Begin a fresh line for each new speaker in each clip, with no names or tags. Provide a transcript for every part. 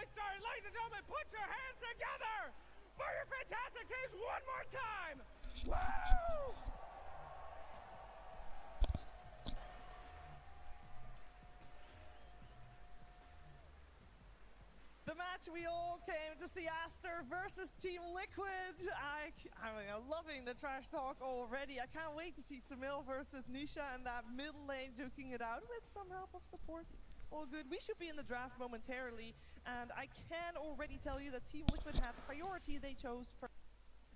started. Ladies and gentlemen, put your hands together for your fantastic teams one more time. Woo!
The match we all came to see, Aster versus Team Liquid. I'm loving the trash talk already. I can't wait to see Samil versus Nisha in that middle lane duking it out with some help of supports. All good. We should be in the draft momentarily, and I can already tell you that Team Liquid had the priority they chose first,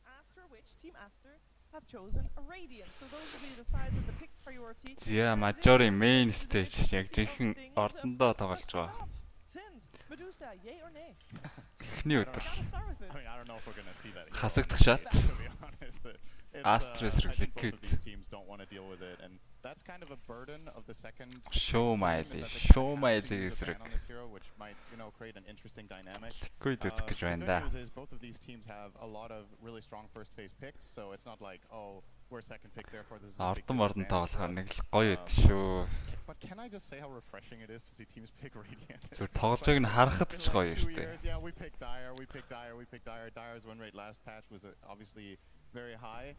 after which Team Aster have chosen a Radiant. So those will be the sides of the pick priority.
Yeah, Majorын main stage яг жинхэнэ ордондоо тоглож байгаа.
Medusa, yay or nay?
Эхний өдөр.
I mean, I don't know if we're going to see that.
Хасагдах шат.
To be honest,
Asterisk
I think both
Liquid.
of these teams don't want to deal with it, and that's kind of a burden of the second.
Show my
team, is that they
show
have
my
to use a ban
эсрэг.
on this hero, which might, create an interesting dynamic.
Liquid үзэх гэж
The
байна
good
да.
news is both of these teams have a lot of really strong first phase picks, so it's not like, oh, we're second pick, therefore this is a big
Ордон
disadvantage for
тоглохоор
us.
нэг л гоё байд шүү.
But can I just say how refreshing it is to see teams pick Radiant?
Зүгээр тогложойг нь харахад ч гоё
In like 2
шүү дээ.
years, yeah, we picked Dire, we picked Dire, we picked Dire. Dire's win rate last patch was obviously very high.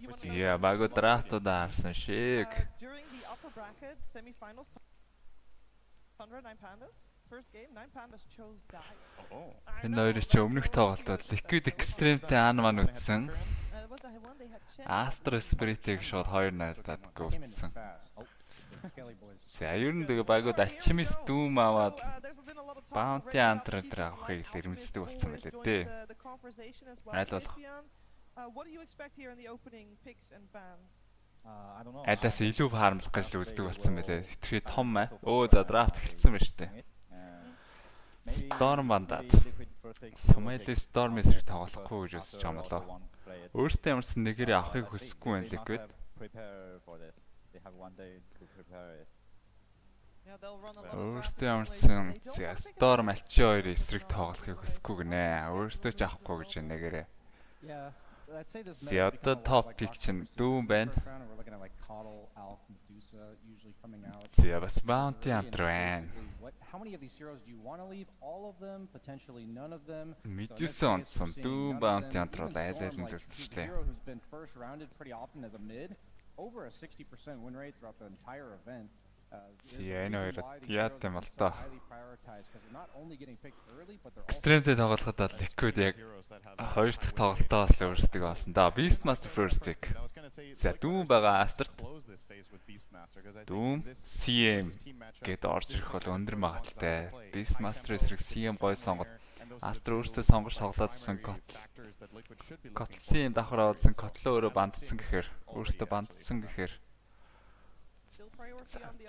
Which
Yeah, багуу драфтуудаа харсан шиг.
During the upper bracket semifinals, Tundra 9 Pandas, first game 9 Pandas chose Dire.
Oh.
Энэ хоёрын ч өмнөх тоглолтод Liquid Extreme-тэй ан маань үтсэн.
Was the one they had
Astra Spirit-ийг шууд 2-0-аад гүйлсэн. За ер нь тэгээ багууд Alchemist Doom аваад Bounty Hunter дээр авахыг л ирмэлцдэг болсон байлээ дээ. Аль болох.
What do you expect here in the opening picks and bans?
I don't know.
Айлаас илүү харамлах гэж л үздэг болсон байлээ. Тэрхий том маа. Өө за драфт эхэлсэн байна шүү дээ. Storm бандаад. Somali Storm эсрэг тоглохгүй гэж үзэж байгаа юм болоо. Өөртөө ямарсан нэгээрээ авахыг хүсэхгүй байна Liquid.
Prepare for this. They have one day to prepare it.
Yeah, they'll run a lot of
Өөртөө
draft
ямарсан
simulations. They don't
Storm Alchi хоёрын эсрэг тоглохыг хүсэхгүй гинэ. Өөртөө ч авахгүй гэж нэгээрээ.
Yeah, I'd say this.
See, the top pick чинь Doom байна.
We're looking at like Coddle, Alf, Medusa usually coming out.
See, бас Bounty Hunter байна.
How many of these heroes do you want to leave? All of them, potentially none of them.
Medusa онцсон Doom Bounty Hunter бол айл нь л үлдчихлээ.
Hero who's been first rounded pretty often as a mid, over a 60% win rate throughout the entire event.
See, энэ хоёроо яат юм бол тоо.
Extreme
Extreme-тэй тоглоход бол Liquid яг хоёр дахь тоглолтоос л өөрсдөө болсон да. Beastmaster first pick. За Doom байгаа Astra. Doom CM гэд орж ирэх бол өндөр магадлалтай. Beastmaster эсрэг CM гой сонгоод Astra өөрсдөө сонгож тоглоодсэн Котл CM давхар авсан Котлоо өөрөө бандцсан гэхээр өөрсдөө бандцсан гэхээр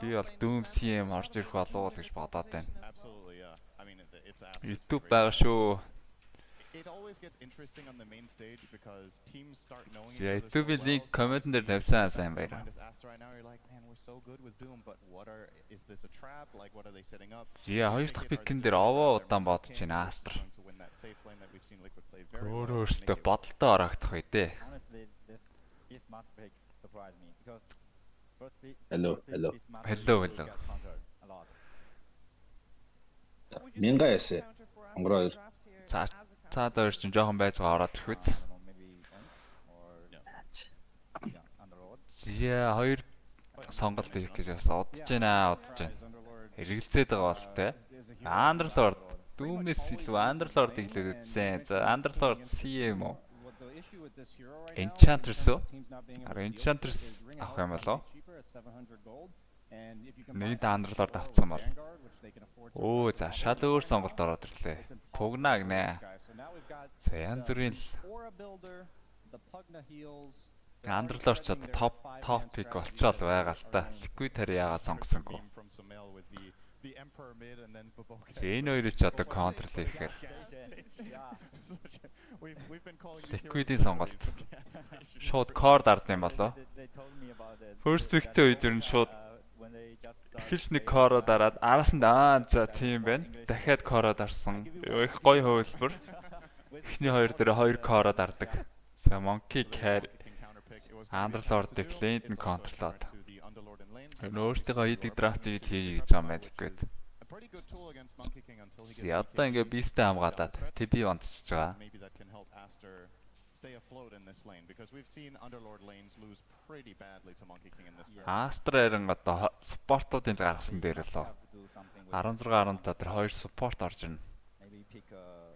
би бол Doom CM орж ирэх болов уу гэж бодоод байна. YouTube байгаа шүү. YouTube-ийн линк коммент дээр тавьсан сайн баяраа. Зя хоёр дахь пикэн дээр овоо удаан бодож байна Astra. Өөрөөсөө бодолтой ороогдох бай дээ.
Hello. Мянга ясэ. Онгороо.
Цаад хоёр чинь жоохон байж байгаа ороод ирэх үз. Зя хоёр сонголт хийх гэж бас удаж байна. Хэрэгэлзээд байгаа бол тэ. Underlord Doom-ээс илүү Underlord-ийг л үзсэн. За Underlord CM үү? Enchantress уу? Enchantress авах юм болоо. Нэг Underlord авцсан бол. Оо за шал өөр сонголт ороод ирлээ. Пугна гинэ. За янз бүрийн Underlord ч топ пик болчоод байгаа л та. Liquid тарь яагаад сонгосонгүй. Энэ хоёрыг ч одоо контрол хийхээр Liquid-ийн сонголт. Шууд core дард юм болоо. First pick-тэй үед ер нь шууд эхэлж нэг core дараад араас нь за тийм байна. Дахиад core дарсан. Их гоё хөвлбөр. Эхний хоёр дээр хоёр core дардаг. За Monkey Carry Underlord-ыг лэнд нь контролоод. Өөртөө идэг драфтыг хийе гэж байгаа юм байна Liquid.
pretty good tool against Monkey King until he gets
Одоо ингээ бистэй хамгаалаад TP бандчихж байгаа.
maybe that can help Aster stay afloat in this lane because we've seen Underlord lanes lose pretty badly to Monkey King in this turn.
Астра ерэн одоо спортуудын гаргасан дээр лөө 16-17 тэр хоёр спорт орж ирнэ.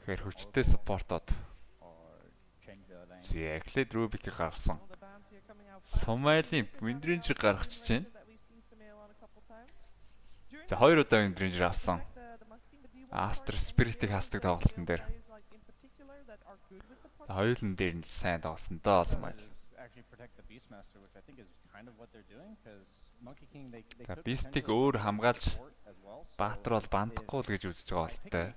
Тэгэхээр хүчтэй спортод Эклед Рубик гаргасан. Сомалийн Виндринж гаргачих чинь. За хоёр удаа Виндринж авсан. Астра Спиритийг хасдаг тоглолтын дээр. Хоёулын дээр нь сайн тоглосон доо Сомали. Бистиг өөр хамгаалж Баатар бол бандахгүй л гэж үзэж байгаа болтой.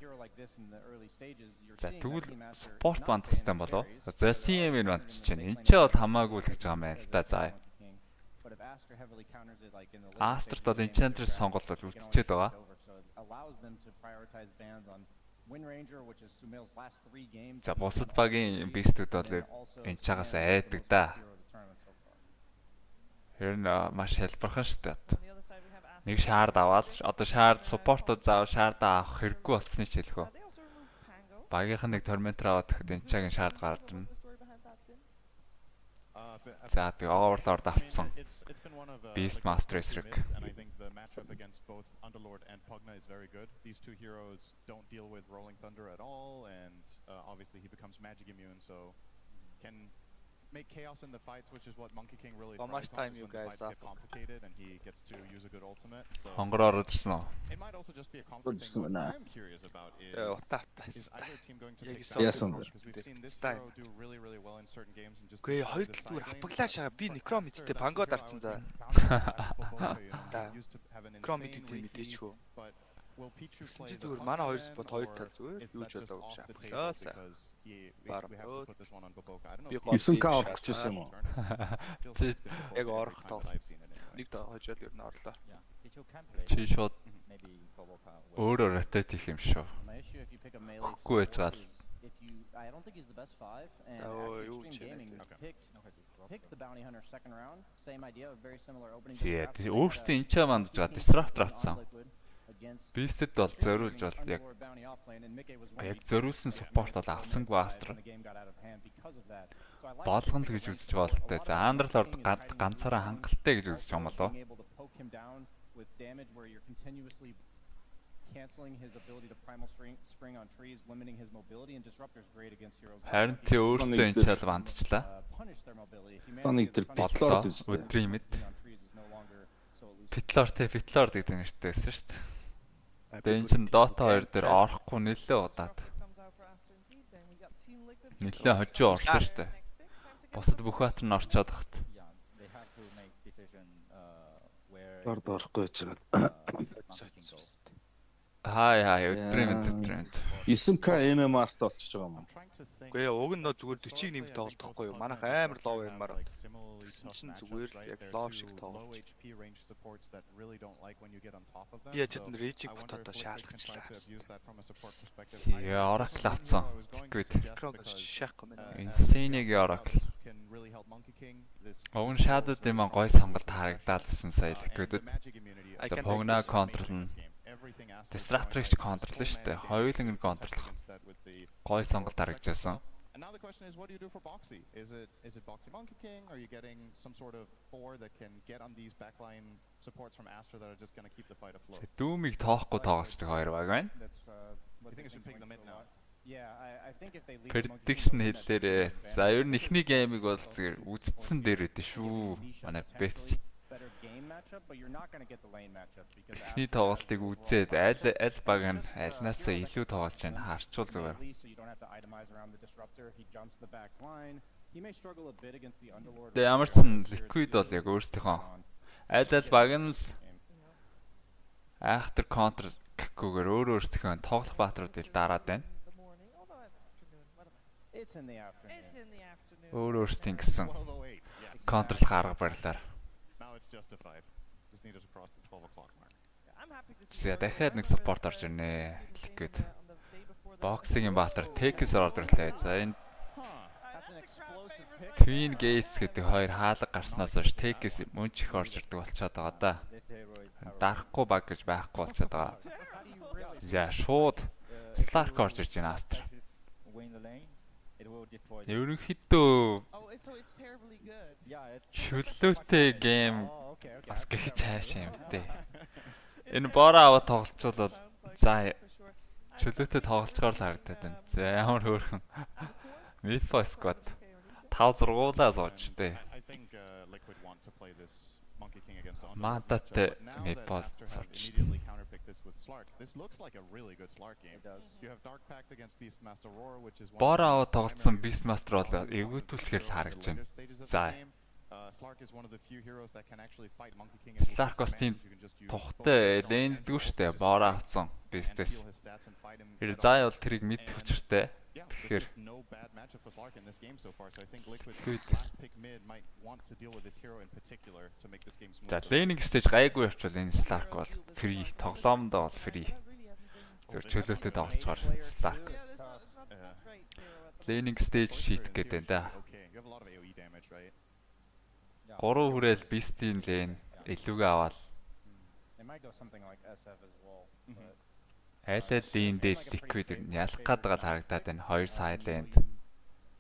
За тэгвэл спорт бандах хэрэгтэй болов. За CM-ээр бандчих чинь. Энд ч бол хамаагүй л гэж байгаа юм байна л да. За. Астрт бол Enchantress сонголт бол үлдчихэд байгаа. За бусад багийн бистүүд бол энэ чагаас айдаг да. Хэрн маш хэлбэрхэн шүү дээ. Нэг шаард аваад одоо шаард суппортод заав шаардаа авах хэрэггүй болцсны ч хэлэх үү. Багийнхан нэг торментер аваад тэгэхэд энэ цагийн шаард гарч ирнэ. За тэгээ Overlord авцсан. Beast Master Esric.
And I think the matchup against both Underlord and Pugna is very good. These two heroes don't deal with Rolling Thunder at all, and obviously he becomes magic immune, so can make chaos in the fights, which is what Monkey King really
How much
thrives on,
time
is
you
when the
guys
fights
have?
get complicated and he gets to use a good ultimate. So
Хонгороор ирсэн үү?
it might also just be a conflict thing. What I'm curious about is either team going to pick
Yes,
Bat-UlziiAK,
on
because we've seen this
Stein.
hero do really, really well in certain games and just
Гүй
decide
хоёр
to
дэлгүүр
side lane.
хапаглаашаа би некром мэдтэй бангод арцсан за. Да. Некром мэдтэй мэдээчгүй. Зүгээр манай хоёр спот хоёр тал зүгээр юу ч удаагүй шапглаа. Би
9к орчихсон юм уу?
Яг орох тоглолт. Нэг хожоод ер нь орлоо.
Чи шууд өөрөө ротейт хийх юм шүү. Үгүй байж гал. Тэгээд өөрсдөө энэ ч мандж байгаа disruptor авсан. Бистэд бол зориулж бол яг зориулсан support бол авсангүй Астра. Болгоно л гэж үзэж байгаа л дээ. За Underlord ганцаараа хангалттай гэж үзэж байгаа юм болов. Харин тэ өөртөө энэ чал бандчлаа.
Нэг тэр Bat-UlziiAK үстэй.
Өдрийн мэд. Pitlord гэдэг нэртэй байсан шүү дээ. Тэгээ энэ чинь Dota 2 дээр орохгүй нэлээ удаад. Нэлээ хожуу орсон шүү дээ. Бусад бүх баатар нь орчоод багт.
Дорд орохгүй гэж байгаа.
Хай өдрийн мэд.
9к MMR-т болчихж байгаа юм.
Үгүй уг нь зүгээр 40-ыг нэмэх тоглохгүй юу? Манайх амар лов юмар. Тэгсэн чинь зүгээр л яг лов шиг тоглож. Би яж энэ рейжиг бутаад шаалгачлаа.
Тэгээ Oracle авцсан. Тэгвэл
Шахах юм байна.
Insane-ийн Oracle. Огн шадад юм гой сонголт харагдаад гэсэн сая Liquid-д. За Pogna control нь Disruptor-ыг control шүү дээ. Хоёулын нь контролох. Гой сонголт харагдажсэн.
And now the question is, what do you do for Boxy? Is it Boxy Monkey King? Are you getting some sort of 4 that can get on these backline supports from Astra that are just going to keep the fight afloat?
Дүүмийг тоохгүй тоглолцдог хоёр баг байна.
You think I should pick the mid now?
Prediction хэллээрээ. За ер нь эхний геймиг бол зүгээр үздсэн дээр өгдөө шүү. Манай бэтч. Эхний тоглолтыг үзээд аль баг нь альнаасаа илүү тоглож байна харчвал зүгээр. Тэгээ ямар ч Liquid бол яг өөрсдийнхөө аль баг нь л айхтар контр гэхгүйгээр өөрсдийнхөө тоглох баатруудыг дараад байна. Өөрсдийн гэсэн контрол харга барилаар. За дахиад нэг support орж ирнэ. Liquid. Boxing-ийн баатар Tekis ордрлээ. За энэ Queen Gates гэдэг хоёр хаалга гарснаас хойш Tekis мөн ч их орж ирдэг болчиход байгаа да. Дарахгүй баг гэж байхгүй болчиход байгаа. За шууд Slark орж ирж байна Астр. Ерөнхийдөө
Oh, so it's terribly good.
чөлөөтэй гейм бас гихэж хайшаа юм дээ. Энэ бороо аваад тоглолцвол за
For sure.
чөлөөтэй тоглолцохоор л харагдаад байна. За ямар хөөрхөн Мифо squad 5-6-уулаа суучтэй.
I think Liquid want to play this Monkey King against the
Мадатай
but now
Мифо
that Aster have
сууч.
immediately counterpicked this with Slark. This looks like a really good Slark game. You have Dark Pact against Beastmaster Roar, which is one of
Бороо
the
аваад тоглолцсон
primary
Beastmaster бол эвгүүтүүлэхээр л харагдаж байна.
later stages of
За.
the game. Slark is one of the few heroes that can actually fight Monkey King as
Slark бас
multiple
тийм
commands. You can just use
тухтай
both
лэнддгүй
Slark
штэ
and
бороо
Bolt
авцсан
and
Beastээс.
steal his stats and fight him
Тэр
head
заа
on.
бол тэрийг мэд хүчтэй.
Yeah,
Тэгэхээр
there's just no bad matchup for Slark in this game so far. So I think Liquid's
Good.
last pick mid might want to deal with this hero in particular to make this game smooth.
За
for them.
лейнинг стейж гайгүй явчвал энэ Slark бол фри, тоглоомдоо бол фри.
That really hasn't been.
Зөв чөлөөтэй тоглолцохоор Slark.
Yeah, it's not that great hero at the
Лейнинг стейж шийдэх гэдэг энэ да.
Okay, you have a lot of AoE damage, right?
3 хүрээл Beast-ийн лейн илүүгээ аваад
They might go something like SF as well. But
айлал лейн дээр Liquid ялах гэдэг л харагдаад байна. 2 сайленд.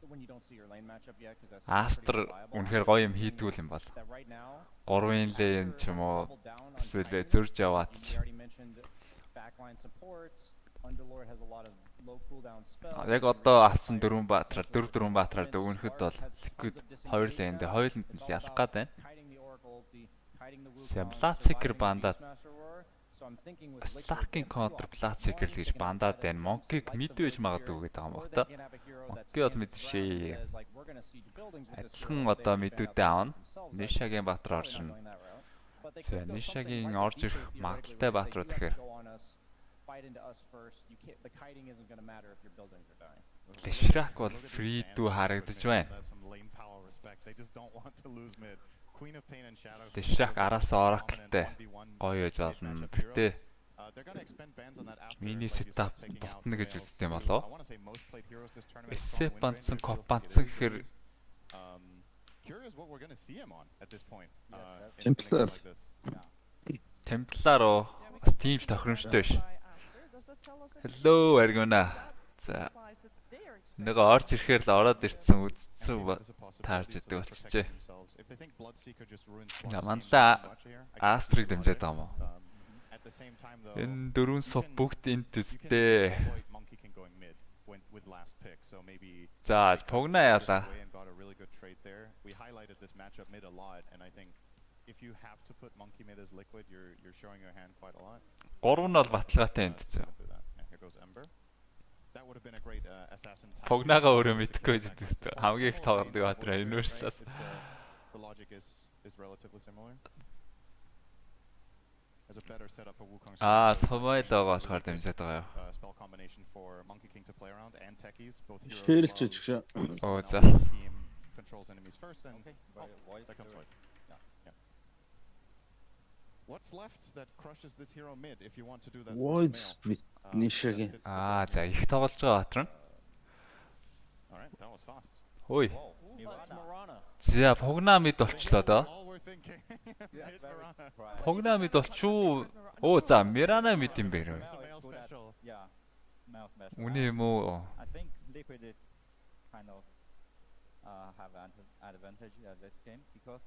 when you don't see your lane matchup yet, because that's
Астр үнэхээр гоё юм хийдгүүл юм бол.
that right now.
3-ын лейн ч юм уу
double down on
эсвэл
Titan.
зөрж яваад
We
ч.
already mentioned backline supports. Underlord has a lot of low cooldown spells.
Яг одоо авсан 4 баатраар 4 баатраар дөгөнөхөд бол Liquid 2 лейнд хоёуланд нь ялах гээд байна.
Kiting the Oracle ulti, kiting the Wukong,
Блацикер
surviving
бандаад
Beastmaster Roar. So I'm thinking with Liquid,
Slark-ийн контр Блацикер л гэж бандаад байна. Монкиг мэд байж магадгүй гэдэг юм баг та. Монки бол мэдшээ. Адилхан одоо мэдүүдээ аавна. Нишагийн баатар оршин. За Нишагийн орж ирэх магадaltaй баатрууд гэхээр Лишрак бол фри дүү харагдаж байна.
That's some lane power respect. They just don't want to lose mid. Queen of Pain and Shadow.
Лишрак араасаа Oracleтэй гоё яж болно. Гэтэ
They're going to expend bans on that after.
миний
like you said,
сетап
taking out
дутна гэж
Sumail.
үздэг юм
I
болоо.
want to say most played heroes this tournament
Эсэ
from win
бандсан,
rate,
коп
feels
бандсан
like it is
гэхээр
released. Curious what we're going to see him on at this point. in a game
Templar.
like this.
Темплаар уу Steam тохиромжтой биш.
Does that tell us anything?
Hello Аргуна. За
Implies that they are expecting
нөгөө орж ирэхээр л ороод ирсэн үздсэн
And
ба-
there's a possibility
таарч
so
идэг
they're
болчихжээ.
protecting themselves. If they think Bloodseeker just ruins Slark's
Nga
game
манлаа
too much here, I can see
Астрыг
why.
дэмжиж байгаа юм уу?
At the same time though,
Энэ дөрвөн суп бүгд энд
you can
төстэй.
exploit Monkey King going mid with last pick. So maybe
За погна яалаа.
away and got a really good trade there. We highlighted this matchup mid a lot, and I think if you have to put Monkey mid as Liquid, you're showing your hand quite a lot.
3 нь бол баталгаатай энд
So
зөө.
do that. Yeah, here goes Ember. That would have been a great assassin type.
Погнага өөрөө
to
мэдхгүй
kill
байдаг
against
хэвээр.
the
Хамгийн их
Soul
тоглодог
lanes of
баатар
Wolfsburg,
Universal-аас.
right? The logic is relatively similar. There's a better setup for Wukong's
Сумайл байгаа болохоор дэмжиж байгаа юу.
spell combination for Monkey King to play around and techies, both heroes
Ширэлч
love,
гэж.
Оо
now
за.
the team controls enemies first and that comes right. Yeah. What's left that crushes this hero mid if you want to do that for
Void
Sumail?
Split
That
Нишагийн.
fits the
За их тоглож байгаа баатар нь.
All right, that was fast.
Ой.
That's Mirana.
За погна мэд болчлоо доо.
All we're thinking. Mid Mirana.
Погна мэд болчуу. Оо за Мирана мэд юм бэ.
Sumail special.
Yeah, Mouth Mesh.
Үний юм уу?
I think Liquid is kind of have an advantage at this game because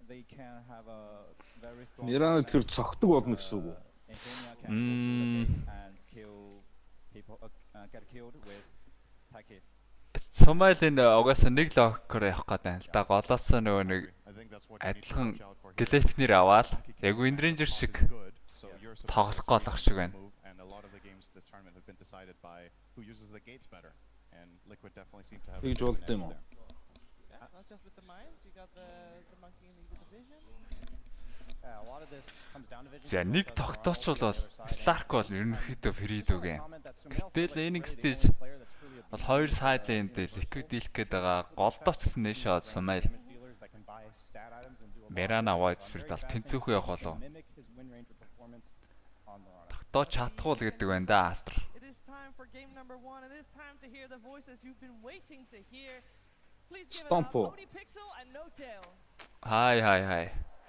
they can have a very strong.
Мирана тэгэхээр цогтөг болно гэсэн үг үү?
Insomnia can go to the gate and kill people, get killed with packets.
Сумайл энэ угаасаа нэг локкоор явах гэдэг юм л да. Голоос нөгөө нэг
I think that's what you need to
адилхан
watch out for here.
глэпнэр аваад
Monkey King
яг
is
Windringer шиг
good, so you're supposed
тоглох
to
голох шиг байна.
move, and a lot of the games this tournament have been decided by who uses the gates better, and Liquid definitely seem to have.
Тэгж
an
болд юм
edge
уу?
there.
Yeah, not just with the mines. You got the monkey in the division.
Yeah, a lot of this comes down to vision.
За нэг тогтоочвол бол Slark бол ерөнхийдөө фри дүүгэн. Гэтэл Leaning Stage бол 2 сайдын дээр Liquid дийлэх гээд байгаа. Голдооч гэсэн нэшээ Сумайл. Mirana Void Spirit бол тэнцүүх явах болов. Тогтооч чадахгүй л гэдэг байна да Астр.
It is time for game number 1. It is time to hear the voices you've been waiting to hear. Please give it up,
Stompo.
Odie Pixel and No Tail.
Хай.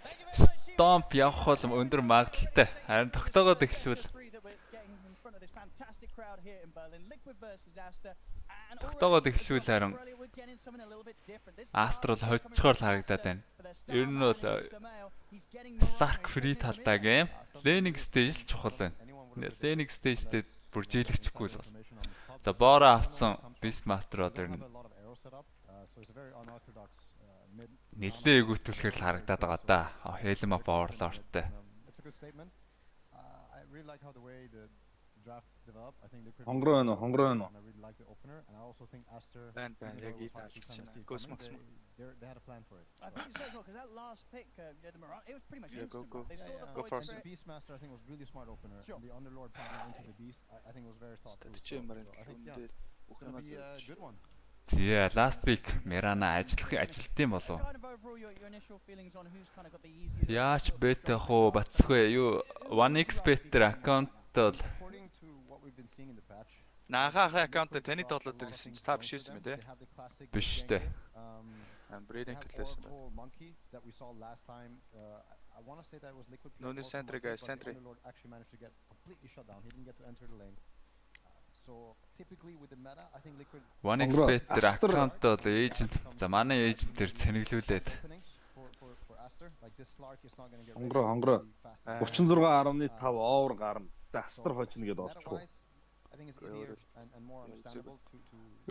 Thank you very much.
Домп явах бол өндөр магадaltaй. Харин тогтоогоод эхлвэл харин Астр бол хожихоор харагдаад байна. Ер нь бол Stark free талдаа гейм. Laning stage л чухал байна. Laning stage дээр бүр жийлэгчихгүй л бол. За боороо авцсан Beastmaster бол ер нь нэлээд өгүүлэхээр л харагдаад байгаа да. Helm up Overlord-тэй.
Хонгороо байна уу?
Байн яг ийм таалагдсан байна. Cosmox мөн.
They had a plan for it. I think so as well, because that last pick, the Marauders, it was pretty much instant.
Go.
They saw the
Go
void
for
and
it.
the
Beastmaster, I think, was really smart opener.
Sure.
The Underlord partner into the Beast, I think, was very thoughtful.
Статич юмар
So I think, yeah,
энэ
it's going to be a good one.
Зээ last week Mirana ажилтсан болов.
Kind of overall, your initial feelings on who's kind of got the easier.
Яаж бет хоо бацгүй юу 1x bet дээр аккаунт бол
According to what we've been seeing in the patch,
Наагаахын аккаунт дээр таны тоглоод ирсэн чи та биш юм
they
те.
have the classic
биш дээ.
Breeding
they have
класс юм.
Oracle Monkey that we saw last time. I want to say that it was Liquid.
No,
playing
the
Oracle
sentry,
Monkey,
guys,
but
sentry.
The Underlord actually managed to get completely shut down. He didn't get to enter the lane. So typically with the meta, I think Liquid
1x bet дээр аккаунт бол эйжент за манай эйжент дээр цэнэглүүлээд
openings for Aster. Like this Slark is not going to get
Хонгороо.
really fast.
36.5 овер гарна. Астр хожно гэдээ орчихгүй.
Meta-wise, I think it's easier and more understandable to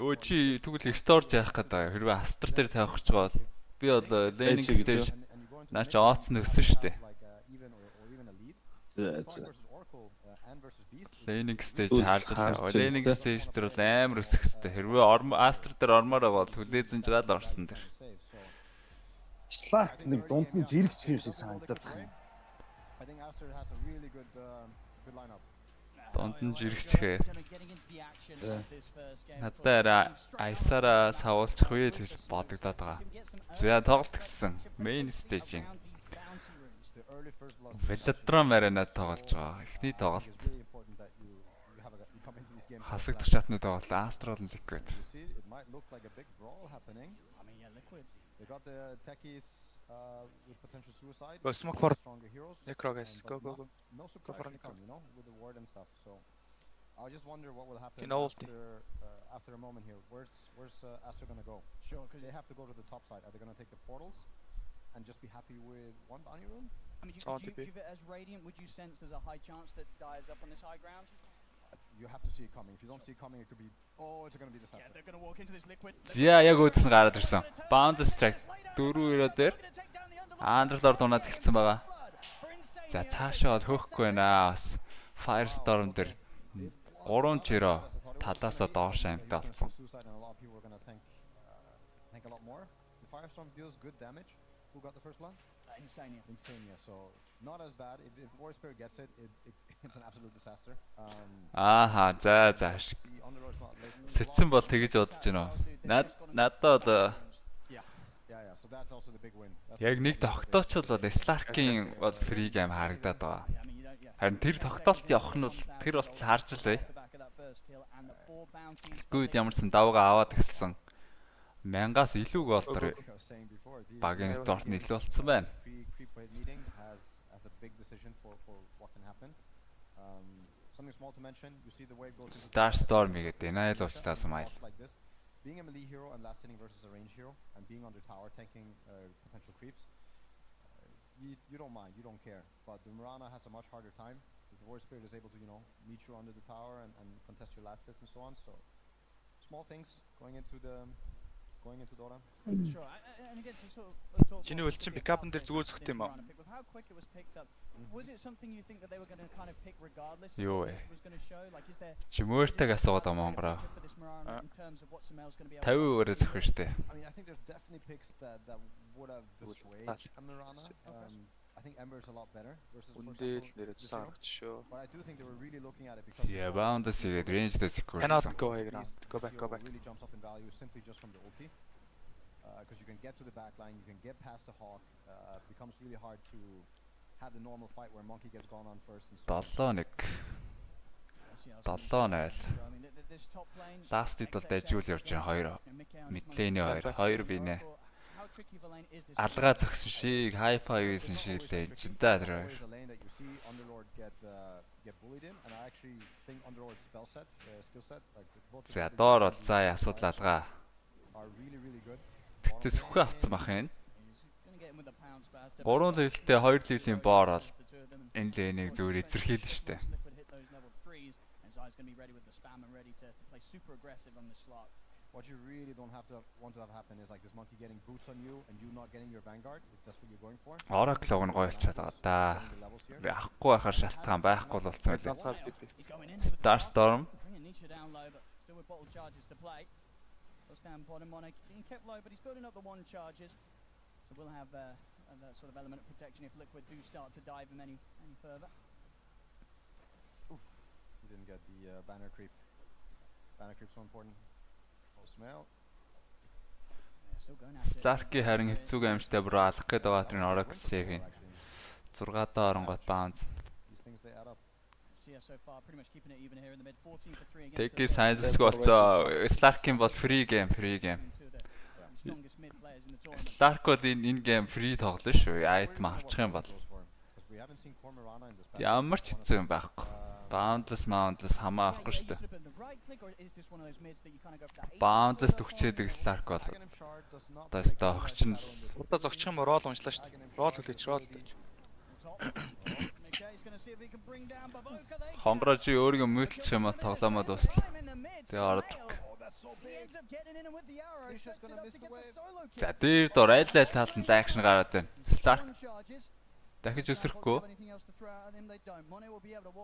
өө чи тэгвэл ихт орж яах гэдэг. Хэрвээ Астр дээр тавих гэж байгаа бол би бол laning stage
and you go into
наач Оцн өссөн шүү дээ.
like even or even a lead.
За.
Slark versus Oracle and versus Beast.
Laning stage хаалж байгаа. Laning stage дээр бол амар өсөх хэрэгтэй. Хэрвээ Астр дээр ормоор байгаа бол хүлээзэн жаал орсон дээр.
Слак нэг дунд нь зэрэгч юм шиг санагдаад байна.
I think Aster has a really good lineup.
Донд нь жирэгчхээ. Надаараа Айсараа савуулчих вэ гэж бодогдоод байгаа. За тоглолт гэсэн main stage-ийн
The early first blood.
Velodrome арена тоглож байгаа. Эхний тоглолт
It's really important that you come into this game.
хасагдах шатны тоглолт Astral Liquid.
You see, it might look like a big brawl happening.
I mean, yeah, Liquid.
They got the techies with potential suicide.
Go smoke for
stronger heroes.
Necro, guys.
but
Go.
No surprise
for
should
Necro.
come, with the ward and stuff. So I just wonder what will happen
You know,
after a moment here. Where's Aster gonna go? Sure, because they have to go to the top side. Are they gonna take the portals and just be happy with one bounty rune?
I mean,
It's hard
do
to
you
be.
view it as Radiant? Would you sense there's a high chance that dies up on this high ground?
You have to see it coming. If you don't see it coming, it could be. Oh, it's gonna be disaster.
Yeah, they're going to walk into this Liquid.
Зя яг үүдсэн гараад ирсэн. Bound strike 4-2 дээр Underlord унаад эхэлсэн байгаа. За цаашаа бол хөөхгүй байна. Бас Firestorm дээр 3-0 талаасаа доош амттай болсон.
Suicide and a lot of people are gonna think a lot more. The Firestorm deals good damage. Who got the first blood?
Insania.
Insania. So not as bad. If the War Spirit gets it's an absolute disaster.
Ааха за
See, Underlord's not late.
сэтсэн бол тэгэж бодож байна. Надад бол
Yeah. So that's also the big win. That's
яг нэг тогтоочвол бол Slark-ийн бол free game харагдаад байгаа. Харин тэр тогтоолт явах нь бол тэр бол харж л бай. Good ямарсан давгаа аваад эхэлсэн. 1000-аас илүү гол төр багийн дорт нь илүү болсон байна.
Pre-play meeting has a big decision for what can happen. Something small to mention. You see the wave goes into
Star Storm-ийг denial уучлаасан майл.
like this. Being a melee hero and last hitting versus a range hero and being under tower tanking potential creeps, you don't mind, you don't care. But the Mirana has a much harder time. The War Spirit is able to, meet you under the tower and contest your last hits and so on. So small things going into Dota.
Sure. And again, to sort of talk
Чиний
more
өлчин
specifically
пикапн дээр
about
зүгээр
this
зөхт юм аа.
Mirana pick, with how quick it was picked up, was it something you think that they were going to kind of pick regardless of
Юу
what
вэ?
this was going to show? Like, is there
Чимөөртэйг асуугаад байгаа Монгороо.
for this Mirana in terms of what Sumail's going to be able
50 өрөө зөхөн штэ.
I mean, I think there's definitely picks that would have dissuaded a Mirana. I think Ember is a lot better versus for
Үндэл
example,
нэрэж
this hero.
саарч шүү.
But I do think they were really looking at it because
Yeah, bound-аас ирээд range-дээ secure.
Cannot go high ground.
This
Go back.
hero really jumps up in value simply just from the ulti. Because you can get to the back line, you can get past the Hawk. Becomes really hard to have the normal fight where Monkey gets gone on first and so on.
7-1. 7-0. Last-ид бол дайжуул явж байгаа 2. Mid lane-ийн 2 бинэ. Алгаа зогсон шиг, хай-фай хийсэн шиг л байж та тэр.
There's a lane that you see Underlord get bullied in, and I actually think Underlord's skill set, like both
За доор бол заа асуудал алгаа.
are really good.
Тэгтээ сүхэ авцсан бах юм. 3 левелтэй 2 левелийн боор бол энэ лэнийг зүгээр эзэрхийлнэ штэ.
What you really don't want to have happen is like this monkey getting boots on you and you not getting your vanguard if that's what you're going for.
Oracle-ог нь гойлчаад байгаа да. Ахгүй байхаар шалтгаан байхгүй бол болсон байлээ. Star Storm.
So we'll have that sort of element of protection if Liquid do start to dive him any further.
Oof, he didn't get the banner creep. Banner creep's so important. Smell.
Stark-ийн харин хэцүүг амжтай бүр алах гээд байгаа тэр Oracle save-ийн 6 доо оронгот bounce. Тэгэ сайнск болцоо. Stark-ийн бол free game. Stark-ууд энэ game free тоглоно шүү. Item авчих юм бол. Ямар ч хэцүү юм байхгүй. Boundless хамаа авахгүй шүү дээ. Boundless төгчөөдөг Stark бол. Тастаа огч нь
Удаа зогчих юм рол уншлаа шүү дээ. Рол хүлээч.
Хонгорожи өөрийгөө мөтөлчих юм а тоглоомоо дуслаа. Тэгээ ороод. За дээр дор айл талд нь акшн гараад байна. Stark дахиж өсрөхгүй.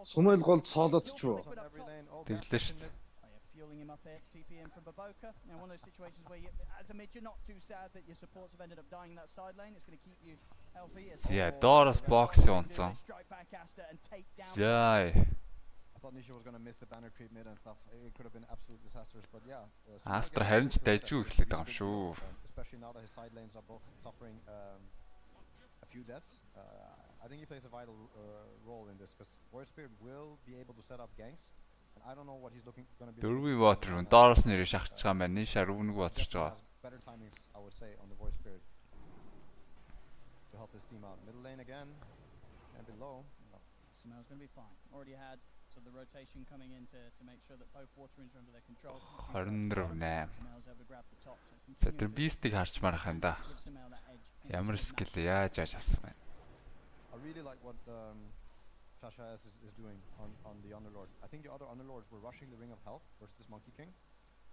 Сумэл голд соолоод ч юу.
Тэглээ шүү дээ.
Fueling him up here, TPM from Baboka. Now one of those situations where as a mid you're not too sad that your supports have ended up dying in that side lane. It's going to keep you healthy.
Yeah, Doros box онцсон. Yeah.
I thought Nisha was going to miss the banner creep mid and stuff. It could have been absolutely disastrous, but yeah.
Astra харин ч дайжгүй эхлэх байгаа юм шүү.
Especially now that his side lanes are both suffering a few deaths. I think he plays a vital role in this because Warrior Spirit will be able to set up ganks. And I don't know what he's going to be.
Дөрвийн water руу Doros нэрээ шахаж байгаа юм байна. Nisha рүүнг waterч байгаа.
Better timings I would say on the Warrior Spirit to help his team out. Middle lane again and below.
Smel's going to be fine. Already had so the rotation coming in to make sure that both water rings are under their control.
28. За тэр beast-ийг харчмаар ах юм да. Ямар skill яаж авсан бэ?
I really like what Shasha is doing on the Underlord. I think the other Underlords were rushing the Ring of Health versus this Monkey King.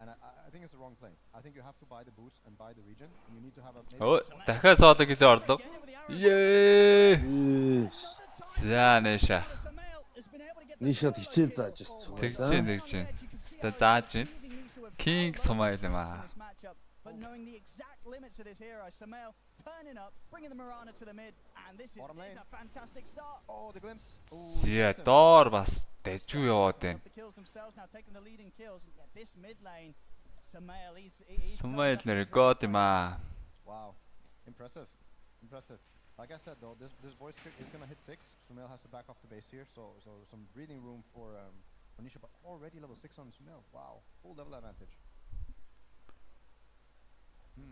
And I think it's the wrong play. I think you have to buy the boots and buy the region. And you need to have a...
Oh, дахиад соолог гэж орлоо. Yay! За Nisha.
Nisha хичээл зааж ирсэн.
Тэгж. За зааж ин. King сумайл юм аа.
But knowing the exact limits of this hero, Samael turning up, bringing the Mirana to the mid, and this is a fantastic start.
Oh, the glimpse.
Yeah, доор бас дэжүү яваад байна.
The kills themselves now taking the leading kills. Yeah, this mid lane, Samael, he's
Сумайл нэр гот юм аа.
Wow, impressive. Like I said though, this voice script is gonna hit 6. Sumail has to back off the base here, so some breathing room for Nisha, but already level 6 on Sumail. Wow, full level advantage.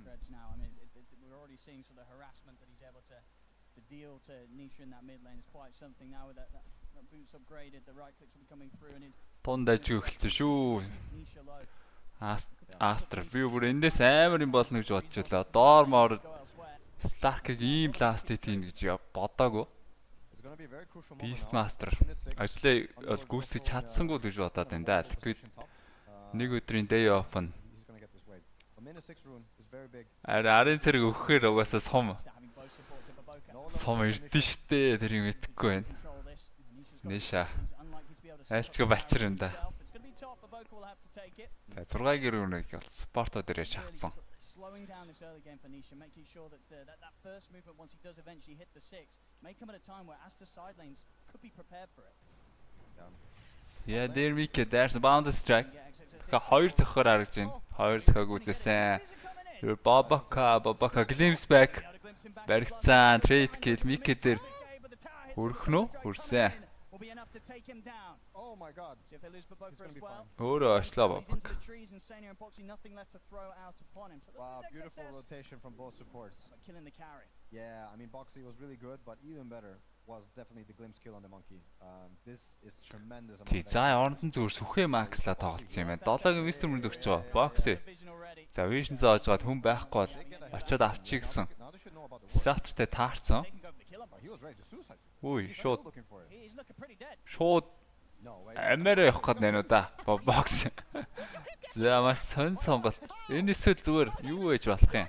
Dreads now. I mean, we're already seeing sort of the harassment that he's able to deal to Nisha in that mid lane is quite something now with that boots upgraded, the right clicks will be coming through and his
Тондаж өгсөн шүү. Astra би бүр эндээс амар юм болно гэж бодож байлаа. Доор моор Stark-ийг ийм last hit ийн гэж бодоагүй. Beastmaster ажлаа бол гүйцэж чадсангүй гэж бодоод байна да. Liquid нэг өдрийн day off нь арын зэрэг өгөхээр угаасаа сум ирдэн штэ тэр юм итгэхгүй байна. Nisha айлчгүй бачир юм да. За 6 гэрүүнийг бол спортоо дээрээ шахацсан.
Slowing down this early game for Nisha, making sure that that first movement once he does eventually hit the 6 may come at a time where Astra's side lanes could be prepared for it.
Yeah, there we go. There's a bound strike. Ка хоёр зөхөр харагдаж байна. Хоёр зөхөг үзсэн. Baboka glimpse back. Баригцсан trade kill Mike дээр хүрхэн үү? Хүрсэн.
will be enough to take him down.
Oh my god.
See if they lose Baboka as well.
Өөрөө очлоо
He's into
бабак.
the trees and Sania and Boxy, nothing left to throw out upon him. So
Wow,
there's
beautiful
success,
rotation from both supports.
but killing the carry.
Yeah, I mean Boxy was really good, but even better was definitely the glimpse kill on the monkey. This is tremendous amount
Тий
of
за орондон зүгээр сүхээ максла тоглосон юм байна. 7-гийн Вистер мөрөнд өгч байгаа. Бокси. За вижн зааж гад хүн байхгүй бол очиод авчиг гэсэн.
Now they should know about the
Сатртай таарсан.
They can go for the killer.
he was ready to suicide.
Үй
He's
шууд
looking for it.
He's looking pretty dead.
шууд
No way.
амиараа явах гээд байна уу да. Бокс. За маш сонголт. Энэ эсвэл зүгээр юу ээж болох юм?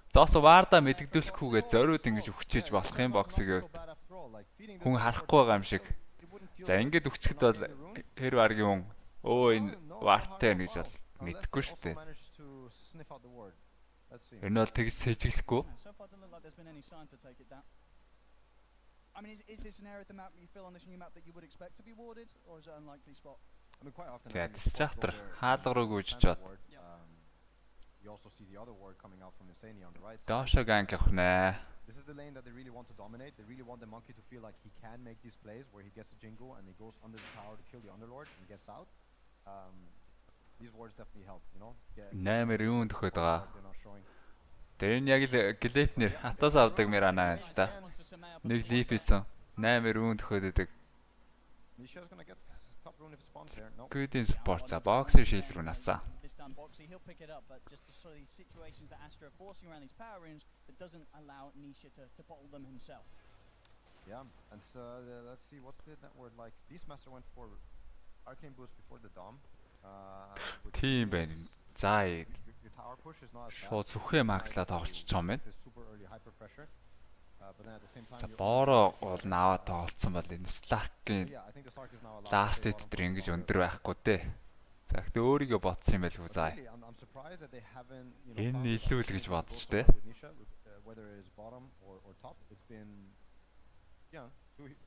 Зоос варда мэдгдүүлэхгүйгээ зориуд ингэж өгчээж болох юм боксыг хүн харахгүй байгаа юм шиг. За ингэж өгчөд бол хэр баргийн хүн өө энэ вартай гэж бол мэдэхгүй шүү дээ. Энэ бол тэгж сэжиглэхгүй.
So far, doesn't look like there's been any sign to take it down. I mean, is this an area of the map you feel on this new map that you would expect to be warded, or is it an unlikely spot?
I mean quite often.
За дистрактор хаалга руу гүйж чад.
You also see the other ward coming out from Insania on the right side.
Доошо ганг явах нэ.
This is the lane that they really want to dominate. They really want the monkey to feel like he can make these plays where he gets a jingle and he goes under the tower to kill the underlord and gets out. These wards definitely help, you know.
8 юун төхөд байгаа.
They're not showing.
Тэр нь яг л глэпнэр хатаас авдаг мэрана л та. Нэг лип ийсэн 8 юун төхөд өгдөг.
Nisha's gonna get top rune if it spawns there. No.
Гүдийн спорт за боксер шийдэл рүү навсаа.
This time, Boxy, he'll pick it up, but just to sort of these situations that Astra are forcing around these power runes that doesn't allow Nisha to bottle them himself.
Yeah, and so let's see what's the net word like. Beastmaster went for arcane boost before the dom.
Тийм байна. За
Your tower push is not as
шууд
fast.
сүхээ максла тоглож байгаа юм байна.
It's super early hyper pressure. But then at the same time
За
you're-
боро бол наваад тоглолцсон бол энэ Slack-ийн
Yeah, I think the Stark is now allowed
ласт
to stay
эд
bottom
дээр ингэж
for
өндөр байхгүй дээ. За гэхдээ өөрийгөө бодсон юм байлгүй заа.
Really, I'm surprised that they haven't, you
Энэ
found a
илүү л гэж
solution to
бодсон
go
шүү дээ.
somewhere with Nisha, whether it's bottom or top. It's been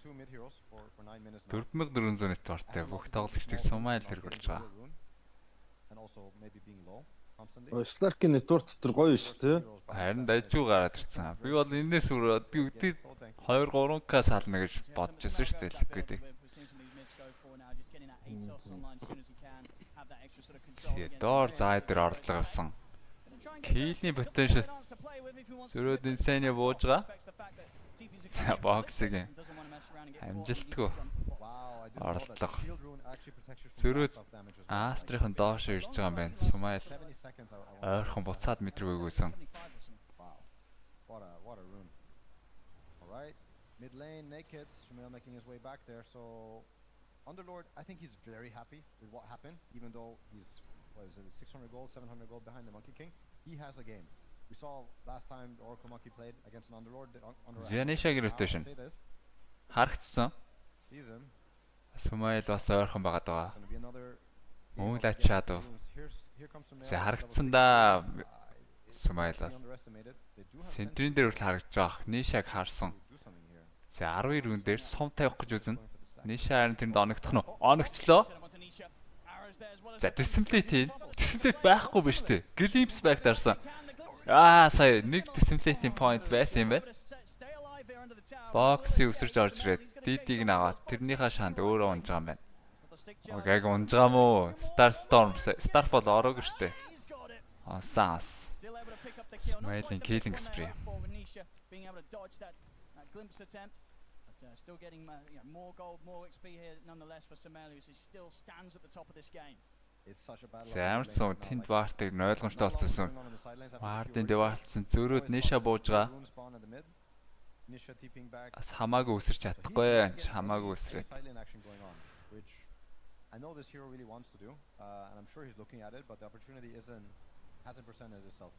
two mid heroes for 9 minutes now.
4400 networkтэй бүх тоглогчдыг сумайл хэрэгүүлж байгаа.
And also maybe being low constantly.
Slack-ийн network дотор гоё шүү дээ.
Харин дайжуу гараад ирсэн. Би бол энэс үрээд үдээ 2-3к сална гэж бодож байсан шүү дээ ликвидийг.
We're seeing some of these mids go for now, just getting that Atos online as soon as he can, have that extra sort of control
Тэгээ
against
доор
the
заа
mid.
дээр орлого авсан.
Gonna try and get
Килийн
Boxy. He's got
potential.
the chance to play with if he wants to
Зөрөөд
do it, but
Insania бууж байгаа.
respects the fact that TP's a
За
coming
боксыг
and doesn't want to mess around and get caught
амжилтгүй
with the jump.
Wow, I didn't know that.
орлого.
Shield rune actually protects you from
Зөрөөд
blast off damage as well.
Астрийн доош ирж байгаа юм байна. Сумайл
70 seconds I want to
ойрхон
say.
буцаад мэдрэгүйгүйсэн.
75 or something.
Wow. What a rune. All right. Mid lane naked. Shumil making his way back there. So Underlord, I think he's very happy with what happened, even though he's, what is it, 600 gold, 700 gold behind the Monkey King. He has a game. We saw last time the Oracle Monkey played against an Underlord.
Zianisha-гийн rotation. Харагдсан.
Sees him.
Сумайл бас ойрхон байгаад байгаа.
Gonna be another.
Муулаа чадав.
Here comes Shumil.
За харагдсан да.
It's
Сумайл
not to
бас.
be underestimated. They do have
Сентрийн дээр хүртэл харагдж байгаа. Нишаг харсан.
do something here.
За 12 рүүн дээр сум тавих гэж үзнэ. Ниша харин тэнд оногдох нь. Оногчлоо.
Set him onto Nisha. Arrows there as well as
За
the-
display тийм. Display байхгүй биш үү? Glimpse back дарсан. Сая нэг display team point байсан юм байна. Боксыг өсөрж орж ирээд DD-г наваад тэрнийхээ шаанд өөрөө унж байгаа юм байна. Окейг унж байгаа мó. Starfall ороогүй штэ. Саас. Smiling killing spree.
Being able to dodge that glimpse attempt, but still getting more gold, more XP here nonetheless for Semelius. He still stands at the top of this game.
It's such a battle.
Сэмэрсэн тэнд вартыг ойлгомжтой болчихсон. Вартын дэваалцсан зөрөөд Ниша бууж байгаа.
Nisha tipping back.
Бас хамаагүй өсөрч чадахгүй. Хамаагүй өсрээд.
Silent action going on, which I know this hero really wants to do, and I'm sure he's looking at it, but the opportunity hasn't presented itself.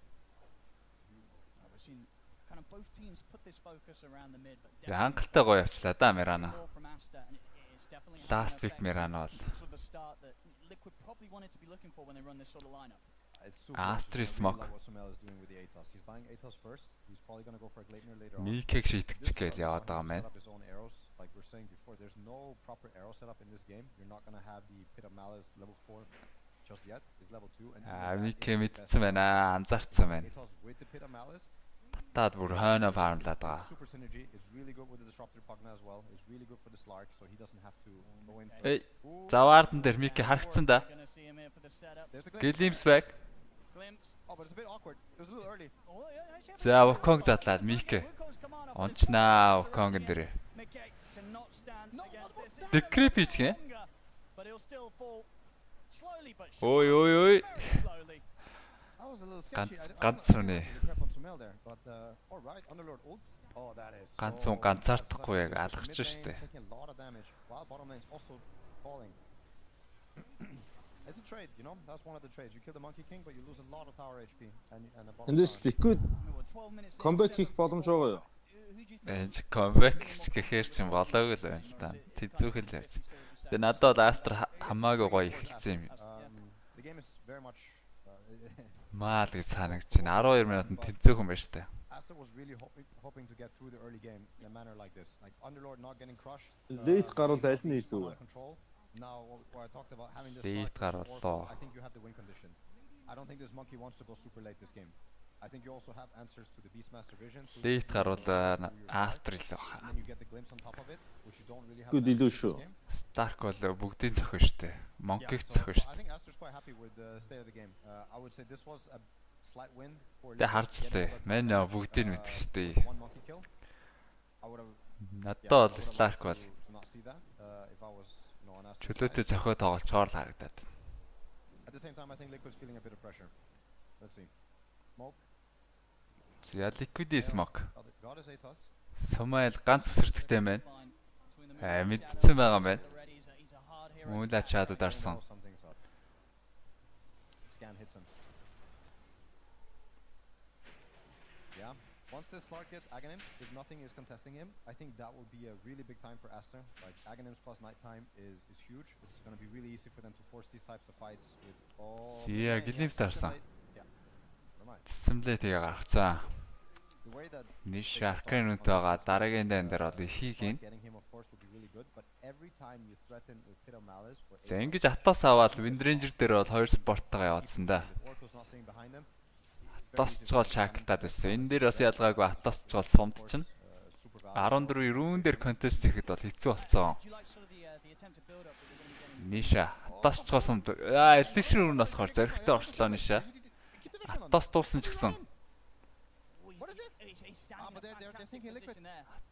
We've seen kind of both teams put this focus around the mid, but
Хангалттай гоё явчлаа да Мирана.
more from Asta, and it's definitely
Last week Мирана бол
sort of a start that Liquid probably wanted to be looking for when they run this sort of lineup.
It's super
Astri
interesting. I really
smoke.
love what Sumel is doing with the Atos. He's buying Atos first. He's probably going to go for a Gleipnir later on.
Микийг шийтгэж
This
гээл
guy
яваад
knows
байгаа
how to
маань.
set up his own arrows. Like we're saying before, there's no proper arrow setup in this game. You're not going to have the Pit of Malice level 4 just yet. It's level 2. And even that
Мик
isn't the best
мэдсэн байна. Анзаарсан байна.
Atos with the Pit of Malice
Надад бүр хойно фармлаад байгаа.
Super synergy is really good with the disruptor Pugna as well. It's really good for the Slark, so he doesn't have to go in first.
Заваардан дээр Мики харагдсан да. Glimpse back.
Oh, but it's a bit awkward. It was a little early.
За Wukong задлаад Мики. Ончнаа Wukong дээр. Decrypt хийж гэнэ. Ой ой ой.
I was a little sketchy.
Ганц үнэ.
But all right, Underlord ult. Oh, that is.
Ганцаардахгүй яг алгаж штэ.
Taking a lot of damage while bottom lane is also falling. It's a trade, you know. That's one of the trades. You kill the Monkey King, but you lose a lot of tower HP and a bottom.
Эндээс Liquid comeback хийх боломж байгаа юу?
Энд comeback гэхээр ч болоогүй л байна л та. Тэзүүхэл ярьж. Тэгээ надад Астер хамаагүй гоё эхэлсэн юм.
The game is very much
Маал гэж санагч байна. 12 минутанд тэнцүүхэн байна штэ.
Aster was really hoping to get through the early game in a manner like this. Like Underlord not getting crushed.
Late гарвал аль нь илүү вэ?
Now what I talked about having this
Late гарвал.
I think you have the win condition. I don't think this monkey wants to go super late this game. I think you also have answers to the Beastmaster vision.
Late гарвал Астер илүү хаа.
And then you get the glimpse on top of it, which you don't really have.
Good илүү шүү.
Stark бол бүгдийн зохио штэ. Monkey-г зохио
I
штэ.
think Aster's quite happy with the state of the game. I would say this was a slight win for.
Тэ харж лээ. Мэн бүгдийг мэдэх штэ.
One monkey kill. I would have.
Надад бол Stark бол
Not see that. If I was, you know, on Aster's
чөлөөтэй
side.
зохио тоглож чоор л харагдаад.
At the same time, I think Liquid's feeling a bit of pressure. Let's see. Smoke.
За Liquid smoke.
God is Atos.
Сумайл ганц өсөртөгтэй байна. Мэдсэн байгаа юм байна. Муула чадад арсан.
Something's up. Scan hits him. Yeah. Once this Slark gets Aghanims, if nothing is contesting him, I think that will be a really big time for Aster. Like Aghanims plus nighttime is huge. It's going to be really easy for them to force these types of fights with all.
Зия Glimpse дарсан.
Yeah. Never mind.
Тэсэмлээ тэгээ гаргацсан.
The way that
Ниш аркан үнэтэй байгаа. Дараагийн дан дээр бол хийгийн.
getting him of course would be really good, but every time you threaten with Pit of Malice or
За ингэж Атос аваад Wind Ranger дээр бол 2 спорттойгоо явуулсан да.
Oracle's not sitting behind them.
Атос ч гол шаалтаад байсан. Энэ дээр бас ялгаагүй Атос ч гол сумд чинь
Super valid.
14 рүүн дээр контест хийхэд бол хэцүү болцсон. Ниша Атос ч гол сумд электр рүүн болохоор зоригтой орчлоо Ниша. Атос дуусан ч гэсэн
But they're thinking Liquid.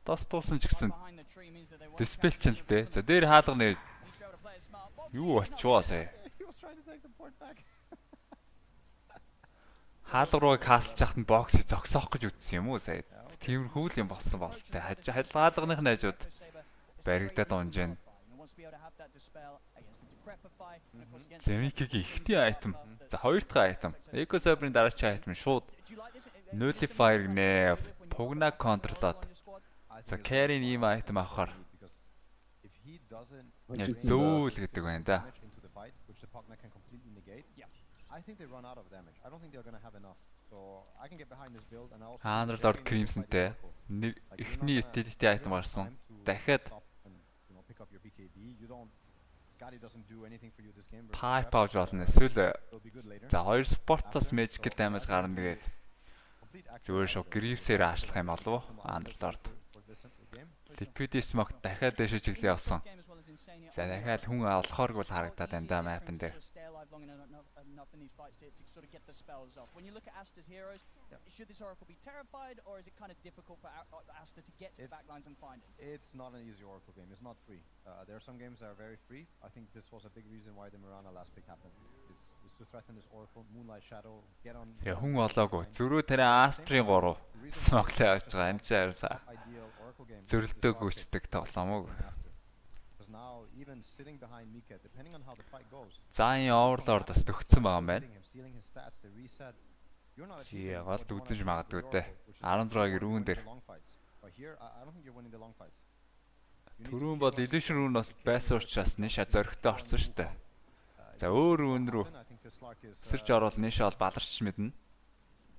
Атос дуусан ч гэсэн диспел ч л дээ. За дээр хаалганы юу болчихвоо сая.
He was trying to take the port back.
Хаалга руу каслж яхад нь боксыг зогсоох гэж үтсэн юм уу сая. Тиймэрхүү юм болсон болтой. Хаалганых нь хажууд баригдаад унжин. Зэмикигийн ихний айтем. За хоёр дахь айтем. Eco Cyber-ын дараачийн айтем шууд Nullifier гинэ. Pugna контролоод. За carry-ийн ийм айтем авахаар
Because if he doesn't
зөөл гэдэг байна да.
into the fight, which the Pugna can completely negate, I think they run out of damage. I don't think they're going to have enough. So I can get behind this build and I also
Underlord Crimson-тэй ихний utility айтем гарсан. Дахиад
pick up your BKB. You don't Scotty doesn't do anything for you this game.
pipe авч болно. Эсвэл
It'll be good later.
за хоёр спортоос magical damage гарна тэгээд
Complete access
зүгээр шок Greaves-ээр аашлах юм болов уу? Underlord.
for this game.
Liquid smoke дахиад дэше чиглээ явсан. За дахиад хүн олохоорг бол харагдаад байна да map-н дээр.
When you look at Aster's heroes, should this Oracle be terrified, or is it kind of difficult for Aster to get to the backlines and find it?
It's not an easy Oracle game. It's not free. There are some games that are very free. I think this was a big reason why the Mirana last pick happened. Is to threaten this Oracle, Moonlight Shadow, get on.
Тэгээ хүн олоогүй. Зөрүү тэрэ Астрийн 3 smoke-лээ авч байгаа. Энд чинь
Ideal Oracle game.
зөрлөлтөө гүйцэтгэх тоглоом уу?
Because now even sitting behind Mika, depending on how the fight goes.
За энэ Overlord бас төгссөн байгаа юм байна.
Stealing his stats, the reset. You're not
Тий, гол дүүтэж магадгүй дээ. 16-гийн рүүн дээр.
But here, I don't think you're winning the long fights.
Түрүүн бол illusion рүүн бас байсан учраас Ниша зоригтой орсон шүү дээ. За өөр рүүн рүү
I think this Slark is.
сэрж орол Ниша бол баларч мэднэ.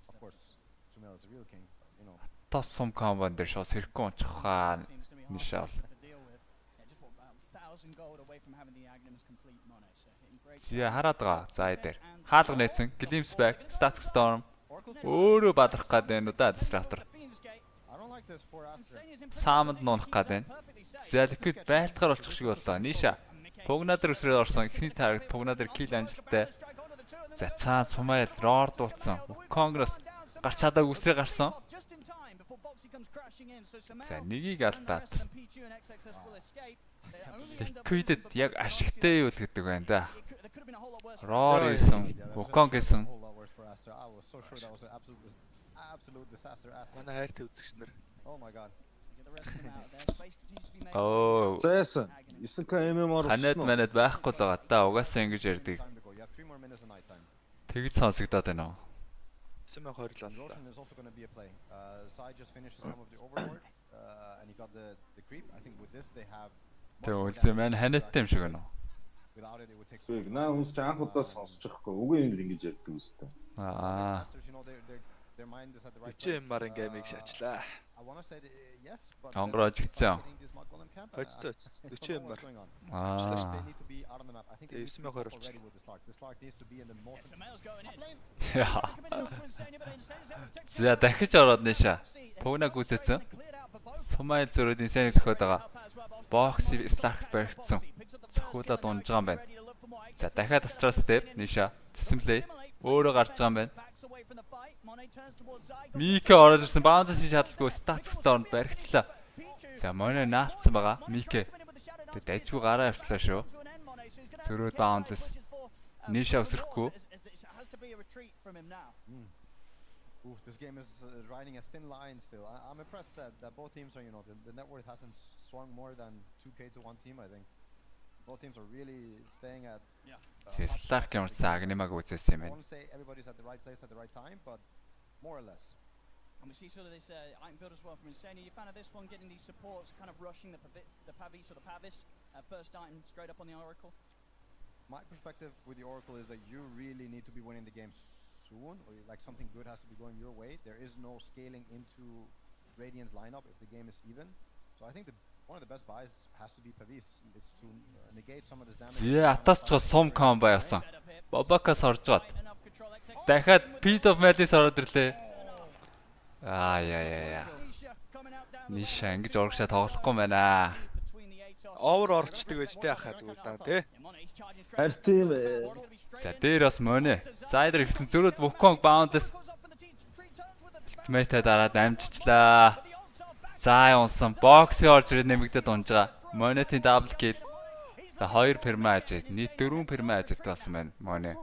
Of course, Sumel is the real king. You know.
Тос сум комбон дээр шууд сэрхүү унчихаа Ниша бол. Зя хараад байгаа. За дээр. Хаалга нээсэн. Glimpse back, static storm. Өөрөө бадрах гээд байна уу да Disruptor.
I don't like this for Aster.
Саамд нуунах гээд байна. Liquid байлтгаар болчих шиг боллоо. Ниша. Пугнадэр өсрээд орсон. Эхний таргет Пугнадэр kill амжилттай. За цаа Сумайл Рорд дуулсан. Конгресс гарч чадааг үсрээ гарсан. За нэгийг алдаад. Liquid-д яг ашигтай юу л гэдэг байна да. Рор гэсэн, Wukong гэсэн.
I was so sure that was an absolute disaster.
Манай хайртай үзэгч нар.
Oh my god.
Оо.
Зайсан. 9к MMR
Ханад манад байхгүй л байгаа да. Угаасаа ингэж ярьдаг. Тэгж сонсогдоод байна уу?
920 л
Roshan is also going to be a play. Sai just finished some of the overlord and he got the creep. I think with this they have
Тэг үлзээ маань ханадтай юм шиг байна уу?
without it would take
Тэг наа хүмүүс ч анх удаа сонсож байхгүй. Үгүй юм л ингэж ярьдаг юм өстэй.
Аа.
you know their mind is at the right
Үчи марын геймийг шачлаа.
I want to say yes but
Онгорож гисэн.
Хоцтой. Үчи мар.
Аа.
they need to be out on the map. I think they need to be
920
already with the Slark. The Slark needs to be in the most
Яа. За дахиж ороод нэша. Пугна гүцэцэн. Сумайл зөрөөдийн сайн зөхөд байгаа. Бокс Slark баригдсан. Цохиулаад унж байгаа юм байна. За дахиад Astral Step нэша. Display өөрөө гарч байгаа юм байна. Мике ороод ирсэн баунтас шалдалгүй статустай орнд баригдлаа. За Моне наалтсан байгаа. Мике. Тэг дайггүй гараа авчлаа шүү. Зөрөөд баунтас. Ниша өсрөхгүй.
Oof, this game is riding a thin line still. I'm impressed that both teams are, you know, the net worth hasn't swung more than 2k to one team, I think. Both teams are really staying at
Slark ямар сагнымаг үзсэн юм
I
байна.
want to say everybody's at the right place at the right time, but more or less.
And we see sort of this item build as well from Insane. Are you a fan of this one, getting these supports, kind of rushing the Pavis or the Pavis? First item straight up on the Oracle?
My perspective with the Oracle is that you really need to be winning the game soon, or like something good has to be going your way. There is no scaling into Radiant's lineup if the game is even. So I think one of the best buys has to be Pavis. It's to negate some of this damage.
Зээ атасч сум комбо явсан. Бобакас орж гад. Дахиад Pit of Madness ороод ирлээ. Яа. Ниша ингэж урагшаа тоглохгүй байна.
Овер орчдөг байж тэ ахаа зүгээр даа тий.
Харин тийм ээ.
За дээр бас Моне. Сайдер ихсэн зөрөөд Wukong boundless. Мэтэ дараад амжичлаа. За унсан бокс орж ирээд нэмэгдээд унж байгаа. Монетийн дабл кил. За 2 перма ажид. Нийт 4 перма ажид болсон байна. Моне.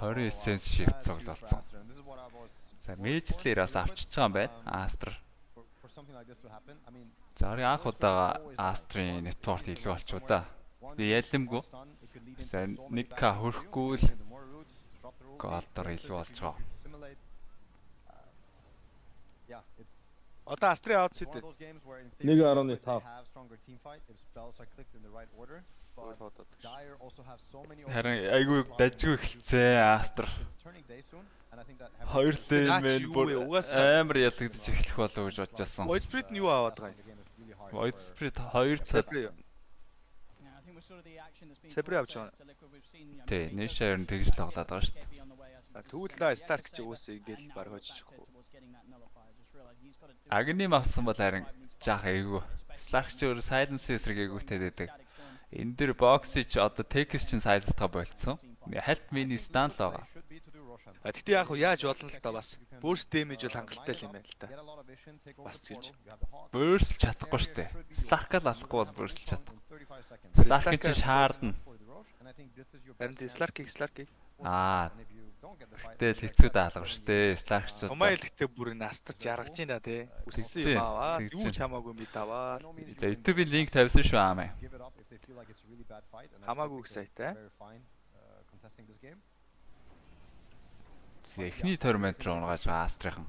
20 essence shift цуглуулсан. За мэйжлэр бас авчиж байгаа юм байна. Астр.
For something like this to happen, I mean,
За анх удаага Астрын нэтворк илүү болчихоо да. Би ялэмгүй. За нэг к хөрөхгүй л голдор илүү болж байгаа.
yeah, it's
Одоо Астрын аудс
one
үдэ.
of those games where in
1.5.
they have stronger team fight if spells are clicked in the right order. But Dire also have so many
Харин айгүй дажгүй эхэлцээ Астр.
It's turning day soon and I think that
Хоёр лейн бүр амар ялагдчих эхлэх болов гэж бодож байсан.
Void Spirit нь юу аваад байгаа юм?
the game is really hard.
Void Spirit 2 цаг.
Сепри авч байгаа.
Тий, нэшээр нь тэгж тоглоод байгаа шүү дээ.
Тэгвэл да Stark ч уусаа ингээл баг хожчихгүй.
Агним авсан бол харин жаах эйгүү. Slark ч өөр silence эсрэг эйгүүтэй байдаг. Энэ дэр боксч одоо text чинь silence-таа болцсон. Help me stand л байгаа.
Тэгтээ яг яаж болно л да бас. Burst damage бол хангалттай л юм байна л да. Бас гэж.
Burst чадахгүй шүү дээ. Slark л алахгүй бол burst чадахгүй. Slark чинь шаардна.
Харин Slark-ийг
Тэгэл хэцүү даалга шүү дээ. Slark ч
Томайл гэхдээ бүр настарч яргаж байна те. Үссэн юм аа. Юу ч хамаагүй би даваа.
За YouTube-ийн линк тавьсан шүү аамаа.
Хамаагүй их сайтай.
Эхний тормент руу унгааж байгаа Астрын.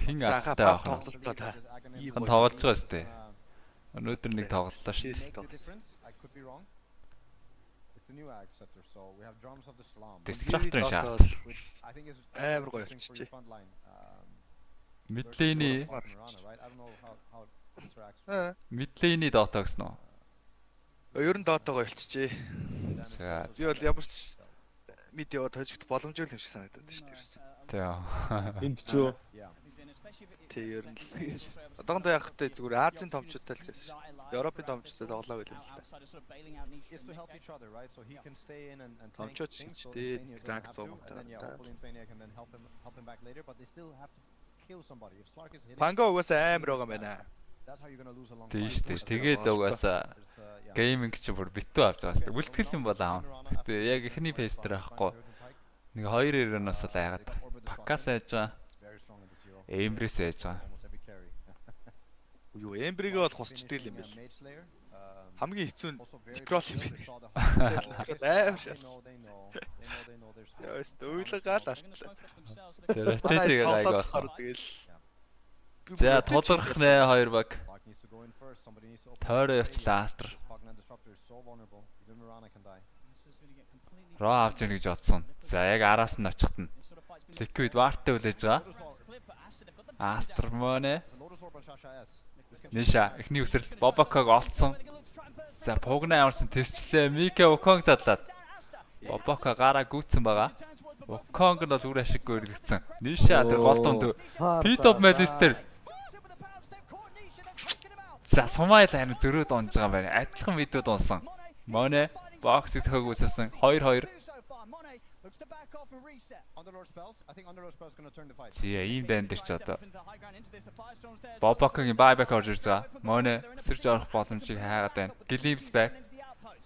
Хин азтай байх нь. Хан тоглож байгаа шүү дээ. Өнөөдөр нэг тоглолтоо шүү дээ. Disruptor шаа.
Амар гоё болчихжээ.
Midlane-ийн Dota гэсэн үү?
Ер нь Dota гоё болчихжээ.
За
Би бол ямар ч мид яваад хожигд боломжгүй юм шиг санагдаад байна шүү дээ.
Тэгээ.
Энд ч юу?
Тэг ер нь л. Одоохондоо яг хөтэй зүгээр Азийн томчуудтай л гэсэн. Европын томчуудтай тоглоо гэл юм л та. Томчууд шинжтэй ранк 100 мөнгөтэй. Панго угаасаа амар байгаа юм байна.
Тийм шүү дээ. Тэгээд угаасаа гейминг чи бүр битүү авч байгаа шүү дээ. Үлтгэл юм бол аав. Гэтэ яг эхний пейс дээр авахгүй. Нэг 2-9-оос л яагаад пакас яаж байгаа. Эмбрэс яаж байгаа.
Юу эмбрэгээ бол хусчдаг юм байл. Хамгийн хэцүү нь петрол юм байна. Амар шал. Яст уйлгаал алтлаа.
Тэр тэтэйгээ айгаас. За тулгарх нэ 2 баг. Тойроо явчлаа Астр. Роо авч яах гэж бодсон. За яг араас нь очихт нь. Liquid вартай үлээж байгаа. Астр мөнэ. Ниша эхний үсрэл Бобоког олцсон. За пугна ямарсан тэсчлээ. Мике Оконг задлаад. Бобоко гараа гүйцсэн байгаа. Оконг нь бол үр ашиггүй эргэцсэн. Ниша тэр гол дунд P-top медистер. За сумайл харин зөрөөд онж байгаа юм байна. Адилхан видеод унсан. Мөнэ боксыг төхөг үссэн 2-2. Зя ийм банд дэр ч одоо. Бобокогийн байбек орж ирж байгаа. Мөнэ өсөрж орох боломжийг хайгаад байна. Glimpse back.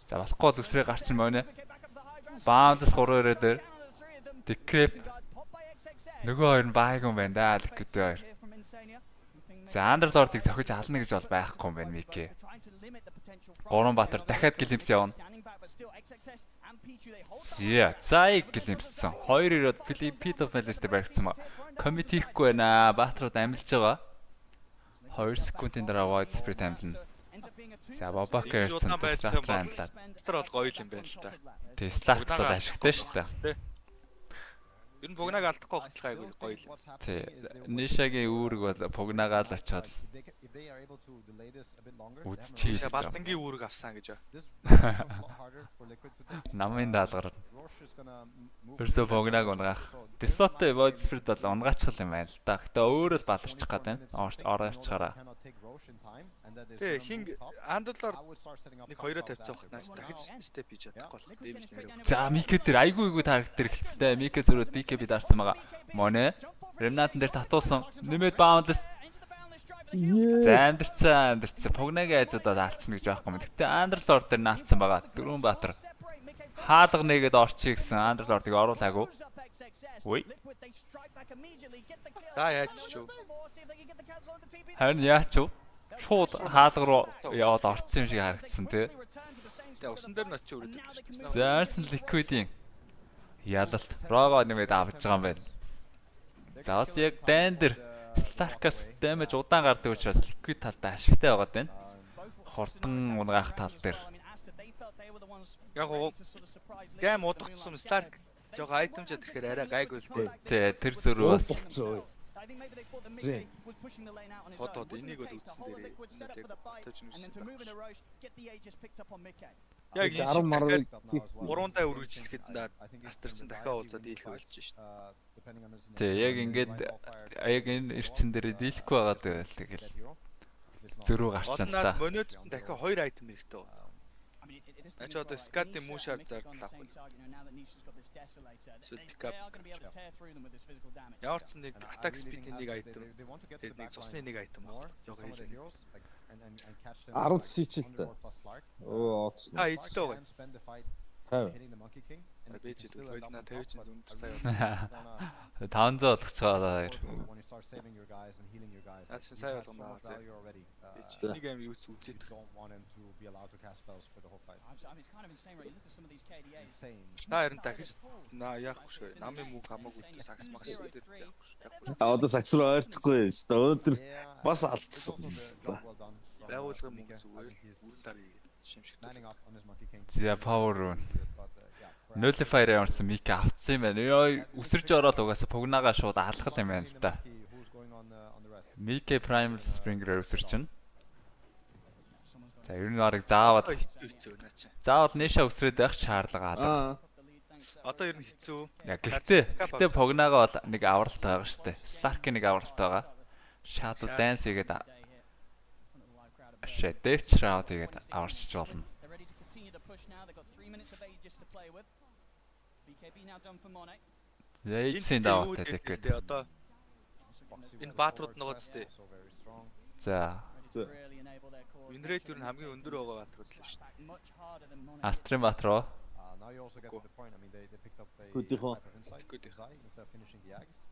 За болохгүй л өсрээ гарчин мөнэ. Баундс 3-2 дээр. Decrep. Нөгөө хоёр нь байг юм байна да. Liquid хоёр. За Underlord-ыг зохиж ална гэж бол байхгүй юм байна Мики. Гурван Баатар дахиад Glimpse явна. Зя цаыг Glimpse-сэн. 2-2-од P-top медалистээр баригдсан ба. Коммит хийхгүй байна. Баатрууд амилж байгаа. 2 секундын дараа wide spread амилна. За Бобоко ярьсан Стартер амлаад.
Тэр бол гоё юм байна л та.
Тэ Стартер ашигтай шүү дээ.
Ер нь пугнаг алдахгүй хөтлөх айгүй гоё л.
Тий. Нишагийн үүрэг бол пугнагаал очоод үзчихээ.
Балдангийн үүрэг авсан гэж
байна. Намын даалгаар. Ерсө пугнаг унгаах. Десотой void spirit бол унгаачихл юм байна л да. Гэтэ өөрөө л баларчих гээд байна. Ороочгаараа.
Тэ хин Андалаар нэг 2-оо тавьцсан багт дахиж степ хийж чадахгүй л дэмж нэрв.
За Мике дээр айгүй таргетэр эхэлцтэй. Мике зөрөөд BK би дарсан байгаа. Моне Ремнатан дээр татуулсан. Нэмээд баундлс. За амдэрцэн. Пугнагийн хажуудад алчна гэж байхгүй юм. Гэтэ Андерлорд дээр наалцсан байгаа. Дөрвөн Баатар. Хаалга нэгэд орчих гэсэн Андерлордыг оруулаагүй. Үй.
За яаж ч юу.
Харин яач юу? Шууд хаалга руу яваад орцсон юм шиг харагдсан тий.
Тэгээ усан дээр нь очиж өрөөдөг.
За Arsenal Liquid-ийн ялалт Рого нэмээд авч байгаа юм байна. За бас яг дайн дээр Stark-аас damage удаан гардаг учраас Liquid талдаа ашигтай байгаад байна. Хурдан унгаах тал дээр.
Яг уу гейм удагдсан Stark жоо айтем ч тэгэхээр арай гайгүй л дээ.
Тий, тэр зөрөө бас
Фотод энийг бол үзсэн дээрээ тож нүсэн. Яг 10 марыг 3-тай үргэлжлэхэд астарсан дахиад уулзаад дийлэх болж шээ.
Тий, яг ингээд яг энэ эрчин дээр дийлэхгүй байгаад байл тэгэл. Зөрүү гарчаа л та.
Монёд дахиад 2 айтем хэрэгтэй байна. Ач одоо скатын мушаар зардлаа. Яарсан нэг attack speed-ийн нэг айтем. Тэгээд нэг цусны нэг айтем баг. Яг хэлээ.
10 сичэлтэй. Оо оцсон.
Эцтэй байгаа.
50.
Бэж идэл хойлнаа 50 ч зүүн сая.
500 болгоцгоо хоёр.
Асан сая болгоно. Нэг юм юу үзээд. Харин дахиж яахгүй шүү. Намын мөнгө хамаагүй сакс магс үүдээд яахгүй шүү.
Одоо сакс руу ойрчихгүй. Өдөр бас алдсан.
Байгуулгын мөнгө зүгээр үр дарыг шимшигдээ.
За power rune. Nullifier ямарсан Мика авцсан юм байна. Үсэрж ороод угаасаа пугнагаа шууд алхал юм байна л да. Мика Primal Springer үсэрчин. За ер нь арыг заавал Ниша үсрээд байх шаардлага алга.
Одоо ер нь хэцүү.
Гэхдээ Pognaga бол нэг авралт байгаа шүү дээ. Stark-ийн нэг авралт байгаа. Shadow Dance хийгээд Death Shroud хийгээд аварчиж болно. Яйцэн даваатай Liquid.
Одоо энэ баатрууд нөгөө зү.
За.
Win rate ер нь хамгийн өндөр байгаа баатрууд л шүү дээ.
Астрын баатруу.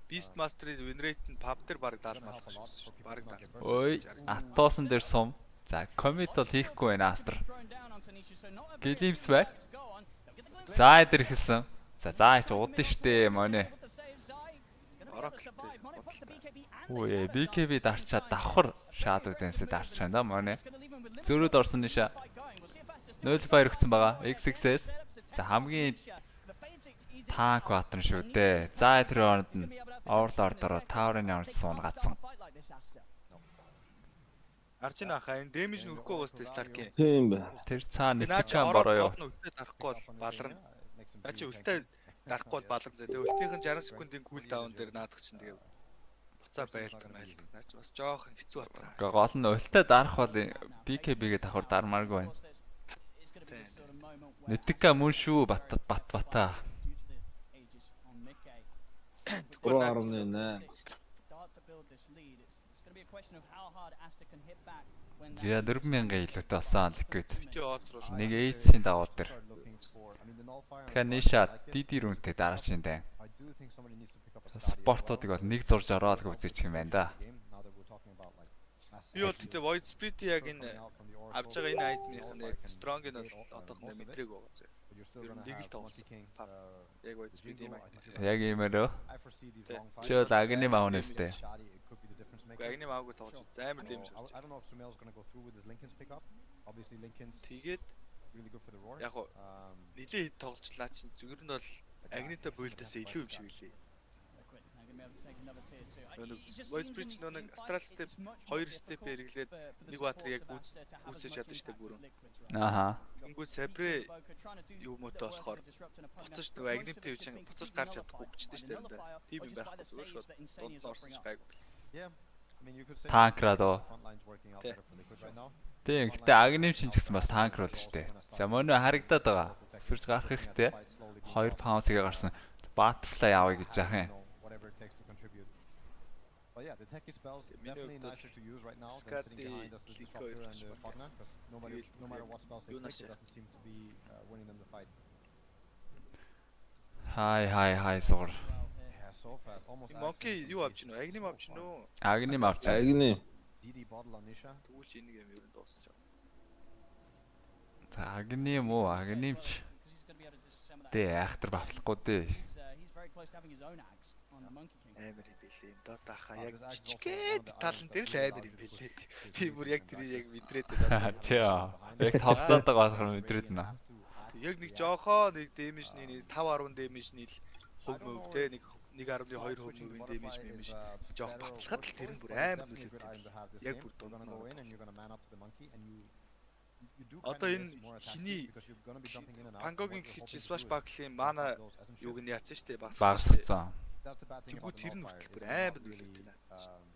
Beast Master-ийн win rate нь pub дээр баг 70 малах шүү дээ. Баг 70.
Ой, Атосон дээр сум. За, commit бол хийхгүй байна Астр. Glimpse бай. За, идэр хэлсэн. За, ч удаа штэ монэ. Ой, BKB дарчаад давхар Shadow Dance-д дарчаа да монэ. Зөрүүд орсон ниша. 0 баяр өгсөн байгаа. XXS. За, хамгийн танк баатар шүү дээ. За, тэр хооронд нь Overlord-ороо Tower-ын ямарч суунагацсан.
Арчин ахаа энэ damage нүрэхгүй байгаас тэ Stark-ийн.
Тийм бай.
Тэр цаана нэтгэн бороо юу.
Үлдээ дарахгүй бол баларна. Ачи үлдээ дарахгүй бол баларна. Тэгээ үлдийнхэн 60 секундын cool down дээр наадах чинь тэгээ буцаа байлтаа. Наач бас жоохон хэцүү батраа.
Гэхдээ гол нь үлдээ дарах бол BKB-гээ давхар дармааргүй байна. Нэтгэн мөн шүү бата.
3.8.
За 4000 илүүтэй болсон Liquid. Нэг эйцийн давуу дээр. Тэгэхээр ниша DD рүүнтэй дараачин дай. Спортуудыг бол нэг зурж ороод үзчих юм байна да.
Би бол тэгтээ Void Spirit яг энэ авж байгаа энэ item-ийн яг strong-ыг бол одоохондоо мэдрэг байгаа зэ. Ер нь нэг л тоглосон. Яг Void Spirit юм.
Яг иймэрөө. Чи бол агны маунэстэй.
Агны маагүй тоглож амар дэмж гарч. Тэгээд яг нилийн тоглолчлаа чинь зүгээр нь бол агнитай буйлдаас илүү юм шиг үлээ. Void Bridge нэг Astral Step 2 step хэрэглээд нэг баатрыг яг үүсэж чадсан штэ бүрэн.
Аха.
Тэнгүү Sabre юу мөтө болохоор буцаж нөгөө агнитай юу чинь буцаж гарч чадахгүй хүчтэй штэ энэ. Тийм юм байхгүй зүгээр шууд дунд орсон ч гайгүй.
Танкрадо. Тийм гэхдээ агним чинь ч гэсэн бас танкрол штэ. За мөнөө харагдаад байгаа. Өсөрж гарах хэрэгтэй. 2 паунсыг гарсан. Butterfly авъя гэж яах юм.
But yeah, the techie spells definitely nicer to use right now than sitting behind us disruptor and the Pogna, because no matter what spells they click, it doesn't seem to be winning them the fight.
Hi сугар.
Yeah, so fast, almost.
Monkey юу авч гинөө? Agnim авч гинөө?
Agnim авч.
Agnim.
DD bottle on Nisha.
Тэгвэл энийг юм ер нь дуусч байгаа.
За Agnim уу? Agnim ч. Тэ айхтар бавлахгүй дээ.
Амар юм бэлээ. Дотаахаа яг жижиггээд талан дээр л амар юм бэлээ. Би бүр яг тэрийг яг мэдрээд байна.
Тий. Яг тавтаад байгаа болохоор мэдрээд байна.
Яг нэг жоохоо нэг damage-ний нэг 5.10 damage-ний л хөв мөв те нэг 1.2% damage мэмж жоох баталгаад л тэр нь бүр амар нөлөөтэй. Яг бүр дунд нь. Одоо энэ хиний Pangog-ийн хийж Swash Buckle-ийн mana юуг нь яатсан штэ
багассан.
Тэгвэл тэр нь хүртэл бүр амар нөлөөтэй нэ.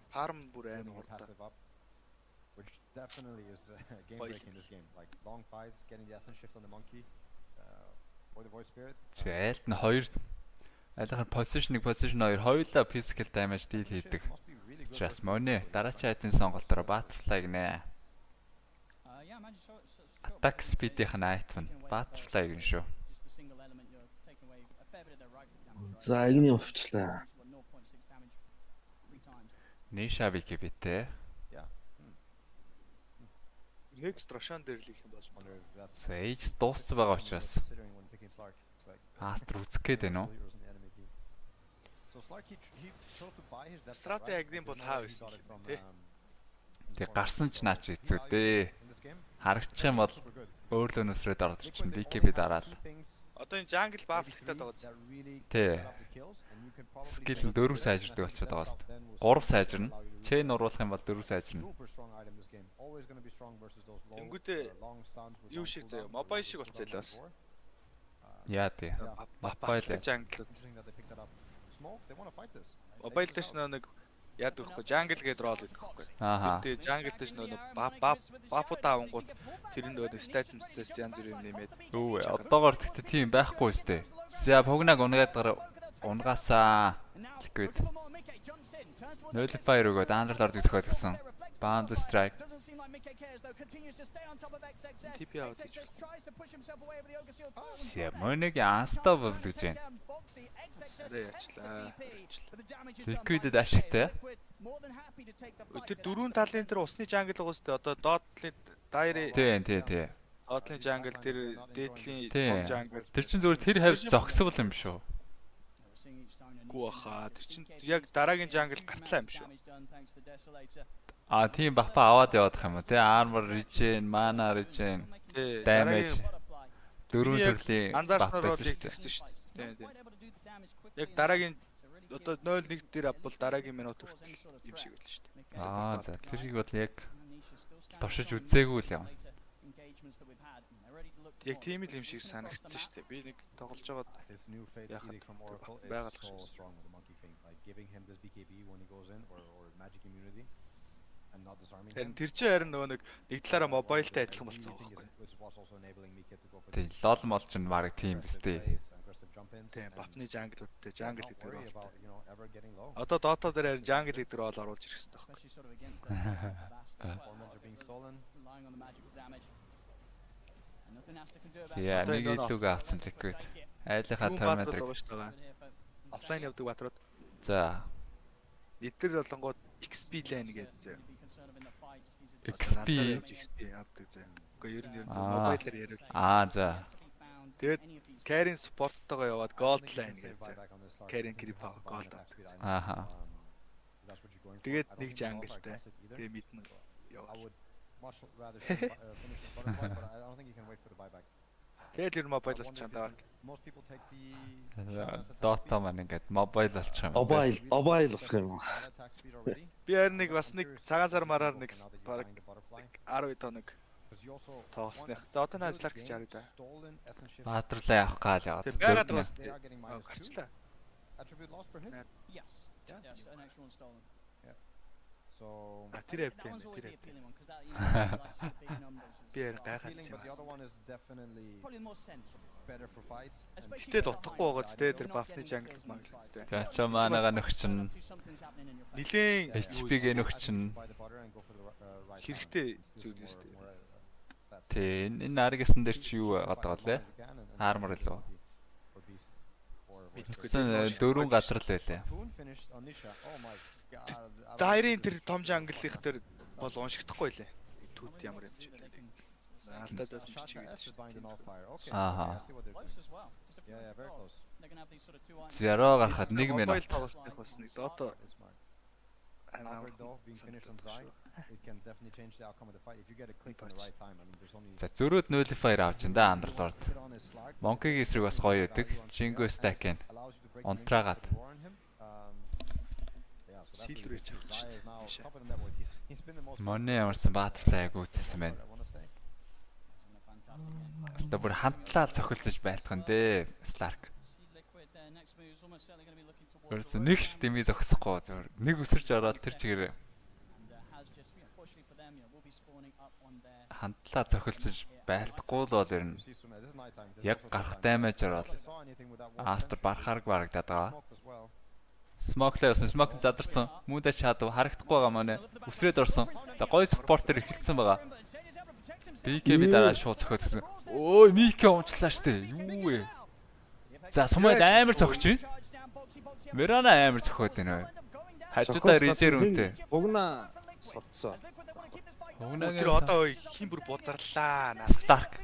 Farm бүр амар хурдан.
Which definitely is game breaking this game. Like long fights, getting the essence shift on the monkey or the voice spirit.
Зээлт нь хоёр айлхан position 2 хоёулаа physical damage deal хийдэг. Just money дараачийн айтын сонголтоор Butterfly гинэ. Attack speed-ийн item Butterfly гин шүү.
За Agnim авчлаа.
Nisha BKB-тэй.
Нэг страшан дээр л их юм бол.
Sage дууссан байгаа учраас Астр үзэх гээд байна уу?
Стратеги Agnim бол хаа байсан тий?
Тэг гарсан ч наач хэцүү дээ. Харагчих юм бол өөрлөө нүсрээд орж чинь BKB дараал.
Одоо энэ jungle buff-тай байгаа зү.
Тий. Skill 4 сайжирдаг болчиход байгаа шүү дээ. 3 сайжирна. Chain уруулах юм бол 4 сайжирна.
Тэнгүүтээ юу шиг заяа, mobile шиг болчихлоо бас.
Яа тий.
Батлын жанглууд.
Smoke, they want to fight this.
Мобайл дэш нэг яад гэхгүй жангл гээд рол гэдэг байхгүй.
Ааха.
Тэгээд жангл дэш нэг бафуудаа авангууд тэр нэг статсмэс янз бүр юм нэмээд.
Үгүй одоогоор тэгтээ тийм байхгүй үстэй. За погнаг унгаад унгасаа liquid. Нөлөпай рүүгээ даандрал ордог зөхиод гисэн. Bound strike.
TP аваад.
Сэмоныг unstoppable гэж байна. Liquid-д ашигтай.
Тэр дөрвөн талын тэр усны жангл байгаа сте одоо доотлын дайри.
Тий.
Доотлын жангл тэр дээдлийн том жангл.
Тэр чинь зүгээр тэр хавьд зогсвол юм шүү.
Гүү хаа тэр чинь яг дараагийн жангл гартлаа юм шүү.
А тийм бафа аваад явах юм уу те armor regen, mana regen, damage дөрвөн төрлийн
анзаарснаар бол яг тэгсэн шүү дээ. Тийм. Яг дараагийн одоо 0-1 дээр бол дараагийн минут хүртэл юм шиг байл шүү дээ.
Аа за тэрийг бол яг туршиж үзээгүй л юм.
Яг тийм л юм шиг санагдсан шүү дээ. Би нэг тоглож байгаад
This new fate edict from Oracle is so strong with the Monkey King. Like giving him this BKB when he goes in or magic immunity and not disarming him.
Тэр чинь харин нөгөө нэг талаараа мобайлтай адилхан болсон байхгүй.
Тийм лол мол ч баг тийм биз дээ.
Тийм бапны жанглуудтай жангл гэдэг рүү. Одоо Dota дээр харин жангл гэдэг рүү оруулж ирэх хэрэгтэй байхгүй.
Яа нэг илүүг авсан liquid. Айлынхаа тормотрыг.
Офлайн явдаг батрууд.
За.
Эдгээр болонгууд XP лайн гэдэг.
XP
авдаг зэ. Уу ер нь мобайлаар яриад.
Аа за.
Тэгээд carry support-тойгоо яваад gold line гэдэг. Carry creep gold авдаг.
Ааха.
Тэгээд нэг jungleтай. Тэгээд мэднэ яваа.
Much rather finish the butterfly, but I don't think you can wait for the buyback.
Тэгээд ер нь мобайл болчихсон даа.
Most people take the
Dota маань ингээд мобайл болчих юм.
Mobile болох юм.
Би харин нэг бас нэг цагаан сар мараар нэг баг 10 тоног тоосных. За одоо наажлах гэж харъя да.
Баатарлаа явах гал яваад.
Тэр байгаад байгаас гарчлаа.
attribute lost per hit?
Yes. Yes, an actual stolen.
So
тэр хэвтэй. Би гайхаад
but the other one is definitely
Probably the more sensible.
better for fights.
Гэтэ дутахгүй байгаа зү тэр бафны жангл маань зү.
За ч маанага нөхчин.
Нилийн
HP-г нөхчин.
Хэрэгтэй зүйл юм шүү дээ.
Тэ энэ наргисан дээр чи юу гадаг лээ? Armor лөө. Дөрвөн газар л байлаа.
Дайрын тэр том жанглих тэр бол уншигдахгүй лээ. Төд ямар юм чи лээ. Алдадаас нь чи гэж.
Ааха.
Yeah, very close.
Зеро гарахад 1 минут.
Мобайл тоглосных бас нэг Dota
Being finished on Zai, it can definitely change the outcome of the fight if you get a click in the right time. I mean, there's only
За зөрөөд nullify авч ин да Underlord. Monkey эсрэг бас гоё өгдөг. Jingo stack ин. Унтраагаад.
Силрэж авчих.
Моны ямарсан баатртай яг үүссэн байна. Хаста бүр хамтлаа цохилж байлах нь дээ. Slark. Өөрөөс нэг ч дэмий зогсохгүй зөв нэг өсөрж ороод тэр чигээр хамтлаа цохилж байлдахгүй л бол ер нь яг гарах даймаж ороод Астер барахаарг барагдаад байгаа. Smoke-лээ явсан. Smoke задарсан. Мүүдэ чадав харагдахгүй байгаа маань. Үсрээд орсон. За гоё спортер эхэлсэн байгаа. BKB дараа шууд цохиодсон. Өө Мики унчлаа штэ. Юу вэ? За сумад амар цохиж байна. Мерана амар цохиод байна. Хажуудаа режер үнтэй.
Угна сурцсан.
Тэр одоо хин бүр бузарлаа.
Stark.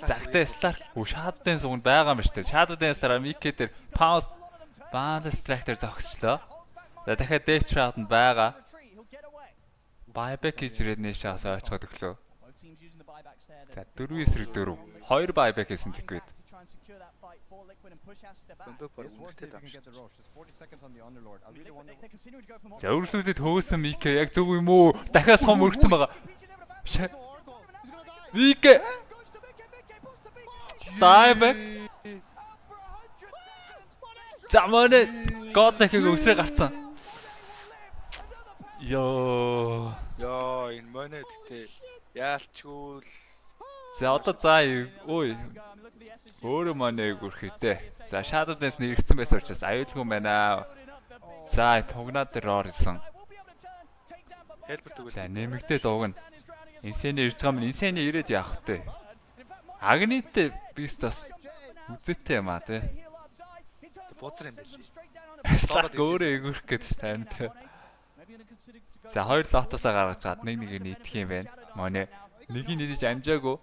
Загтай Stark. Шаадын суганд байгаа юм штэ. Шаадуудын дараа Мики дээр pause Band Strike дээр зогсчлоо. За дахиад Death Shroud-д байгаа. Buyback хийж ирээд нээшээс ойчход өглөө. За 4-4. 2 buyback хийсэн Liquid. За өөрсдөө төөсөн Mike яг зөв юм уу? Дахиад сум өргөцсөн байгаа. Mike. Buyback. За манай Godneck-ийг өсрөө гарцсан. Йоо.
Яа, энэ манай гэдэг яалчгүй л.
За одоо ой. Өөрөө манайг үрхэхтэй. За Shadow Dance нэрэгдсэн байсан учраас аюулгүй байна. За пугнаад дээр орсон.
Хэлбэр түгэл.
За нэмэгдээ дуугна. Инсэний ирж байгаа минь инсэний ирээд явах вэ. Агнитэй бистас үзэтэй юм аа тий.
Боцор юм байл.
Стак өөрөө ээгүүрх гэдэг ш тань тий. За хоёр лотосоо гаргаж чад нэг нийтх юм байна. Манай нэгийг нийтж амжаагүй.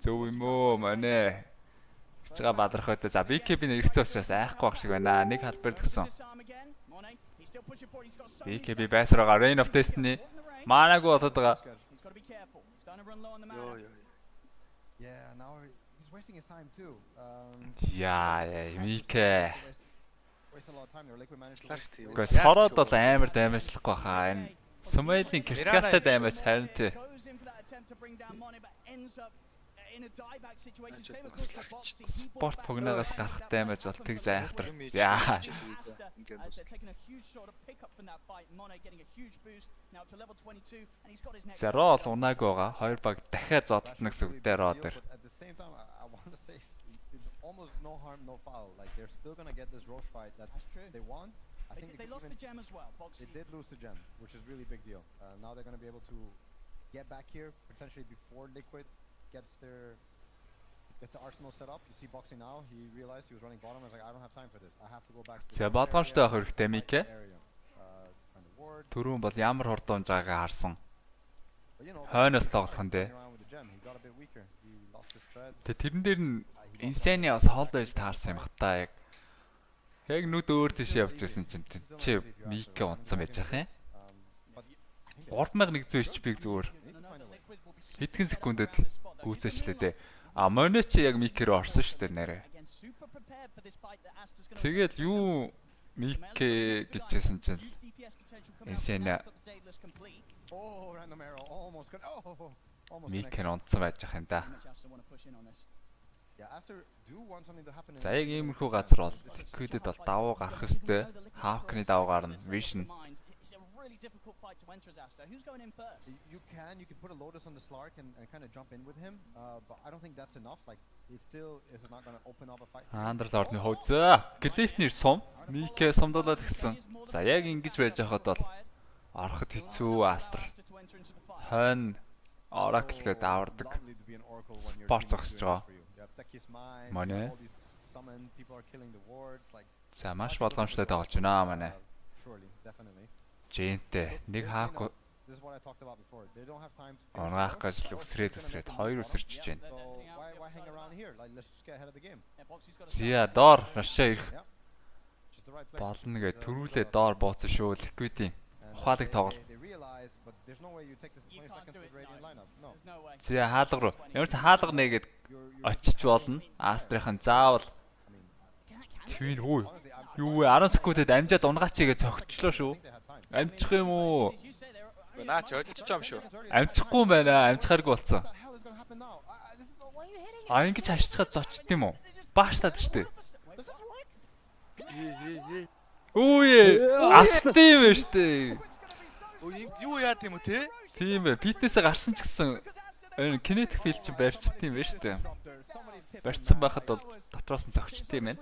Зөв юм уу манай. Чига бадрахтай. За BKB нэрэгцээ учраас айхгүй баг шиг байна. Нэг халбар тгсэн. BKB байсараа Rain of Destiny маанаагүй болоод байгаа.
Yeah, now he's wasting his time too.
Яа, Мике.
Wasting a lot of time there. Liquid managed to
Гэхдээ сороод бол амар даймажлахгүй хаа. Энэ Сумайлын критикалтай даймаж харин тий. Спорт погнагаас гарах даймаж бол тэгж айхтар. Яа. За рол унаагүй байгаа. Хоёр баг дахиад зодтолно гэсэн үг дээр роо дээр.
Almost no harm, no foul. Like they're still gonna get this Roche fight that they won. I think
they lost the gem as well.
They did lose the gem, which is really big deal. Now they're gonna be able to get back here potentially before Liquid gets the arsenal set up. You see boxing now. He realized he was running bottom. I was like, I don't have time for this. I have to go back to the
За болгоомжтой байх хэрэгтэй Мике. Түрүүн бол ямар хурдуунж байгаагаа харсан. Хойноос тоглох нь дээ. Тэгээ тэрэн дээр нь Insane бас хоол байж таарсан юм хата яг. Яг нүд өөр тийш явж байсан чинь чи Мике унтсан байж ах юм. 3100 HP-г зүгээр хэдхэн секундэд л гүйцэжлээ дээ. А Моне чи яг Мике рүү орсон шүү дээ нэрэ. Тэгээд юу Мике гэжсэн чинь Insane Мике унтсан байж ах юм да. За яг иймэрхүү газар бол Liquid-д бол давуу гарах хэвээр Hawk-ны давуу гарна Vision.
You can put a Lotus on the Slark and kind of jump in with him, but I don't think that's enough. Like it still is not going to open up a fight.
Underlord-ны хөөзөө. Glyph-нэр сум, Mike сумдуулаад гисэн. За яг ингэж байж хахад бол ороход хэцүү Астр. Хойно Oracle гээд авардаг. Спорт зогсож байгаа. Манай. За маш болгоомжтой тоглож байна манай. Жинтэй нэг хаак Онаах гэж өсрээд хоёр өсөрч байна. Зя доор рашаа ирэх болно гэж төрүүлээ доор бооцсон шүү Liquid-ийн ухаалаг тоглол. Зя хаалга руу. Ямар ч хаалга нэгээд очиж болно. Астрийн заавал твин хүү. Юу вэ 10 секундэд амжаад унгаач игээ цогчлоо шүү. Амжих юм уу?
Наач ойлгож юм шүү.
Амжихгүй юм байна. Амжихааргүй болсон. А ингэж хашчихад зочд юм уу? Бааштаад штэ. Үе. Авчтай юм байна штэ.
Юу яад юм уу те?
Тийм бай. Фитнесээ гарсан ч гэсэн энэ kinetic field чинь барьчт юм байна штэ. Барьцсан байхад бол дотроос нь зогчт юм байна.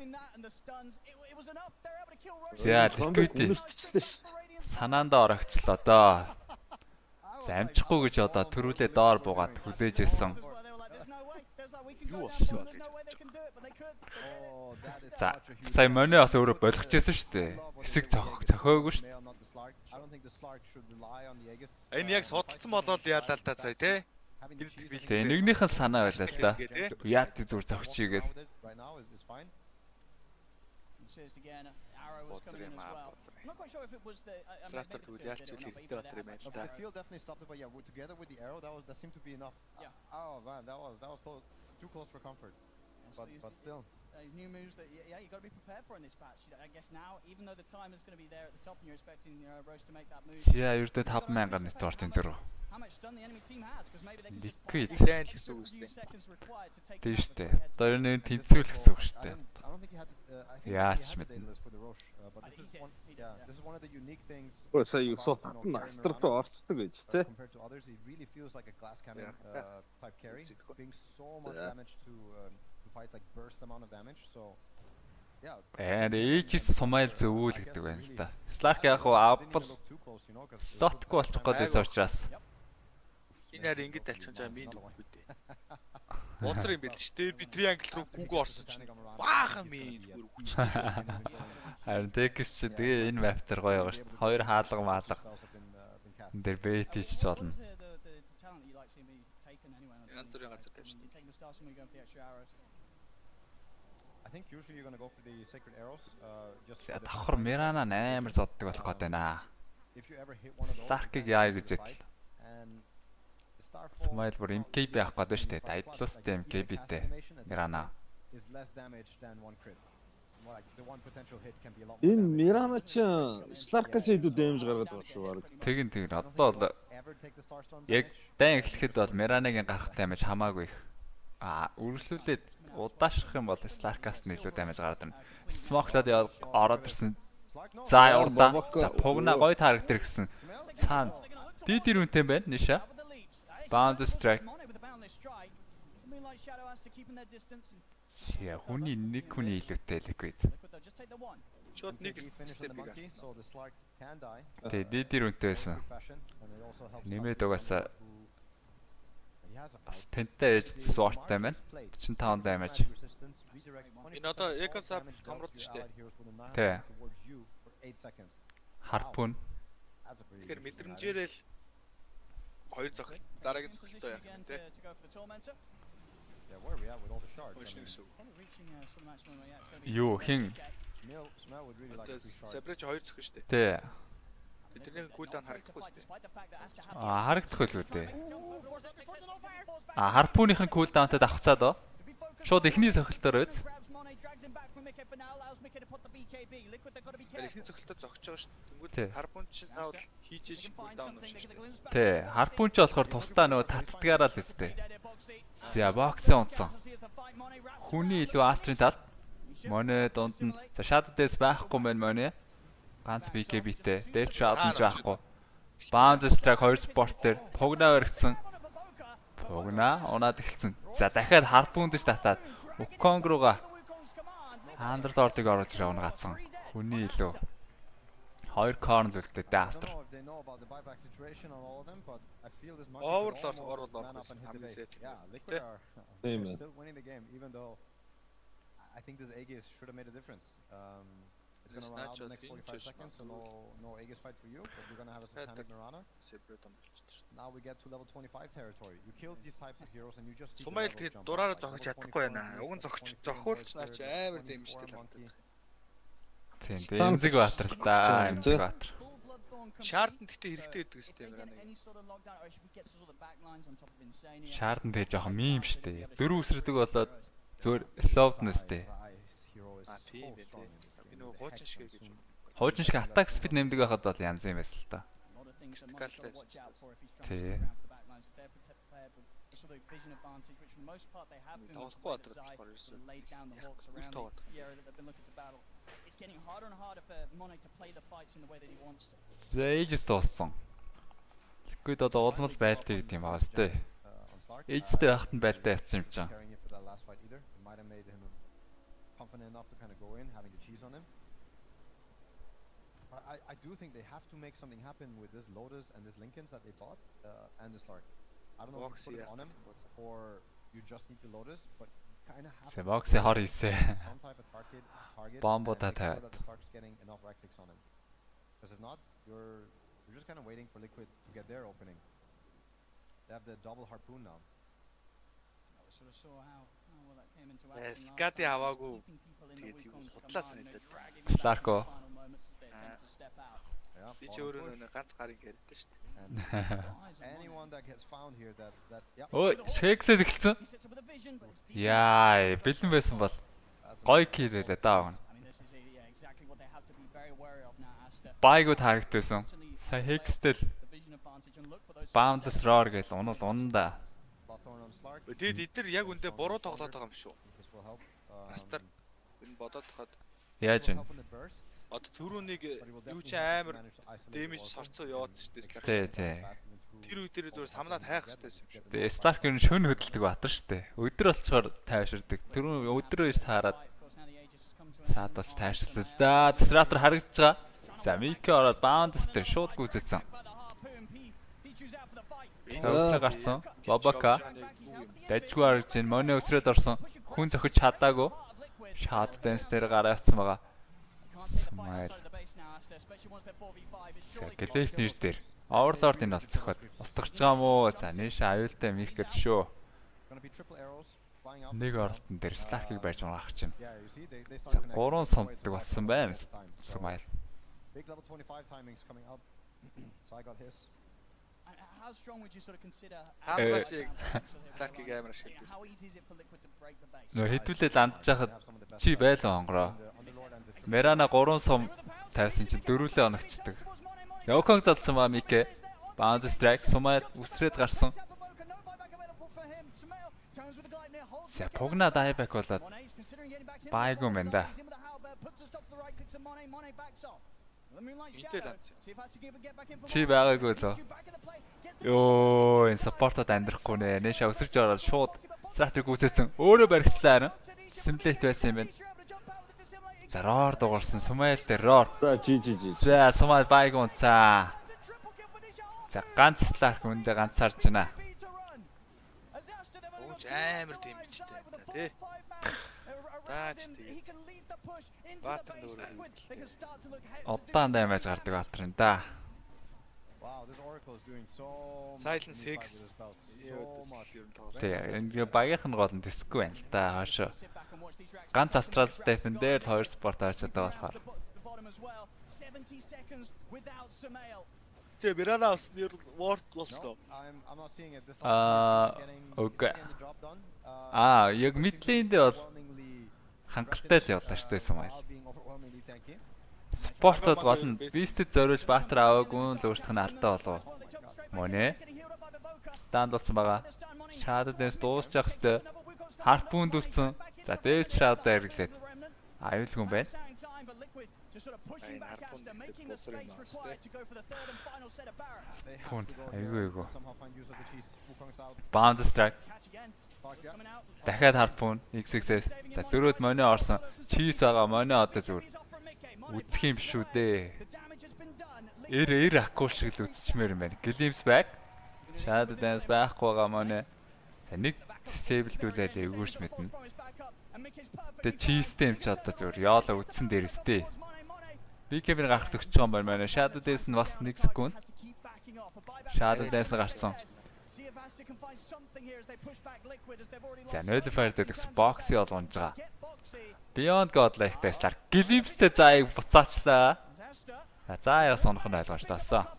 За Liquid санаандаа орогчлоо доо. За амжихгүй гэж одоо төрүүлээ доор буугаад хүлээж ирсэн. За сая Моне бас өөрөө болгочихсон шүү дээ. Хэсэг цохоогүй шүү дээ.
Энэ яг судалсан болоод яалаа л та сая те.
Тэгээ нэгнийх нь санаа байлаа л да. Яа тий зүгээр зогчийгээд.
I'm not quite sure if it was the
Slapter тэгвэл яалч үл хэрэгтэй батар юм байна л да.
The field definitely stopped it, but yeah, together with the arrow, that seemed to be enough.
Yeah.
Oh man, that was close, too close for comfort. But still.
New moves that you got to be prepared for in this patch. I guess now, even though the time is going to be there at the top, and you're expecting Roche to make that move.
Яа ердөө 5000 нэт ортын зэрэг. Liquid.
Midlane гэсэн үг үстэй.
Тийм шүү дээ. Одоо ер нь тэнцвэл гэсэн үг шүү дээ.
I don't think he had. I think
Yeah,
he
it's
had the
mid-
data list for the Roche, but this is one. Yeah, this is one of the unique things.
Өө сая юу сот настртаа орцдог гэж тэ.
Compared to others, he really feels like a glass cannon type carry, being so much
Yeah.
damage to fights, like burst amount of damage. So yeah.
Ээжис сумайл зөвүүл гэдэг байна л да. Slack яг уу авбал слотгүй болчих гээд байсан учраас
Энэ харин ингэж алчсан чам минь үгүй дээ. Уулзар юм байл ч дээ. Би триангл руу гүнгөө орсон чинь баахан минь зүгээр үгчтэй.
харин Dex ч тэгээ энэ map дээр гоё байгаа шүү дээ. Хоёр хаалга маалга. Энэ дээр бэт хийж болно.
Янз бүрийн газар тавьчихсан.
I think usually you're going to go for the sacred arrows. Just
За давхар Mirana амар зоддог болох гээд байна.
if you ever hit one of those.
Slack-ыг яа гэж
fight, and the Starfall
Smile бүр MKB авах гээд байна шүү дээ. Айдлуустай MKB-тэй Mirana.
is less damage than one crit. More like the one potential hit can be a lot more
Энэ
damage.
Мирана ч Сларкас илүү дэмж гаргаад байгаа шүү баг.
Тэгин одоо бол
Ever take the Starstorm
яг
damage?
дан эхлэхэд бол Mirana-гийн гарах даймаж хамаагүй их. Үргэлжлүүлээд удаашрах юм бол Slack-аас нь илүү даймаж гараад байна. Smoke-лаад ороод ирсэн. За урдаа. За пугна гоё таргетэр гэсэн. Цаана дидэр үнтэй байна Ниша. Bound strike. Яа хүний нэг хүний илүүтэй Liquid.
Шууд нэг
Finish
степ
the
бий
monkey,
гарсан.
so the Slark can die.
Тэгээ дидэр үнтэй байсан.
Fashion, and it also helps
Нэмээд
out
угаасаа
he has a fight.
Пента ээж sword-тай байна. 45 damage.
Энэ одоо Экасап томруулж штэ.
Тэ. Harpoon.
Тэгэхээр мэдрэмжээрэл хоёр зохиол дараагийн зохиолтой яах юм те.
Yeah, where are we at with all the shards?
Очно гэсэн.
Юу хин
Smell would really like
Одоо
a free shard.
Сабрич хоёр зохиол штэ.
тэ
Тэдний кулдаун харагдахгүй штэ.
харагдахгүй л үү дээ. Harpoon-ийн cooldown-тай давхцаад оо. Шууд эхний цохилтоор үз.
Эхний зохиолтой зогсож байгаа штэ.
Тий.
Тэнгүүд харбун чинь заавал хийжээж кулдаун юм шиг штэ.
Тэ Harpoon ч болохоор тусдаа нөгөө татдгаараа л үстэй. За боксын унтсан. Хүний илүү Астрын тал. Моне дунд нь за Shadow Days байхгүй мэн моне. Ганц BKB-тэй. Death Shadow ч байхгүй. Bound Strike 2 спорт дээр пугна өргөцсөн. Пугна унаад эхэлсэн. За дахиад Harpoon дэс татаад Wukong руугаа Underlord-ыг оруулж явна гацсан. Хүний илүү 2 corner л үлдээ
I
Astro.
don't know if they know about the buyback situation on all of them, but I feel this monkey
Overlord,
could almost
Overlord
man up
was
and hit the base.
amazing.
Yeah, Liquid are
Same,
they're
man.
still winning the game, even though I think this Aegis should have made a difference. It's
This
gonna run out in the
match,
next
I think,
45
just
seconds, so
not
no Aegis fight for you, but we're gonna have a satanic Nirvana.
Сабрит амжилт штэ.
Now we get to level 25 territory. You kill these types of heroes and you just see the
Сумайл
levels
тэгээд
jump up.
дураараа
Like
зогсож
level
чадахгүй
24
байна.
Aegis,
Уг нь
level 24
зохиулснаа ч
level
амар
24
дэмжтэй л
monkey.
харагдаад.
Тийм Дэмзэг Баатар л да. Дэмзэг Баатар.
Шаардсан гэхдээ хэрэгтэй гэдэг үстэй юм байна.
Шаардан тэгээ жоохон мим штэ. Дөрөв үсрдэг болоод зүгээр слоуд нүстэй.
Zai's hero is
А
so
тийм ээ.
strong in this game.
Би нөгөө хуучин шиг гэж.
Хуучин шиг attack speed нэмдэг байхад бол янз юм байсан л та. Тий.
Тоглохгүй бодроод болохоор ерөөсөө үл тоогод.
It's getting harder and harder for Mono to play the fights in the way that he wants to.
За ээжс дууссан. Liquid одоо улмал байлтай гэдэг юм аа сте.
On Slark.
Ээжстэй байхад нь байлтай явцсан юм чам.
Carrying it for that last fight either. It might have made him confident enough to kind of go in, having the cheese on him. But I do think they have to make something happen with this Lotus and this Lincolns that they bought and the Slark. I don't know if you put it on him or you just need the Lotus, but you kind of have to
Бокси хор хийсэ.
some type of target
Bomb
and make
that
sure
had.
that the Slark's getting enough right clicks on him. Because if not, you're just kind of waiting for Liquid to get their opening. They have the double harpoon now.
Sort of saw how well that came into action.
Скати аваагүй.
Keeping people in the
Тэгээд
weak
юу
corners of the
хутлаа
map, you know,
санагдаад.
dragging them
Slark
back in
oh.
the final moments as they attempt to step out.
Yeah,
Би ч
bottom
өөрөө
push.
нөгөө ганц гарын гэрдэж штэ.
And
Eyes on
anyone that gets found here that yeah.
Ой, шексээ зэглсэн.
He sets up with a vision, but it's deep.
Яа, бэлэн байсан бол
That's a-
гоё килээ даа.
I mean, this is exactly what they have to be very wary of now. As to
Байгууд харагдсан. Сая хекстэл
the vision advantage on
Boundless roar гэж унал унда.
Тэгэд эдгээр яг үндэ буруу тоглоод байгаа юм шүү. Астар энэ бодоод тахад
Яаж вэ?
одоо түрүүнийг юу ч амар дэмэж сорцоо яваад шүү дээ.
Тий.
Тэр үе дээр зүгээр самнаад хайх хэрэгтэй юм шүү.
Тэгээ Stark ер нь шөнө хөдөлдөг баатар штэ. Өдөр болцохоор тайвширдаг. Түрүүн өдрөө иш таарад саадалж тайвширсан. За Disruptor харагдаж байгаа. За Мики ороод Boundless дээр шууд гүйцэтсэн. Өсрөө гарсан. Бабака дажгүй харж ин моно өсрөөд орсон. Хүн зохиж чадаагүй. Shot dance дээр гараа явцсан байгаа. Гэлэф нэр дээр Overlord энэ бол зохиод устгаж байгаа мó. За нээшээ аюултай мих гэж шүү. Нэг оролтон дээр Stark-ыг барьж байгаа чинь. За 3 сомддаг болсон байна. Smile.
Big level 25 timings coming up. So I got his.
How strong would you sort of consider
Stark-ыг амар ашигладаг.
how easy is it for Liquid to break the base?
Нөө хэдүүлээд андж хахад чи байлаа онгороо. Мерана 3 сум тавьсан чинь дөрвөлээ оногчдаг. Йоконг залсан ба Мике. Bound strike сумаад үсрээд гарсан. За пугна дайбак болоод байгуу мэн да. Чи байгаагүй лөө. Йоо энэ саппортод амьдрахгүй нэ. Нэшээ өсөрж ороод шууд стратеги үүсгэсэн. Өөрөө баригчлаа. Симплейт байсан юм байна. За роор дуурсан Сумайл дээр роор.
За жи.
За Сумайл байгуун цаа. За ганц Stark үндэ ганцаарч байна.
Амар дэмжтэй тий. Даач тий. Баатар нөрөө.
Удаан даймаж гардаг баатар энэ да.
Wow, this Oracle is doing so
Silence Higgs.
Тэгээ энэ багийнх нь гол нь дисгүй байна л да хаашаа. Ганц Astral Stephen дээр 2 спорт очоод байгаа болохоор.
Тэгээ Mirana бас нэр Ward болсноо.
I'm not seeing it this
окей. Яг мидлэндээ бол хангалттай л явлаа штэ Сумайл. Спортод гол нь бистэд зориулж баатар аваагүй л өөрсдөх нь алдаа болов. Мөнэ. Станд болсон байгаа. Shadow Dance дуусчих хэвээр харпуунд үлдсэн. За дээд Shadow хэрэглээд аюулгүй байна. Фон айгүй. Bound strike. Дахиад харпуун XXS. За зөрөөд моно орсон. Cheese байгаа моно одоо зүгээр. Үцх юм шүү дээ. Эр акул шиг л үцчмээр юм байна. Glimpse back. Shadow Dance байхгүй байгаа моно. За нэг disable-дүүлээд эвгүүрч мэднэ. Тэгээ cheese-тэй юм ч одоо зүгээр яалаа үтсэн дээрстэй. BKB-ийг гарах төгсөж байгаа юм байна. Shadow Dance нь бас 1 секунд. Shadow Dance гарсан. За Nullifier дээр бокси олгонж байгаа. Beyond Godlike Tesla Glimpse-тэй зааяг буцаачлаа. За яа сонох нь ойлгож таасан.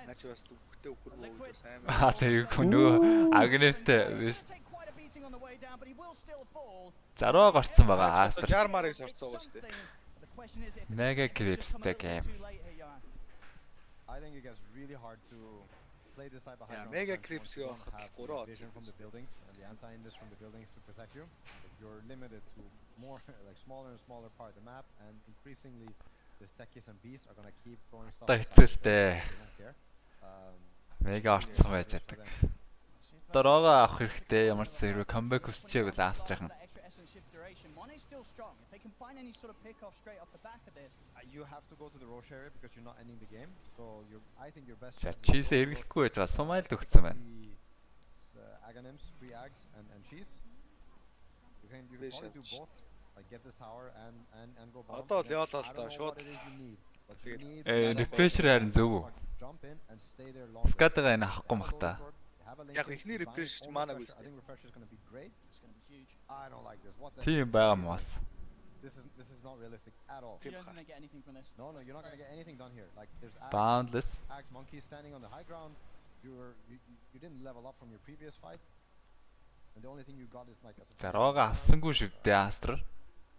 Начи бас үхтэй үхэр мөн сайн.
Тэгээ нөгөө агневтэй вест. Зароо гарцсан байгаа. Астер
60 марыг сорцоо байгаа шүү дээ.
Mega Glimpse-тэй game.
I think it gets really hard to play this type of high ground.
Mega Glimpse-ийг авахад 3
vision from the buildings and the anti-indus from the buildings to protect you. But you're limited to more like smaller and smaller part of the map, and increasingly the techies and beasts are gonna keep throwing stuff.
Хэцэлтэй. Мега орцсон байж байдаг. Дороогоо авах хэрэгтэй. Ямар ч зэрэг камбэк өсчихэвэл Астрийн.
You have to go to the roche area because you're not ending the game. So I think your best.
За cheese эргэлэхгүй байж байгаа. Сумайл төгссөн байна.
Agonyms, free ags and cheese. You can probably do both. Like get this tower and go bottom.
Одоо л яваалаа л да шууд.
Refresher харин зөв үү?
Jump in and stay there long.
Скадагаа энэ авахгүй мах та.
Яг ихний refresh ч маанаг үстэй.
I think refresh is going to be great. It's going to be huge. I don't like this. What the
Тийм байгаа юм бас.
This is not realistic at all.
You don't think they get anything from this?
No, you're not going to get anything done here. Like there's
Boundless.
Axe monkey standing on the high ground. You didn't level up from your previous fight. And the only thing you got is like a
Зарога авсангүй шүү дээ Астр.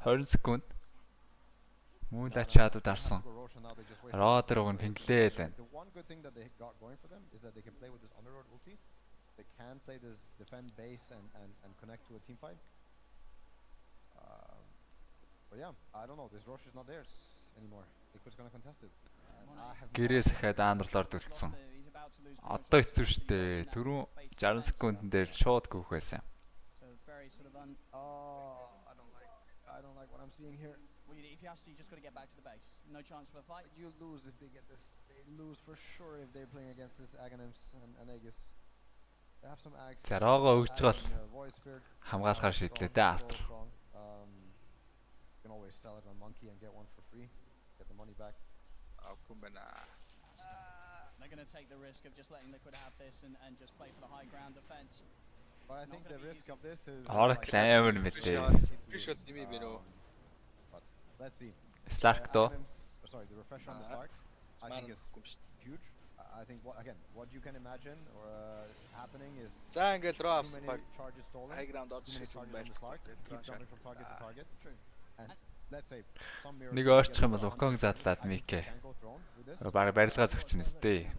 20 секунд. Муула чадд дарсан. Родер уг нь пинглээ л байна.
The one good thing that they got going for them is that they can play with this underlord ulti. They can play this defend base and connect to a team fight. But yeah, I don't know. This Rosh is not theirs anymore. Liquid's gonna contest it.
Гэрээс ихээд Underlord үлдсэн. Одоо хэцүү шттэ. Түрүүн 60 секундын дээр шууд гүөх байсан.
I don't like what I'm seeing here.
Well, if you have to, you just got to get back to the base. No chance for a fight.
You lose if they get this. They lose for sure if they're playing against this Aghanims and Aegis. They have some Ags.
Зараага өгч гол хамгаалахаар шийдлээ дээ Astro.
You can always sell it on Monkey and get one for free. Get the money back.
They're going to take the risk of just letting Liquid have this and just play for the high ground defense.
But I think the risk of this is.
Амар мэдээ.
But let's see.
Slark though.
Sorry, the refresher on the Slark. I think is huge. I think what you can imagine or happening is too many charges stolen. Too many charges on the Slark. Keep jumping from target to target.
True.
And let's say some mirror.
Нэг орчих юм бол Wukong задлаад Микэ. Баг барилгаа зөгчнө сте.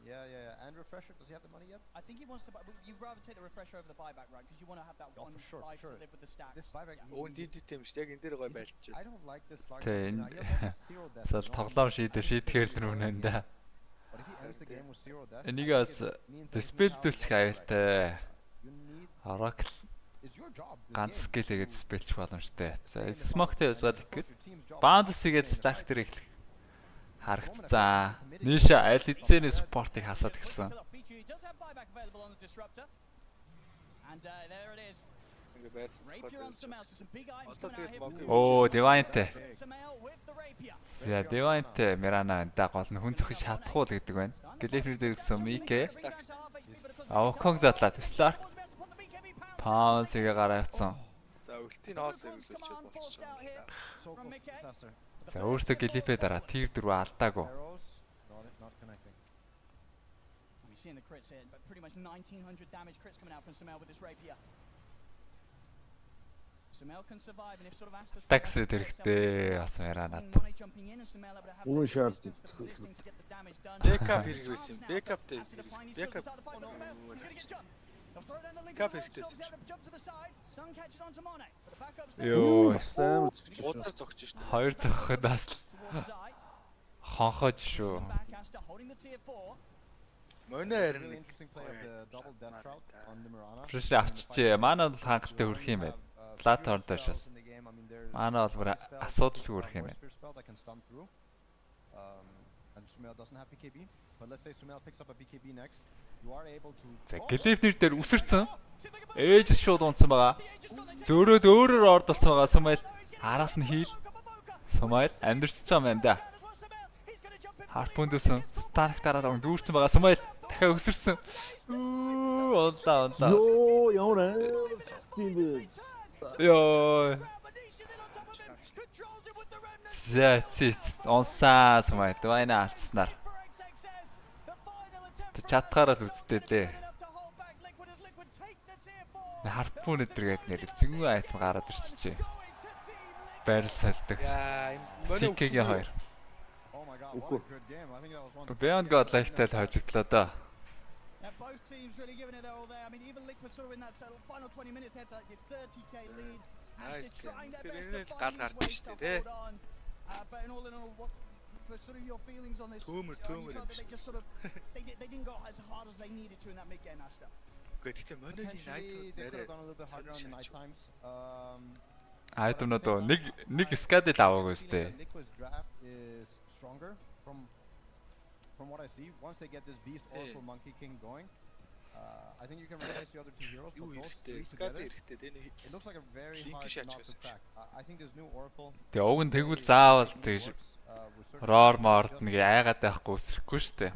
Yeah. And refresher, does he have the money yet?
I think he wants to buy. You'd rather take the refresher over the buyback, right? Because you want to have that one life to live with the stacks.
This buyback.
I
don't like this Slark.
Сал тоглоом шийдэхээр нүнэн да.
But if he ends the game with 0 death.
Энийгээс диспелдүүлчих аюултай. Oracle ганц скил хийгээд диспелчих боломжтой. За смоктэй уусгаад их гээд баунс хийгээд Slark дээр эхлэх харагцсан. Ниша аль хэзээний спортыг хасаад эхэлсэн. Оо, Divine-тэй. За, Divine-тэй Mirana энэ гол нь хүн зөхөж чадахгүй л гэдэг байна. Гэлэфрээр гэсэн Микэ. Wukong задлаад Slark. Паунсыг гараа авсан.
За, өлтийн хоос хэрэглүүлж болчихсон.
За өөртөө гэлипээ дараа тир 4 алдаагүй.
We're seeing the crits here, but pretty much 1900 damage crits coming out from Sumail with this rapier. Sumail can survive and if sort of Asta's
Tax хэрэгтэй бас Mirana.
Үн шарт.
Backup хэрэглэсэн. Backup дээр. Backup.
Йоо,
Удаа зогч шүү.
хоёр зогхоход бас хонхож шүү.
Мөнөө харин
Фрэш авчижээ. Манай бол хангалттай хүрэх юм байна. Платформ дэшээс. Манай бол бүр асуудалгүй хүрэх юм байна.
But let's say Sumail picks up a BKB next. You are able to.
За гэлэвнэр дээр үсэрсэн. Ээжс шууд унтсан байгаа. Зөөрөөд өөрөөр ордолцсон байгаа Sumail. Араас нь хийл. Sumail амьдэрч байгаа юм да. Харпундсэн Stark дараад дүүрсэн байгаа Sumail дахиад үсэрсэн. Улаа.
Йоо, ямар тийм.
Йоо. Зэцэц онсаа Sumail дуйна алдснаар. Чадхаараа л үзтээ лээ. Харпуун өдргээд нэр зэнгүү айтм гараад ирчихжээ. Байрал салдаг. CK-гийн хоёр. Beyond God лайктай л хожигдлоо доо.
Both teams really giving it their all there. I mean, even Liquid sort of in that final 20 minutes they had that 30k lead.
Nice.
Trying their best to
Гал гардаг шүү дээ.
But in all, what for sort of your feelings on this?
Toomer.
They just sort of they didn't go as hard as they needed to in that mid game, Asta.
Гэхдээ мөнөний найт
They could have gone a little bit harder on the night times.
I don't know доо нэг скадэл аваагүй сте.
Liquid's draft is stronger from what I see. Once they get this beast Oracle Monkey King going, I think you can replace the other two heroes. But those three together, it looks like a very hard knot to crack. I think this new Oracle.
Тэгээ уг нь тэгвэл заавал тэгж Roar Mort нэг айгаад байхгүй үсрэхгүй шүү дээ.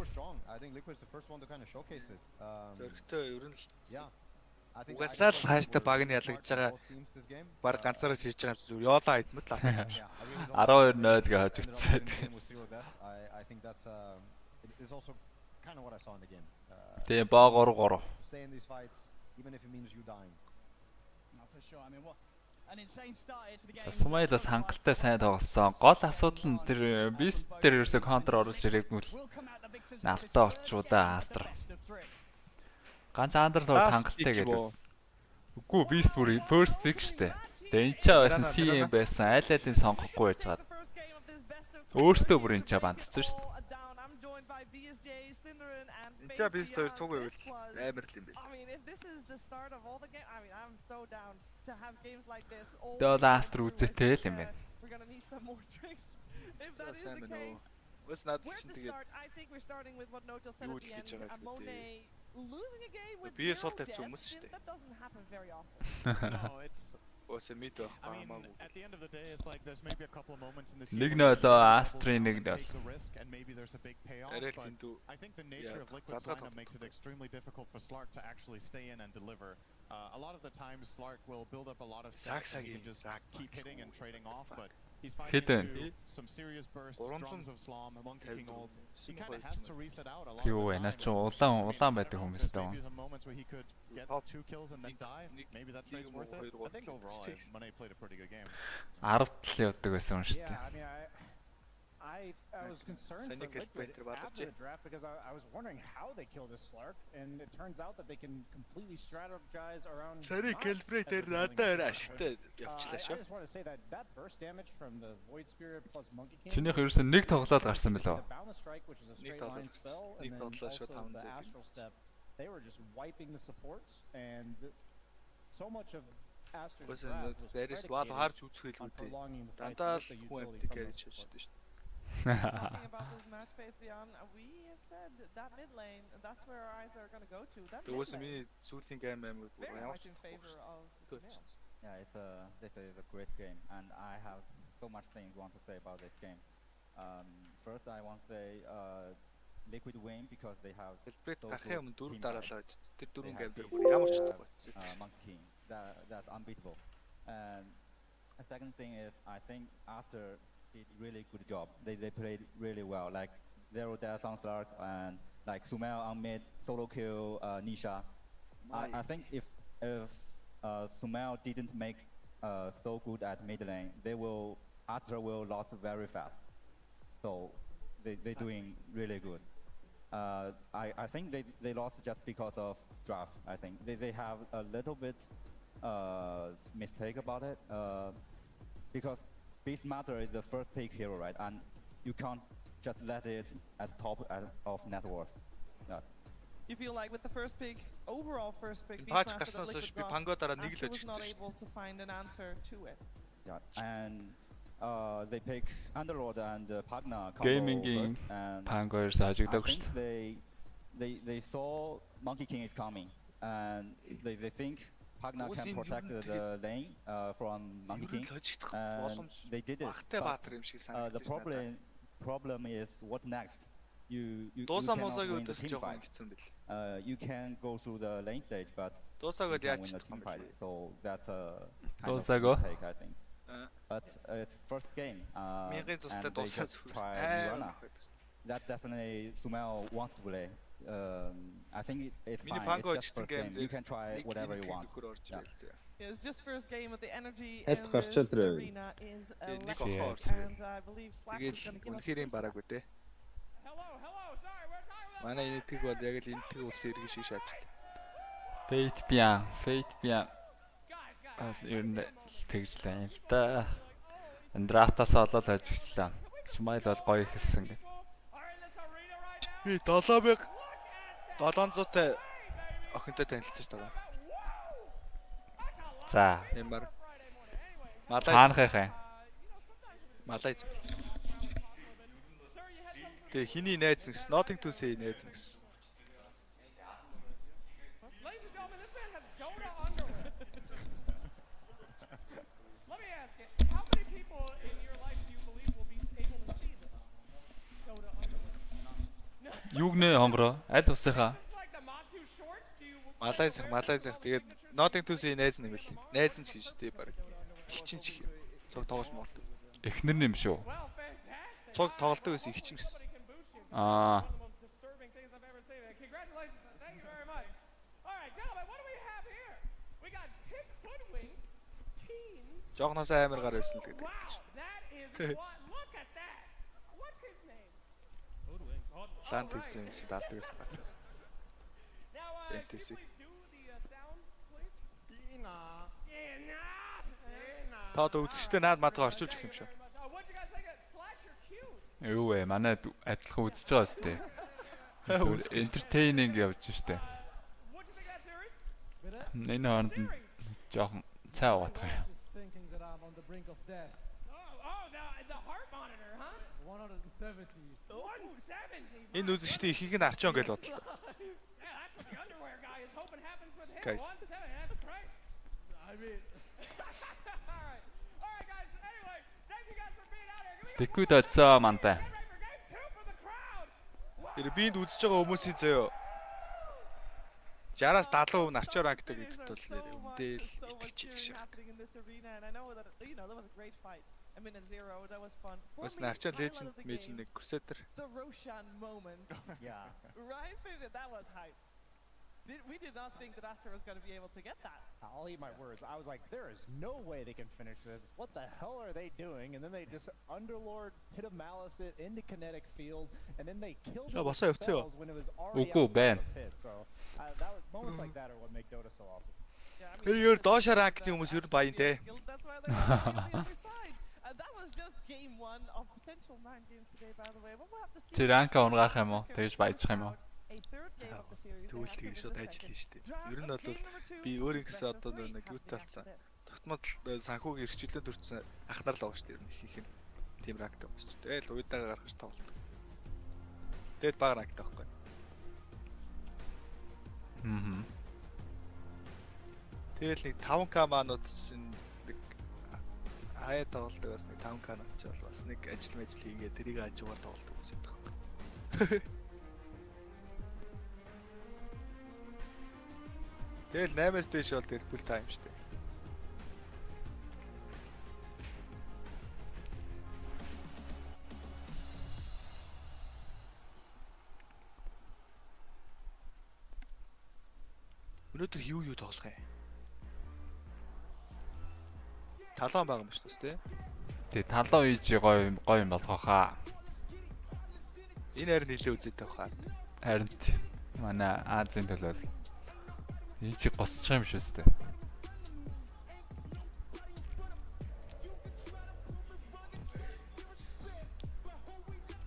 I think Liquid is the first one to kind of showcase it.
Зөрөгтэй ер нь л
Yeah.
угасаал хааштай баг нь ялгаж байгаа баг ганцаараа хийж байгаа юм зү ёолаа идмэд л авчих.
12-0 гэж хожигдсан.
I think that's is also kind of what I saw in the game.
Тэгээ боо 3-3.
Stay in these fights even if it means you dying.
No, for sure. I mean, what
Сумайлаас хангалттай сайн тоглосон. Гол асуудал нь тэр бист дээр ерөөсө контр оруулж ирээгүй л наалтаа болчихоо да Астр. Ганц андер бол хангалттай гэдэг. Үгүй бист бүр first pick штэ. Тэгээ энэ ч байсан CM байсан аль-алийг сонгохгүй байж байгаа. Өөртөө бүр энэ ч бандцсан штэ.
За бист хоёр цуг байвал амар л юм байна.
Тэгээ Астр үзэтэй л юм байна.
Сайн байна уу? Бас над чинь тэгээд юу л гэж байгаа юм бэ? Би сул тавьчих хүмүүс шүү дээ. Өөсөө мэд байх хамаагүй.
Нэг нь болоо Астрын нэг нь.
Арай л тэндүү.
I think the nature of Liquid's lineup makes it extremely difficult for Slark to actually stay in and deliver. A lot of the times Slark will build up a lot of stacks and he can just keep hitting and trading off, but he's fighting into some serious bursts, drums of Slom, Monkey King ult. He kind of has to reset out a lot of the time.
Юу улаан байдаг хүмүүс даа.
Maybe some moments where he could get 2 kills and then die. Maybe that trade's worth it. I think overall Monet played a pretty good game.
10 тал явдаг байсан шүү дээ.
I was concerned for Liquid after the draft because I was wondering how they kill this Slark, and it turns out that they can completely strategize around.
I just
want to say that burst damage from the Void Spirit plus Monkey King.
Чинийх ерөөсөө нэг тоглоод гарсан билүү?
Boundless Strike, which is a straight line spell, and then also the Astral Step. They were just wiping the supports, and so much of Astra's draft was predicated on prolonging the fight with the utility from those supports.
Talking about this match, Faith Beyond, we have said that mid lane, that's where our eyes are going to go to. That mid lane, very much in favor of Smil.
Yeah, this is a great game, and I have so much things want to say about this game. First, I want to say Liquid win because they have so good team fight. Monkey King, that's unbeatable. And the second thing is, I think after did really good job. They played really well. Like Zero Death on Slark and like Sumail on mid, solo kill Nisha. I think if Sumail didn't make so good at mid lane, Astra will lose very fast. So they're doing really good. I think they lost just because of draft. I think they have a little bit mistake about it because Beast Matter is the first pick hero, right? And you can't just let it at top of net worth. Yeah.
You feel like with the first pick, overall first pick, Beastmaster that Liquid got, Astra was not able to find an answer to it.
Yeah, and they pick Underlord and Pagna
Gaming Pangoers хажигдаг шүү
дээ. They saw Monkey King is coming, and they think Pagna can protect the lane from Monkey King, and they did it. But, the problem is what next? You cannot win the team fight. You can go through the lane stage, but you can't win the team fight. So that's a kind of mistake, I think. But it's first game, and they just try Mirana. That definitely Sumail wants to play. I think it's fine. It's just first game. You can try whatever you want. Yeah.
It's just first game, but the energy in this arena is electric, and I believe Slack is going to give us this.
Hello, sorry, we're talking about
Манай энэ тэг бол яг л энэ тэг улсын иргэн шиг шааж.
Fate bien. Ер нь тэгжлээ л да. Драфтаас олоод ажиглаа. Смайл бол гоё хэлсэн гэ. Би 7700-тай охинтой танилцсан шүү дээ. За. Ямар Малай. Тэ хиний найз нэгс, Nothing to say найз нэгс.
Ladies and gentlemen, this man has Dota underwear. Let me ask you, how many people in your life do you believe will be able to see this? Dota underwear.
Юуг нэ хонгороо? Аль усынхаа?
Малай зах. Тэгээд Nothing to say найз нэм л. Найз нь чинь шүү дээ баг. Ихчин чих. Цог тоглож муулдаг.
Эхнэр нэм шүү.
Цог тоглолтог гэсэн ихчин гэсэн.
Аа.
Congratulations. Thank you very much. All right, gentlemen, what do we have here? We got pick hoodwinked teams
Жогноос амар гар байсан л гэдэг.
Look at that. What's his name?
Ланд хийсэн юм чи даалдаг гэсэн багтаас.
Now, can you please do the sound, please?
Тоод үзэгчтэй наад мадгаа орчуулж өгөх юм шүү.
What you guys think of Slasher Cute?
Юу вэ? Манай адилхан үзэж байгаа сте. Entertaining явж штэ.
What you think of that series?
Энэ хооронд жоохон цай угаах юм.
The heart monitor, huh?
170.
170.
Энэ үзэгчтэй ихийг нь арчон гэж бодлоо.
Yeah, that's what the underwear guy is hoping happens with him.
Guys.
170. That's great.
I mean,
All right, guys. Anyway, thank you guys for being out here.
Liquid оцоо мантай.
Get ready for game 2 for the crowd.
Тэр биэнд үзэж байгаа хүмүүсийн зөө 60-аас 70% арчаар ангдаг гэдэгт бол мэдээлэл итгэж ирэх
happening in this arena, and I know that that was a great fight. A minute zero, that was fun.
Бас арчаар legend мэж нэг Crusader.
The Roshan moment.
yeah.
Right, that was hype. We did not think that Aster was going to be able to get that.
I'll eat my words. I was like, there is no way they can finish this. What the hell are they doing? And then they just Underlord, Pit of Malice it into kinetic field, and then they killed it with spells when it was already outside the pit. So that was, moments like that are what make Dota so awesome.
Ер доошоо ранкны хүмүүс ер баян те.
That's why they're on the other side. That was just game 1 of potential 9 games today, by the way. We'll have to see.
Чи ранка унгаах юм уу? Тэгж баяжчих юм уу?
A third game of the series.
Тэгвэл тэгээ шууд ажиллана шүү дээ. Ер нь бол би өөрийнхөөсөө одоо нэг юу талцсан. Тогтмол санхүүг эрхчлэн төрсэн ахнаар л байгаа шүү дээ. Ер нь их юм. Тим ракт байгаа шүү дээ. Тэгэл уйдаага гаргаж тоглолт. Тэгэд баг ракт байхгүй. Тэгэл нэг 5k маанууд чинь нэг хаяа тоглолтог бас нэг 5k нот ч бол бас нэг ажил хийгээ тэрийг хажуугаар тоглолтог гэсэн юм байна. Тэгэл 8-аас дээш бол тэгэл full time шүү дээ. Өнөөдөр юу тоглох юм? Талан байгаа юм шүү дээ.
Тэг талан хийж гоё юм болгох хаа.
Энэ харин нэлээ үзээтэй баха.
Харин манай Азийн төлөөл хийж госчих юм шүү дээ.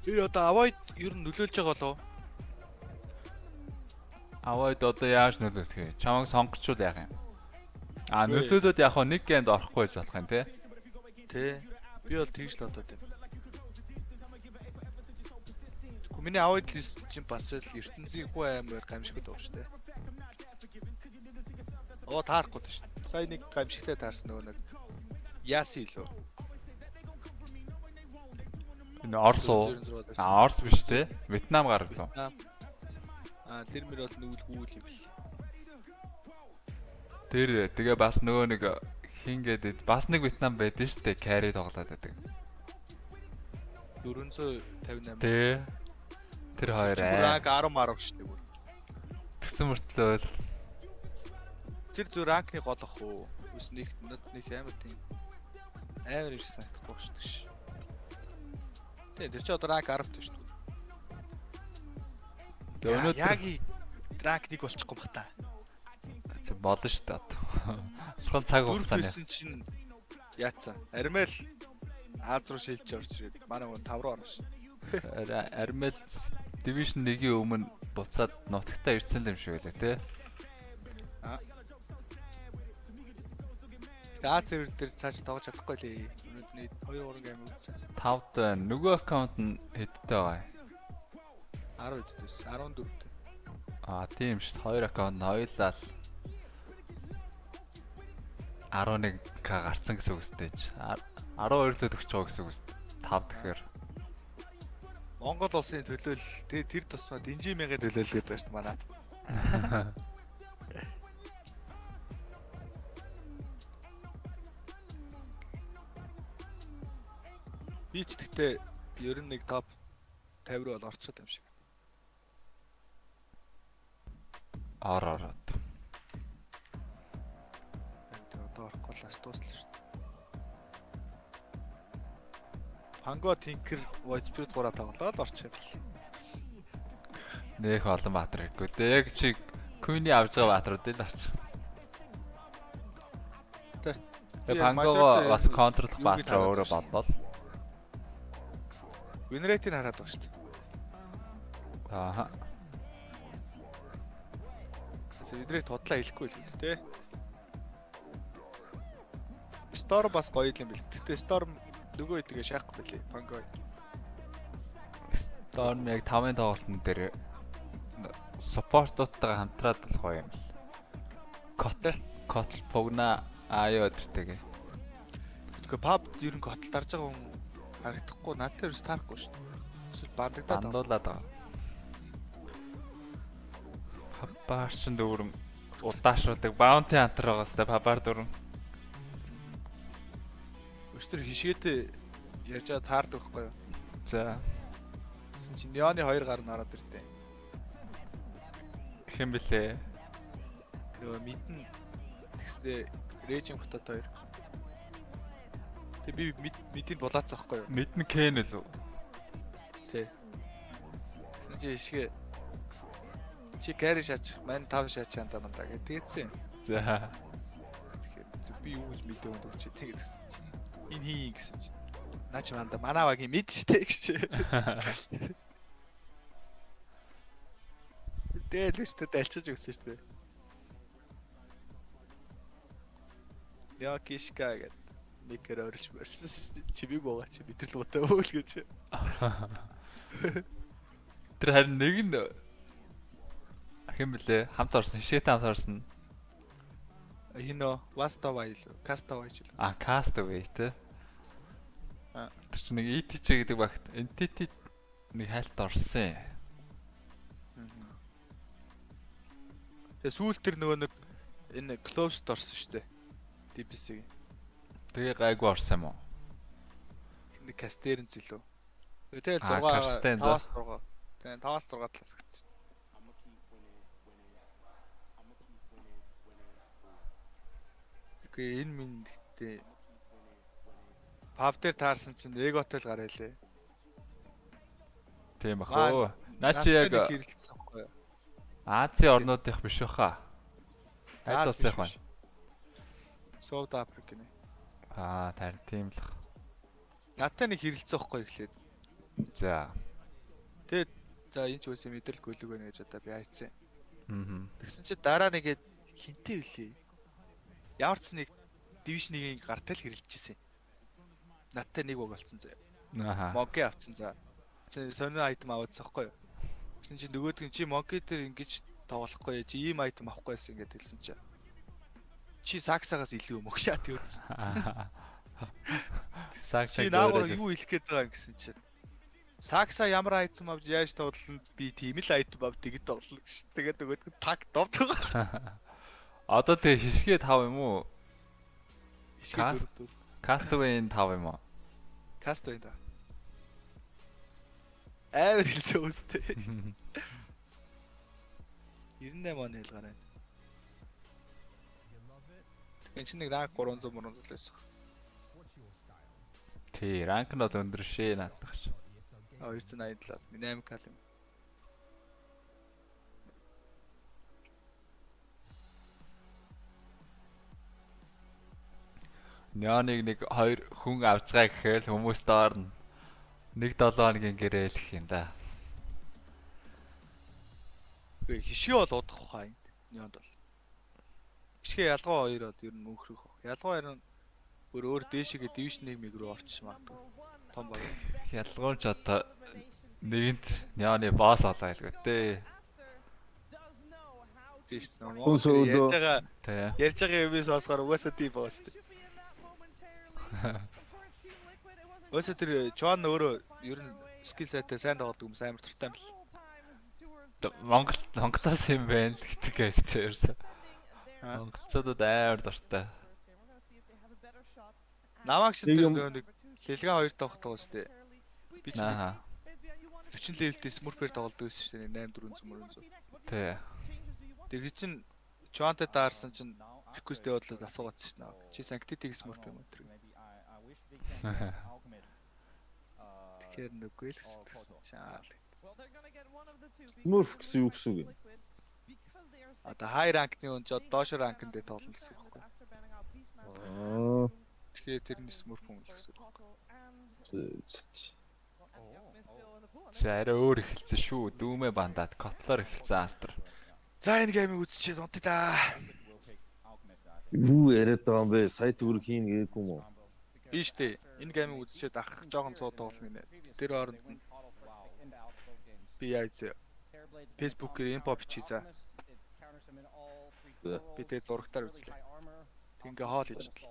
Тэр одоо avoid ер нь нөлөөлж байгаа болов?
Avoid одоо яаж нөлөөлөх вэ? Чамайг сонгочвол яах юм? Нөлөөлөд яг нэг геймд орохгүй гэж болох юм те.
Тэ. Би бол тэгж л бодоод байна. Миний avoid list чинь бас л ертөнцийн хүү аймаар гамшигд байгаа шүү дээ. Таарахгүй шүү дээ. Сая нэг гамшигтай таарсан нөгөө нэг Яси лөө.
Энэ Орс уу? Орс биш те. Вьетнам гараг лөө.
Тэр мөр бол нүгэлгүүл юм.
Тэр тэгээ бас нөгөө нэг хингээд бас нэг Вьетнам байдэн шүү дээ. Carry тоглоод байдаг.
458.
Тэ. Тэр хоёр
ранк 10 марав шүү дээ.
Тэгсэн мөртлөө
тэр зүр ранкны гол ах уу? Үс нэг амар тийм амар ирсэн санагдахгүй шүү дээ. Тэр чи одоо ранк 10 шүү дээ. Тэгээ өнөөдөр яг ранкныг болчихгүй бах та.
Чи болно шүү дээ. Алхан цаг хугацааны.
Үргэлжлүүлсэн чинь яатсан. Армел Аз руу шилж орж ирээд манай гоо 5 руу орно шүү.
Армел Division 1-ийн өмнө буцаад нутагтаа ирсэн юм шиг байлаа те.
Аз сервер дээр цааш тоглож чадахгүй лээ. Өнөөдөр 2-3 гейм үзсэн.
5-д нөгөө аккаунт нь хэдтэй байгаа юм?
10 дэс 14.
Тийм шүү дээ. 2 аккаунт хоёулаа 11k гарцсан гэсэн үг үстэй. 12 л өгч байгаа гэсэн үг үстэй. 5 тэгэхээр
Монгол улсын төлөөл тэр тусмаа дэнжимээгээ төлөөлгээд байна шүү дээ манай. Би ч гэхдээ ер нь нэг топ 50 руу орчиход юм шиг.
Ороод.
Одоо орохгүй лаас дуусна шүү дээ. Панго Тинкер Войспирт 3 тоглоод орчих юм бэл.
Нэх олон баатар хэрэггүй. Яг чи Queen-и авж байгаа баатаруудыг л авчих. Тэгээ Пангого бас контрлох баатар өөрөө боллоо.
Win rate-ийг хараад байгаа шүү дээ.
Ааха.
Эдрийг тодлаа хэлэхгүй л үү те. Storm бас гоё юм бэл. Гэтэ Storm нөгөө хэдгээ шаахгүй байлээ. Панго.
Storm яг 5-ын тоглолтын дээр support-уудтайгаа хамтраад болох гоё юм л. Котл погна аяа өдөртэйгээ.
Тэгэхээр pub ер нь котл дарж байгаа хүн харагдахгүй надад ерөөс таарахгүй шүү дээ. Эсвэл бандагдаад
дуулаад байгаа. Папаарч дүүрэн удаашруулдаг bounty hunter байгаа сте папаар дүүрэн.
Өчтөр хишгээдээ ярьж байгаа таардаг байхгүй юу?
За.
Гэсэн чинь Неоны 2 гар нь ороод ирдээ.
Хэм бэлээ.
Нөгөө мэдэн тэгснээ Raging Butot 2. Тэг би мэдийг булаацсан байхгүй юу?
Мэдэн Ken л үү?
Тий. Гэсэн чи хишгээ чи carry шаачих, мань 5 шаачих янда мандаа гэдгээдсэн.
За.
Тэгэхээр би юу гэж мэдээ өгч тийм гэсэн чи. Энэ хий гэсэн чи. Наач мандаа манавагийн мэд штэ гэж. Тэгэл өчтөд альчиж өгсөн штэ. Яа кишка гэд микро өрш versus чимиг байгаа чи битэл гутаа өөл гэж.
Тэр харин нэг нь хэм блэ хамт орсон хишээтэй хамт орсон.
Энэ Wastaway л Castaway ч л.
Castaway те. Тэр чинь нэг ETC гэдэг багт entity нэг хайлт орсон. Тэгээ
сүүл тэр нөгөө нэг энэ closed орсон шүү дээ. DBC-г.
Тэгээ гайгүй орсон юм уу?
Нэг Casтерэн зэлөө. Тэгээ 6-5-6. Тэгээ 5-6 талаас гэсэн. Тэгээ энэ минь гэхдээ паб дээр таарсан чинь Egg Hotel гараа илээ.
Тийм бахоо. Наа чи яг Азийн орнуудынх биш баха. Аль улсынх вэ?
South Africa нэ.
Тарин тийм л.
Надтай нэг хэрэлцээ байхгүй эхлээд.
За.
Тэгээд за энэ ч үгүй мэдрэл гөлөг байна гэж одоо би хайцсан. Тэгсэн чи дараа нэгээд хинтээ үлээ. Ямар ч нэг division 1-ийн гартай л хэрэлжсэн. Надтай нэг баг болсон заа. Моги авцсан за. Сонио айтем аваадсан байхгүй юу? Тэгсэн чи нөгөөдг нь чи моги дээр ингэж тоглохгүй чи ийм айтем авахгүй байсан ингээд хэлсэн чи. Чи саксагаас илүү мөгшаа тийвэрсэн. Саксаг наагур юу хэлэх гээд байгаа юм гэсэн чи. Сакса ямар айтем авч яаж тоглолно би тийм л айтем ав тэгэд тоглоно гэж. Тэгээд нөгөөдг нь таг довдог.
Одоо тэгээ хишгээ 5 юм уу?
Хишгээ 4.
Castaway-ийн 5 юм уу?
Castaway да. Амар хэлсэн үстэй. 98 он хэлгаарай. Энэ чинь нэг ранг 300 байсан.
Тий, ранг нь бол өндөр шээ наадах ш.
287, 8 кал юм.
Няоныг нэг 2 хүн авч байгаа гэхээр хүмүүс доорно. 1-7 хоногийн гэрээ хэлэх юм да.
Гэ хишгээ бол удах хаа энд. Няонд бол. Хишгээ ялгаа 2 бол ер нь өнхрөх баг. Ялгаа 2 нь өөр дээшгээ division 1 рүү орчих магадгүй. Том баг.
Ялгуурч одоо нэгэнт няоны босс олоо хэлгүй дээ.
Тийш нөө. Ярьж байгаа юмээс сонсохоор угаасаа тийм босс дээ. Өөсөө тэр Джон өөрөө ер нь скил сетээ сайн тоглодог юм амар туртай юм л.
Монголоос юм байна гэдэг ярьсан. Монголчуудад амар дуртай.
Намаг шиг нэг лилга 2 тоглодог шүү дээ. Би ч 40 левелтэй смурфер тоглодог байсан шүү дээ 8 400.
Тий.
Тэгээ чин Джонтэй даарсан чин реквесттэй бодлоо асуугац шнаа. Чи санктитиг смурф юм уу тэр? Тэгэхээр нүггүй л чаал.
Smurf гэсэн юу гэсэн үг юм?
Одоо high rank-ны хүн ч доош ранкнд дээр тоглоно гэсэн үг байхгүй. Тэгэхээр тэрний Smurf хүн л гэсэн үг.
За арай өөр эхэлсэн шүү. Дүүмэ бандаад котлоор эхэлсэн Астер.
За энэ геймийг үзчихээд унтъя да.
Юу яриад байгаа юм бэ? Сая төгрөг хийн гээгүй юм уу?
Ийш дээ. Энэ геймийг үзчихээд ах жоохон цууд тоглоно гинэ. Тэр хооронд нь би яйцээ. Facebook-ээр инфо бичиж за. Би тэгээ зурагтаар үзлээ. Ингээ хоол ижтэл.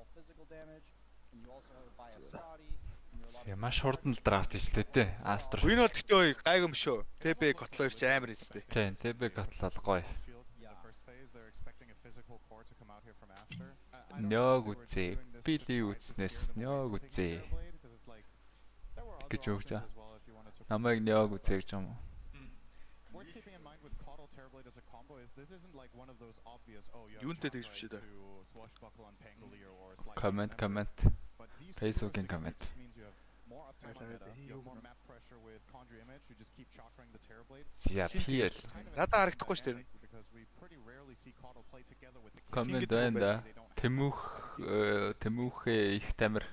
Маш хурдан л драфт хийлээ те. Астер.
Энэ бол гэхдээ гайгүй юм шүү. ТБ котлоо ирч амар эзтэй.
Тийм, ТБ котлол гоё. Нёг үзээ. Били үзнэс нёг үзээ. Гэж өгч аа. Намайг нёг үзээ гэж юм уу?
Юунтэй тэгж биш үү?
Comment. Facebook-ийн comment. Я PL.
Надад харагдахгүй ш тэр.
Comment байна да. Тэмүүхээ их тамир.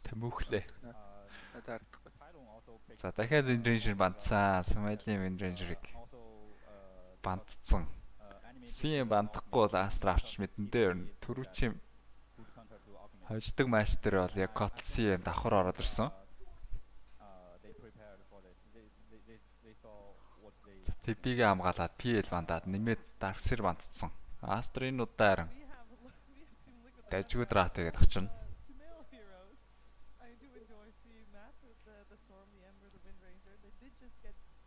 Тэмүүхлээ.
Надад харагдахгүй.
За дахиад Ranger бандсан. Смайлийн Ranger-ыг бандцсан. CM бандахгүй бол Астер авч мэдэн дээр түрүүчийн хождог мастер бол яг Котл CM давхар ороод ирсэн. TP-гээ хамгаалаад PL бандаад нэмээд Darkseer бандцсан. Астер энэ удаа харин дажгүй драфт хийгээд очино.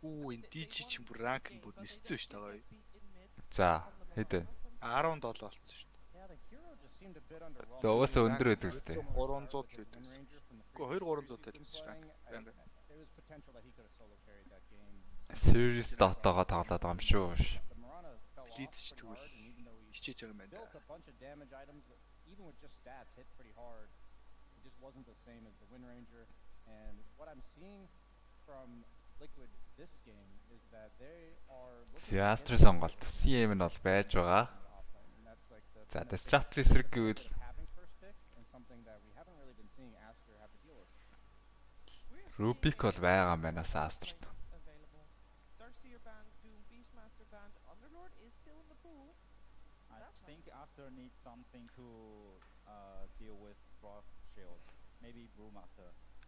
Энэ DJ чинь бүр ранк нь бүр ниссэн шүү дээ.
За, хэд вэ?
17 болсон шүү дээ.
Угаасаа өндөр байдаг үстэй.
300 л байдаг. Үгүй 2-300 тал байсан ранк.
Serious Dota-гоо тоглоод байгаа юм шүү.
Лидч тэгвэл хичээж байгаа юм байна.
Астер сонголт. CM нь бол байж байгаа. За, Destructor эсрэг гэвэл Rubik бол байгаа юм байна Астерт.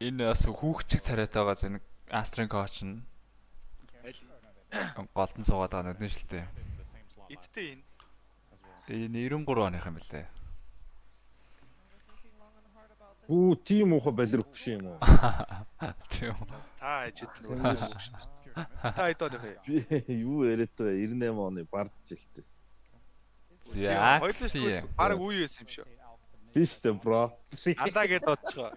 Энэ бас хүүхчиг царайтай байгаа зэн Астрын коуч нь голдон суугаад байгаа нүдэн шилтэй.
Эдтэй энэ.
Энэ 93 оных юм билээ.
Тийм уухай балер өгч юм уу?
Тийм.
Та хэд нүү. Та хэд оных вэ?
Би юу яриад байгаа 98 оны бард жилтэй.
За.
Хоёулаа баг үе байсан юм шүү.
Биш дээ бро.
Андаа гээд бодчихоо.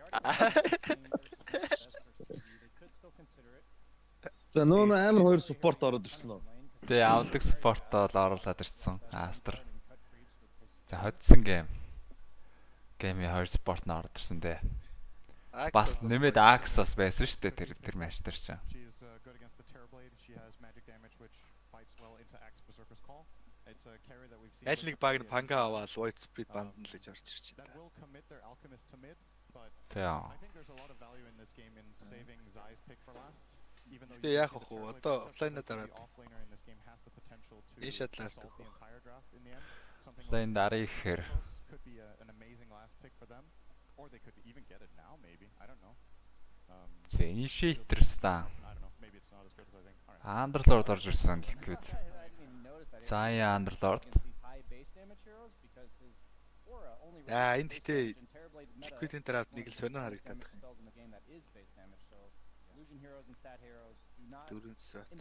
За нөө амар хоёр спорт ороод ирсэн үү?
Тэгээ авдаг спортоо л оруулаад ирсэн. Астер. За hodсон гейм. Геймийн хоёр спорт нь ороод ирсэн дээ. Бас нэмээд Axe бас байсан шүү дээ тэр матч дээр чинь.
Аль нэг баг нь панга аваад White Spirit банд нь л гэж орж ирж байна.
Тийм.
Тэгээ яах вэ? Одоо офлайнаа дараад. Энэ шатлаас төгөө.
Офлайн дараа ихээр. За initiators та. Underlord орж ирсэн Liquid. Зая Underlord.
Энд гэхдээ Liquid-ийн дараа нэг л сонио харагдаад байна. Дөрөв сарт.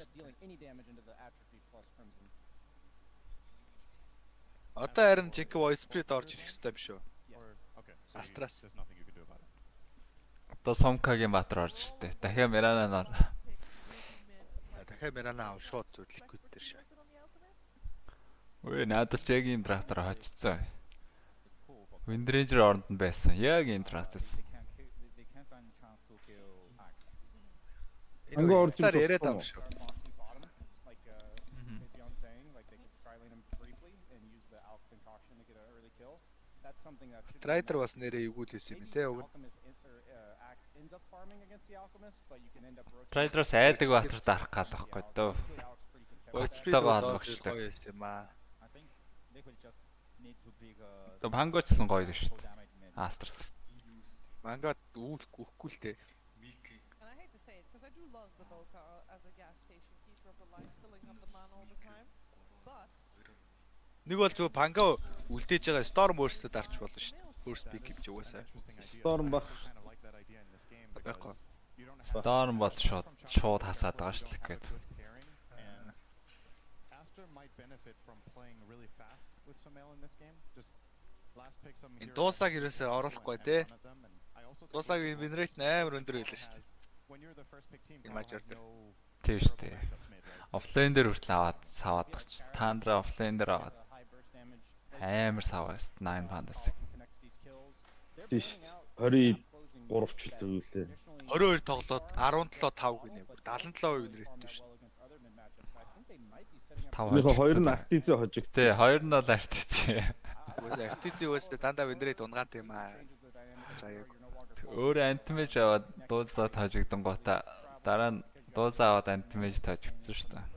Одоо харин жинхэнэ Voice Spirit орж ирэх хэрэгтэй юм шүү. Астраас.
Одоо Сомкагийн баатар орж иртээ. Дахиад Мирана нор.
Дахиад Мирана ав шууд Liquid дээр шаа.
Өө надад ч яг ийм драфтаар очицсан. Wind Ranger оронд нь байсан. Яг ийм драфтаас.
Ингээ орж ирж
яриад байгаа юм шүү. Трайдер бас нэрээ эвгүүл хийсэн юм те уг.
Трайдероос айдаг баатар дарах гал واخгүй дөө.
Боцтойгоо холбогдсон юм аа.
Тэг пангочсон гоё дээ шүү дээ. Астер.
Мангад үүлэхгүй л те.
And I hate to say it because I do love Bat-UlziiAK as a gas station keeper of the line, filling up the man all the time. But
Нэг бол зөв панга үлдээж байгаа Storm өөрсдөө дарч болно шүү дээ. First pick гэж угаасаа.
Storm баг.
Байхгүй.
Storm бол шууд хасаад байгаа шүү дээ гээд.
Aster might benefit from playing really fast with Sumail in this game. Just last pick some
Энэ дуусаг ерөөсөө оруулахгүй те. Дуусаг win rate амар өндөр байлаа шүү дээ.
When you're the first pick team,
Мажор.
Тийм шүү дээ. Офлайн дээр хүртэл аваад саваад гэж. Тандра офлайн дээр аваад амар саваас 9 пандас.
Тийш 23 ч үлээ.
22 тоглоод 17-5 гинэ. 77% win rate шүү дээ.
Нэг хоёр нь артизээ хожигдсон.
Тий, хоёр нь бол артизээ.
Үгүй артизээ үстэй дандаа win rate унгаад юм аа. Заяа.
Өөр антимэж аваад дуусаад хожигдсон гота дараа нь дуусаа аваад антимэж хожигдсон шүү дээ.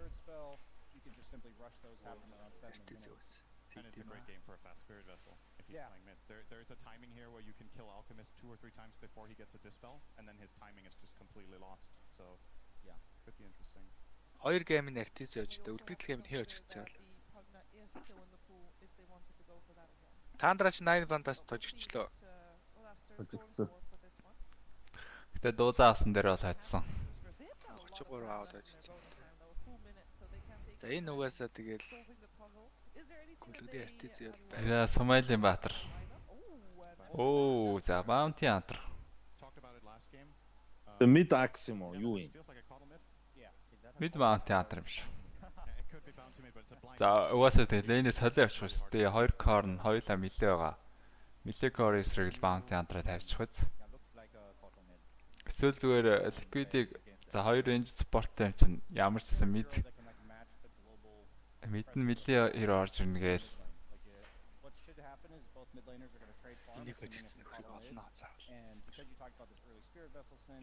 There is a timing here where you can kill Alchemist 2 or 3 times before he gets a dispel, and then his timing is just completely lost. So, yeah, could be interesting.
Хоёр гейм нь артизээ хожигдсон. Үлдэгдэл гейм нь хий хожигдсон байл. Тандрач 9 бандаас хожигчлоо.
Хожигдсон.
Гэтэ дуусаа авсан дээр бол хайцсан.
33 аваад хожигдсон. За энэ угаасаа тэгэл гүлгдээ артизээ бол.
За Сомалийн баатар. Оо, за Bounty Hunter.
The mid axe юм уу? Юу юм?
Mid Bounty Hunter юм шүү. За угаасаа тэгээ лэнээс холио авчих шүү дээ. 2 корн, хоёулаа милээ байгаа. Милээ core эсрэг Bounty Hunter-а тавьчих үз. Эсвэл зүгээр Liquid-ийг за 2 range support юм чинь ямар ч гэсэн mid нь милээ хэр орж ирнэ гээл.
Энийг хожигдсон нөхрийг олно заавал.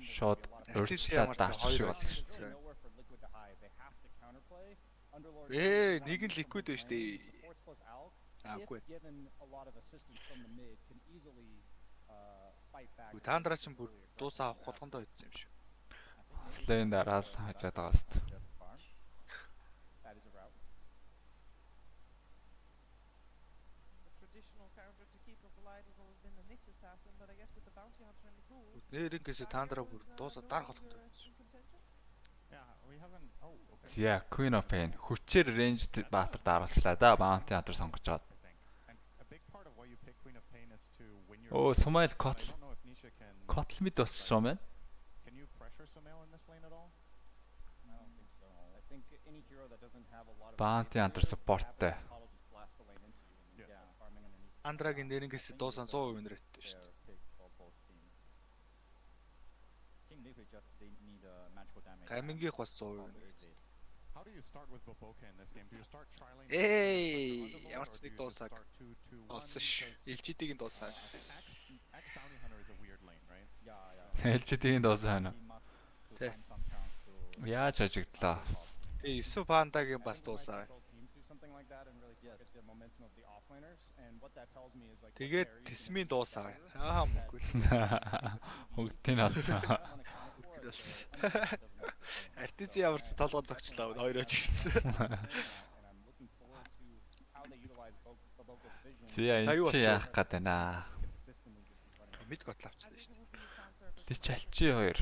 Шот өөрчлөлт даачиж болно шүү.
Нэг нь Liquid байна шүү дээ. Үгүй. Тандра ч бүр дуусаа авах болгондоо идсэн юм шүү.
Лэн дараал хажаад байгаа шүү.
Нэрнгээсээ Тандра бүр дуусаа дарах болгондоо идсэн.
За Queen of Pain хүчээр range баатар дараалчлаа да Bounty Hunter сонгож чад. Оо Sumail Kotl. Kotl мэд болчихсон юм байна. Bounty Hunter support-тэй.
Андрагийн нэрнгээсээ дуусаа 100% win rate шүү дээ. Таймингийг бас 100%.
How do you start with Bat-UlziiAK in this game? Do you start trialing?
Ямар ч нэг дуусаа. Олсош. LGD-гийн дуусаа.
Axe Bounty Hunter is a weird lane, right? Yeah.
LGD-гийн дуусаа байна.
Тэ.
Яаж хожигдлаа?
Тэ 9 пандагийн бас дуусаа. Тэгээд Тесмийн дуусаа. Аа мөхгүй.
Хөгтийн алдсан.
Артизи ямарч толгой зогчлоо. Хоёр очигдсан.
Зя энэ чи яах гээд байна?
Мид готл авчихсан шүү дээ.
Тэ ч алчи хоёр.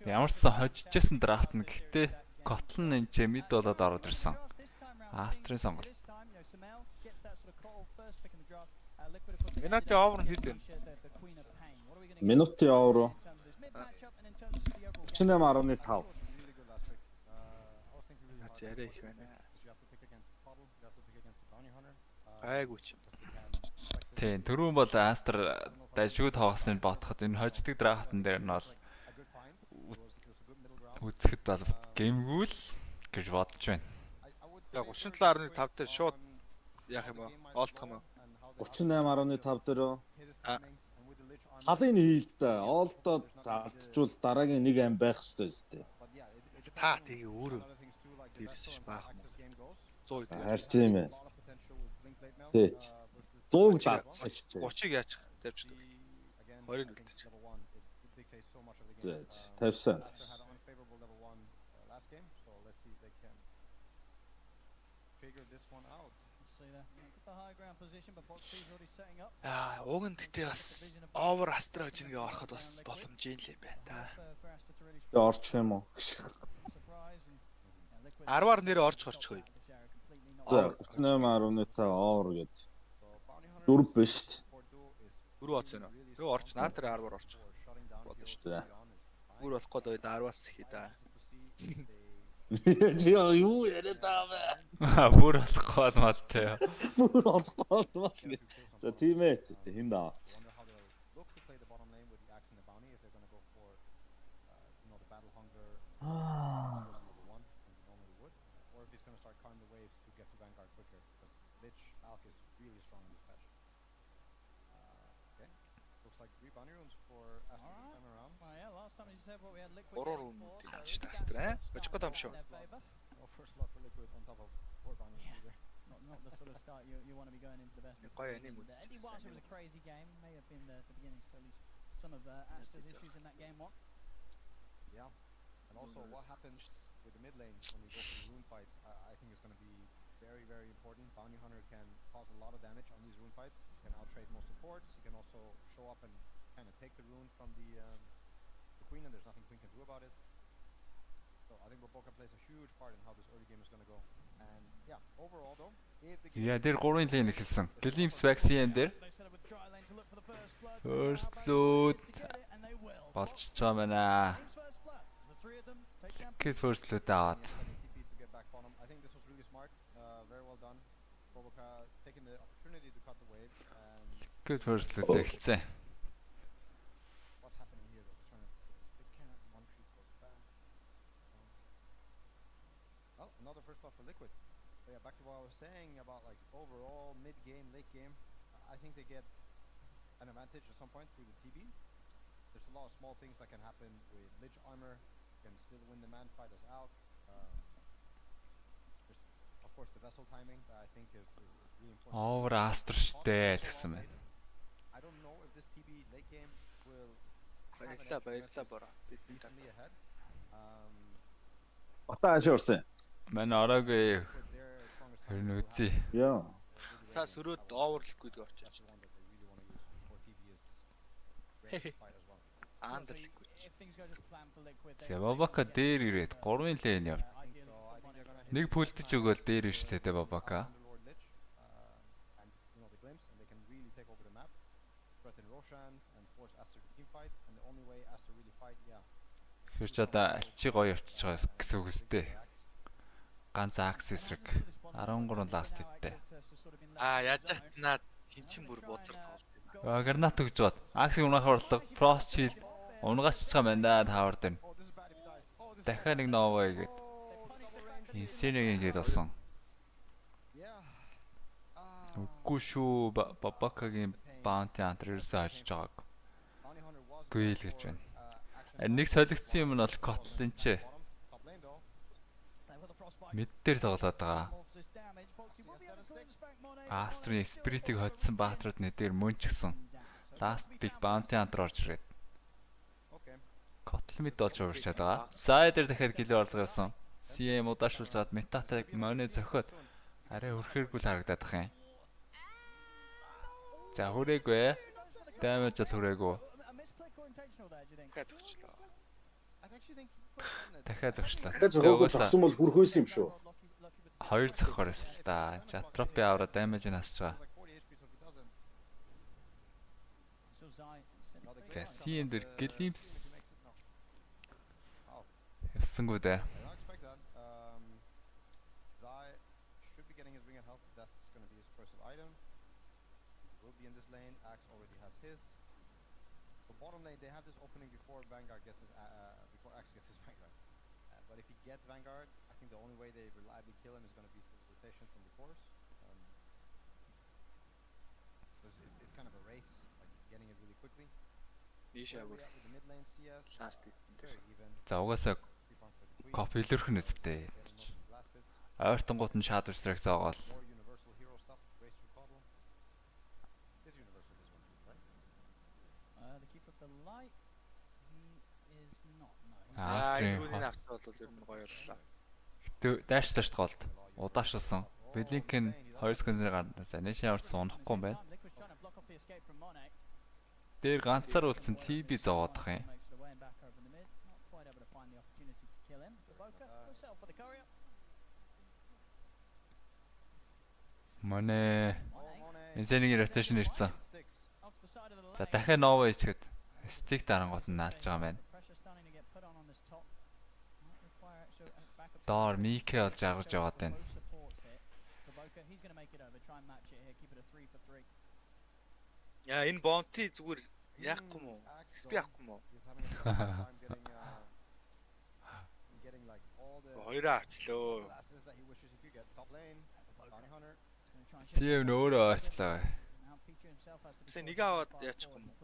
Ямар ч сан хожижсэн драфт нь гэхдээ Котл нь энэ мид болоод ороод ирсэн. Астрын сонголт.
Минутын овер нь хэд вэ?
Минутын овер 38.5.
Зарэ их байна.
You have to pick against Huddle, you have to pick against the Bounty Hunter.
Гайгүй ч.
Тийм, түрүүн бол Астер дайшгүй тоогсныг бодоход энэ хождог драфтан дээр нь бол үзэхэд бол гэмгүүл гэж бодож байна.
За 37.5 дээр шууд яах юм бэ? Олдох юм уу?
38.5 дээр халын хийлд олдоод алдчихвал дараагийн нэг ам байх хэрэгтэй үстэй.
Та тэгээ өөрөө дээрээс ш баах юм. 100 дээр.
Харин тийм ээ. Тэг. 100 датсан ч.
30-ыг яачих тавьчихдаг. 20-ыг үлдээчих.
Тавьсан.
Уг нь гэтээ бас овер астрожингээ ороход бас боломжтой л юм байна та.
Орчих юм уу?
10-аар нэр орчихгүй.
За 38.5 овер гээд 4 биш шүү дээ.
4 оц юм уу? Юу орч наа тэр 10-аар орчих. Бодно шүү дээ. 4 болох гээд байл 10-аас ихий да.
Юу яриад байгаа
Аа бүр болохгүй мал тээ.
Бүр болохгүй мал. За тийм ээ. Хин даа.
Ороор үнэтэй хандж тастраа. Бочгод юм шүү.
Not the sort of start you want to be going into the best of. It was a crazy game. May have been the beginnings to at least some of Aster's issues in that game one.
Yeah, and also what happens with the mid lane when we go for the rune fights, I think is going to be very, very important. Bounty Hunter can cause a lot of damage on these rune fights. He can outtrade most supports. He can also show up and kind of take the rune from the Queen, and there's nothing Queen can do about it. So I think Roboka plays a huge part in how this early game is going to go. And yeah, overall though, if the game
Дээр 3 лейн эхэлсэн. Glimpse vaccine дээр first load болж байгаа байна. Kid first load аваад.
I think this was really smart. Very well done. Roboka taking the opportunity to cut the wave and
Kid first load эхэлсэн.
what's happening here though? Trying to they cannot one creep goes fast. Well, another first blood for Liquid. But yeah, back to what I was saying about like overall mid game, late game. I think they get an advantage at some point through the TB. There's a lot of small things that can happen with Lich armor. Can still win the man fight as ALK. There's of course the vessel timing that I think is really important.
Over Aster штэ гэсэн байна.
I don't know if this TB late game will
баярлалаа бороо.
decently ahead.
Бата ашиорсан.
Манай ороогүй хэрнэ үзье.
Яа.
Та сөрөөд овер liquid орчих. Under liquid.
Бабака дээр ирээд 3 лейн яв. Нэг пүлтэж өгөөл дээр иршлээ тэ Бабака. Тэр ч одоо альчи гоё очиж байгаа гэсэн үг үстэй. Ганц аксес рэг 13 ласт hitтэй.
Яаж яхтнаа хинчин бүр бузар тоглолт юм.
Гранат өгж гоод аксиг унахаар борлого frost shield унгаач байгаа юм да тавар дээр. Дахиад нэг новоо игээд. Инсэнэг ингэж болсон. Үгүй шүү Бабакагийн Bounty Hunter ерөөсөө очиж байгааг. Гүй л гэж байна. Нэг солигдсон юм нь бол Kotlin ч. Мид дээр тоглоод байгаа. Астрын Spirit-ийг хоцсон баатрууд нэдээр мөн ч гсэн. Last big Bounty Hunter орж ирээд. Kotlin мид болж уурчаад байгаа. За дээр дахиад гэлээ орлого явсан. CM удаашруулж чад метатай моны зөхөд арай өрхөргүй л харагдаад байгаа юм. За хүрээгүй. Damage л хүрээгүй. Дахиад зогчлоо.
Дахиад зогсон бол хүрхөөс юм шүү.
2 зохоор эсэл та. Жатропи авра damage-ийг насч байгаа. За CM дээр Glimpse ясангуу дээ.
item. He will be in this lane. Axe already has his. The bottom lane, they have this opening before Vanguard gets his, before Axe gets his Vanguard. But if he gets Vanguard, I think the only way they reliably kill him is going to be through rotation from the cores. It's kind of a race, like getting it really quickly. With the mid lane CS, very even.
За угаасаа копи илэрх нь үстэй. Ойртонгууд нь shadow strike заагаал.
More universal hero stuff, race through Coddle. Is universal this one, right?
The keeper of the light, he is not. No.
Түүний авцал бол ер нь гоё боллоо.
Гэтэ дайрчлаач голд. Удаашсан. Блинкен 2 секундээр гарна. За нэшээ орсон унахгүй юм байна. Дээр ганцаар үлдсэн TB зовоодох юм. Манай энэний rotation ирсэн. За дахиад Nova ичгээд stick дарангууд нь наалж байгаа юм байна. Доор Мике олж аргаж яваад байна.
Яа энэ bounty зүгээр яахгүй мó? XP яахгүй мó? Хоёроо авчлаа.
CM нөөрөө авчлаа.
Тэ нэг аваад яачих юм уу?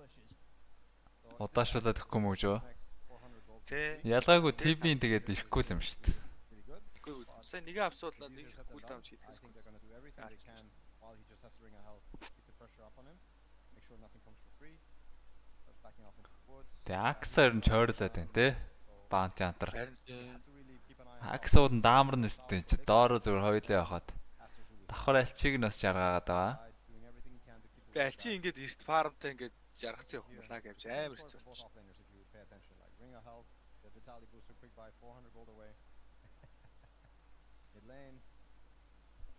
Удаашуулаад өгөхгүй юм уу жоо?
Тэ.
Ялгаагүй TB-ийн тэгээд ирэхгүй юм шүү дээ.
Үгүй сая нэг авсуулаад нэг cool down хийдгээс.
Тэгээ Аксаар нь чойрлоод байна те. Bounty Hunter. Аксууд нь даамар нэстэй чи доороо зүгээр хоёлоо явахад. Давхар альчиг нь бас жаргаагаад байгаа.
Тэгээ альчи ингээд эрт фармтай ингээд жаргацсан явах юм лаа гэж амар хэцүү болчих.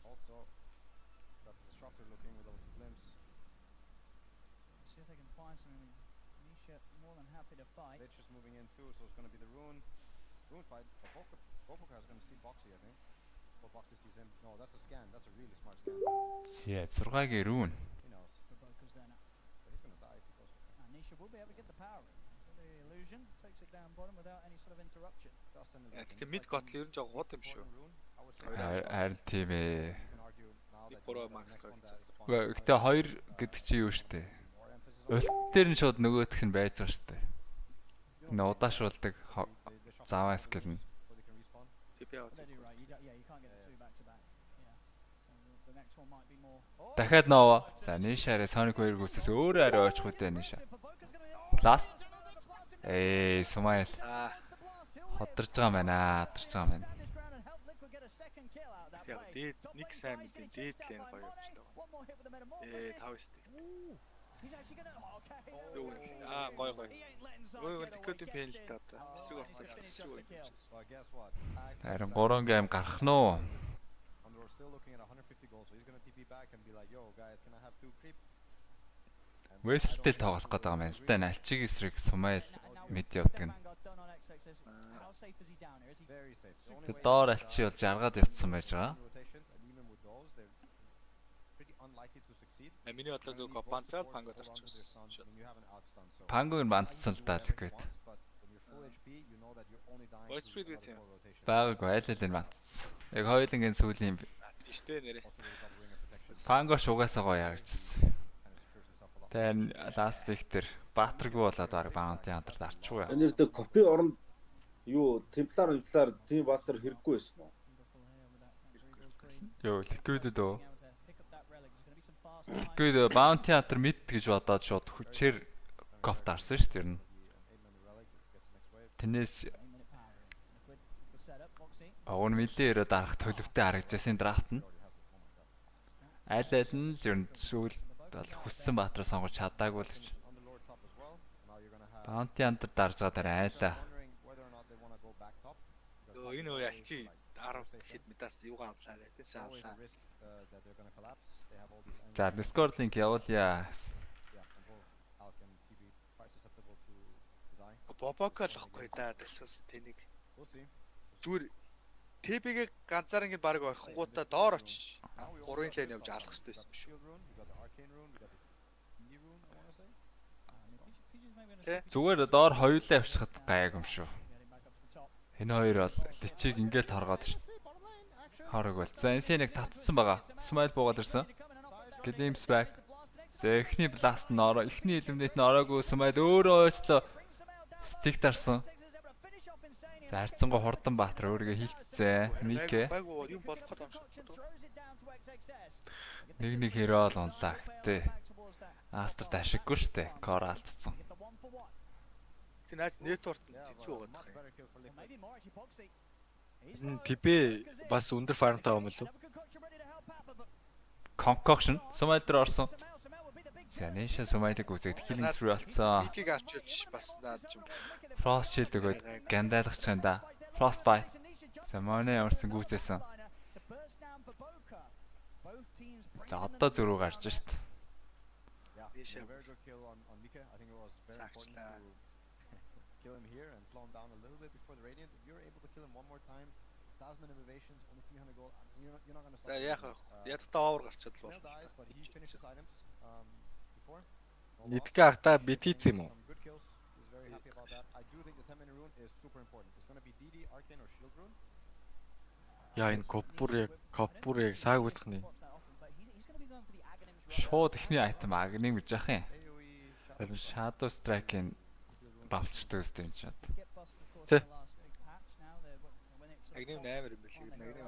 Also, got the disruptor looking with level 2 glimpse.
See if they can find something. Nisha more than happy to fight.
They're just moving in too, so it's going to be the rune fight. But Bopoka is going to see Boxy, I think. Or Boxy sees him. No, that's a scan. That's a really smart scan.
Yeah, 6-гийн rune.
He knows.
Bopoka's there now.
But he's going to die if he goes for him.
Nisha will be able to get the power in. The illusion takes it down bottom without any sort of interruption.
Тэгээ mid гот л ер нь жоо гот юм шүү.
Харин тийм ээ.
Нэг 3 макс гот.
Гэтэ 2 гэдэг чи юу штэ. Өлт дээр нь шууд нөгөөх нь байж байгаа штэ. Энэ удаашруулдаг заваа скил нь. Дахиад Nova. За Nisha-аараа Sonic 2-гөөсөөс өөрөө арай очих үдэ Nisha. Last. Смайл. Хотторж байгаа юм байна. Хотторж байгаа юм байна.
Яг дээд нэг сайн мэдээ дээд лэн гоё явчлаа. 5 стик. Гоё. Ой ликодын пенэлт одоо. Эсрэг орцсон. Эсрэг гоё.
Харин 3 гейм гарах нь уу? Вэсэлтэй тоглох гэдэг юм байна л да. Альчиг эсрэг Смайл мэд явдаг нь. Тэгээд доор альчи бол жаргаад явцсан байж байгаа.
Миний бодлоо зөв банцаад пангод орчихсон.
Пангог нь бандцсан л даа ликвид. Баагүй айлын бандцсан. Яг хоёулангийн сүүлийн
тийштэй нэрэ.
Панго шугаасаа гоё харагдсан. Тэн ласт виктер Баатргүй болоод баг Bounty Hunter дарчихгүй.
Энэ дээр копи оронд юу темплар тийм Баатар хэрэггүй байсан уу?
Йоо ликвид дөө. Ликвид Bounty Hunter мэд гэж бодоод шууд хүчээр коп дарсан шүү дээ. Тэнэс Огон милээр дарах төлөвтэй харагдсан драфт нь. Аль нь зөв сүүл бол хүссэн Баатар сонгож чадаагүй л гэж. Bounty Hunter дарж байгаа дараа айлаа.
Энэ үе альчи 10 гэхэд медас юугаа авлаа тий сайн авлаа.
За Discord link явуулъя.
Бобокол ахгүй да талхас тэнийг зүгээр ТБ-ийг ганцаар ингэ баг орхингуудаа доор очиж 3-ын лайн явж алах хэрэгтэй байсан биш үү?
Зүгээр доор хоёулаа явчихад гайг юм шүү. Энэ хоёр бол личиг ингээл торгоод ш. Хорог бол. За энэ нэг татцсан байгаа. Смайл буугаад ирсэн. Glimpse back. За эхний бласт нь ороо, эхний элемнет нь ороогүй Смайл өөрөө ойчлоо. Стик дарсан. За харцсангаа хурдан Баатар өөрийгөө хилтцээ. Микэ.
Юу болох гээд юм шиг.
Нэг хэрэг л унлаа гэтээ. Астрт ашиггүй штэ. Кор алдсан.
Тэ наач нэтворк хэцүү байгаа
Энэ
юм.
ТБ бас өндөр фармтай юм л үү?
Concoction Смайл дээр орсон. За нэшэ Смайлыг үзээд healing spree болцсон.
Микийг авчиж бас наад юм.
Frost shield өгөөд гандайлах юм да. Frostbite. За манай ямарсан гүйцээсэн. За одоо зөрүү гарч шít.
Kill him here and slow him down a little bit before the Radiant. If you're able to kill him one more time, 1,000 innovations, only 300 gold. You're not going to stop.
Ядтаа овер гарчаад л
Snail dies, but he finished his items before.
Идэх ахта битийц юм уу?
Some good kills. He's very happy about that. I do think the 10-minute rune is super important. It's going to be DD, Arcane, or Shield rune.
Яа энэ коппурыг саагуулах нь.
Шууд ихний айтем агним гэж яах юм. Тэр Shadow Strike-ийн бавчдаг үстэй юм чад.
Тэ.
Агним 8 юм билээ. Агним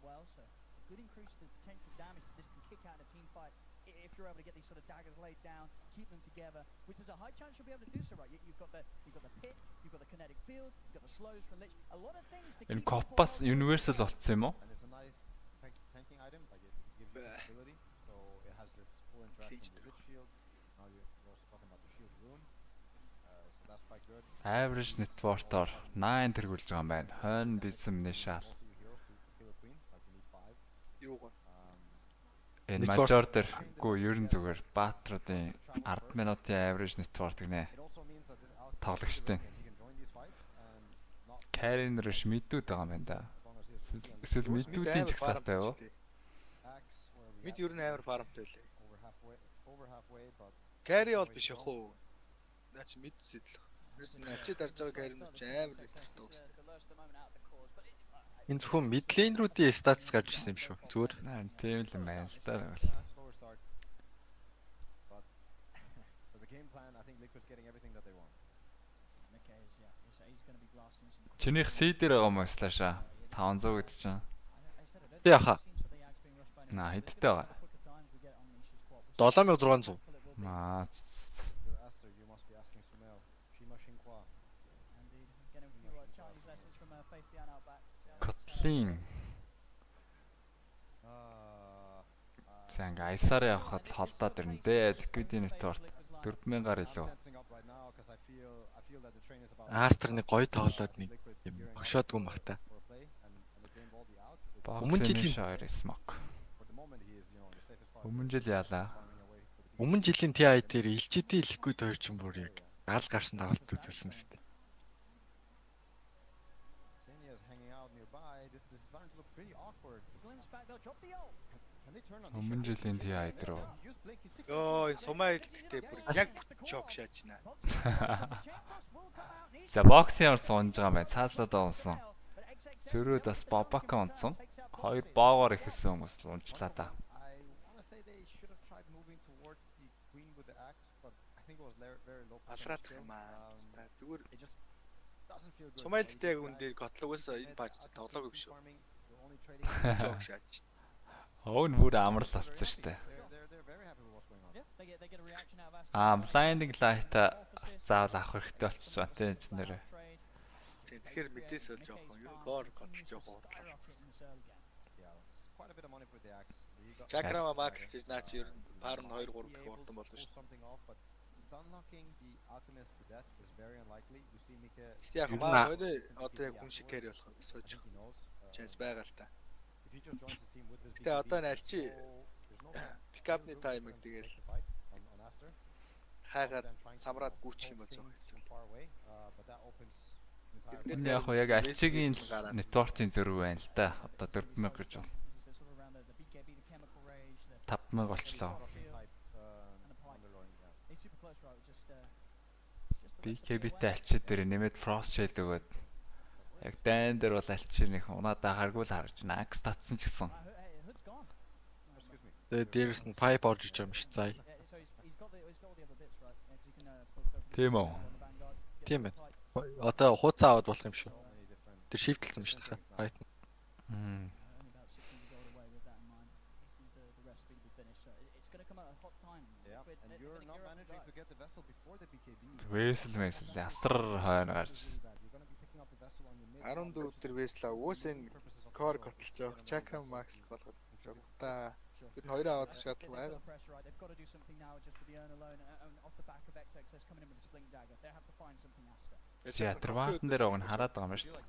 болоод.
Could increase the potential damage that this can kick out in a team fight if you're able to get these sort of daggers laid down, keep them together, which there's a high chance you'll be able to do so, right? You've got the pit, you've got the kinetic field, you've got the slows from Lich, a lot of things to keep.
Энэ Koppas Universal болцсон юм уу?
And it's a nice tanking item, like it gives you ability. So it has this full interaction with Lich shield. Now you're also talking about the shield rune. So that's quite good.
Average network-оор 8 тэргүүлж байгаа юм байна. Хойно бизэм нэшаал. Энэ Мажор дээр гоо ерэн зүгээр Баатруудын 10 минутын average network гинэ. Тоглогчтой. Карин реш мэдүүд байгаа юм байна да. Эсвэл мэдүүдийн жагсаалтай юу?
Мид ер нь амар фармтай лээ. Кари бол биш ах уу. Наач мид сэтлэх. Ачид дарж байгаа кари нь амар нэгтэй үстэй.
Энэ зөвхөн мидлейн руудын статус гарч ирсэн юм шүү. Зүгээр.
Тийм л юм байна л да. Чинийх C-дээр байгаа юм уу слаша? 500 гэдэг чинь.
Би яха.
Наа хэдтэй байгаа.
7600.
Маа. Котлин. За ингээ айсаар явхад холдоод ирнэ дээ. Liquid network 4000-аар илүү.
Астер нэг гоё тоглоод нэг юм багшаадгүй махта. Өмнө жилийн
шойр смок. Өмнө жил яалаа.
Өмнө жилийн TI дээр илчидийн Liquid 2 ч юм бүр яг гал гарсан тоглолт үзүүлсэн мэт.
Өмнө жилийн TI дээр.
Йоо, энэ сумаа хэлтгтэй бүр яг чок шаачна.
За боксинг суунж байгаа мэн цааслаад унсан. Зөрүүд бас бабака унсан. Хоёр боогоор ихсэн хүмүүс л унчлаа да.
Алраад юм аа. Зүгээр сумаа хэлтгтэй яг үндэ готлогоос энэ бааж тоглоог биш үү? Чок шаач.
Оон бүр амарлал болсон штэ. Blinding light заавал авах хэрэгтэй болчих жоо тийм ч нэрэ.
Тэгэхээр мэдээс л жоохон юу гоор готлж жоохон худлалцсан. Чакрама макс гэж наач ер нь парн 2 3 гэх урдан болно шүү.
Unlocking the alchemist to death is very unlikely. You see Mika.
Яг маа одоо яг хүн шиг carry болох сууж байгаа. Chance байгаа л та. Гэтэ одоо нь альчи пикапны таймыг тэгэл хаагаад самраад гүйчих юм бол зөө хэцүү.
Энэ яг яг альчигийн нэтворкийн зөрүү байна л да. Одоо 4000 гэж байна. 5000 болчлоо. BKB-тэй альчид дээр нэмээд Frost Shell өгөөд яг дайн дээр бол альчид нэг унаадаа харгуул харж байна. Axe татсан ч гэсэн.
Тэгээ дээрээс нь pipe орж иж байгаа юм шиг заа.
Тийм үү.
Тийм байна. Одоо хууцаа аваад болох юм шүү. Тэр шифтэлсэн юм шүү дахиад. Хайт.
Вэсэл ястар хойно гарч.
14 дээр вэслаа уусаа кор готолж явах чакра макс болгоод явах та. Бид хоёр аваад шаардлага байгаа.
Театр ваатан дээр огн хараад байгаа юм шүү дээ.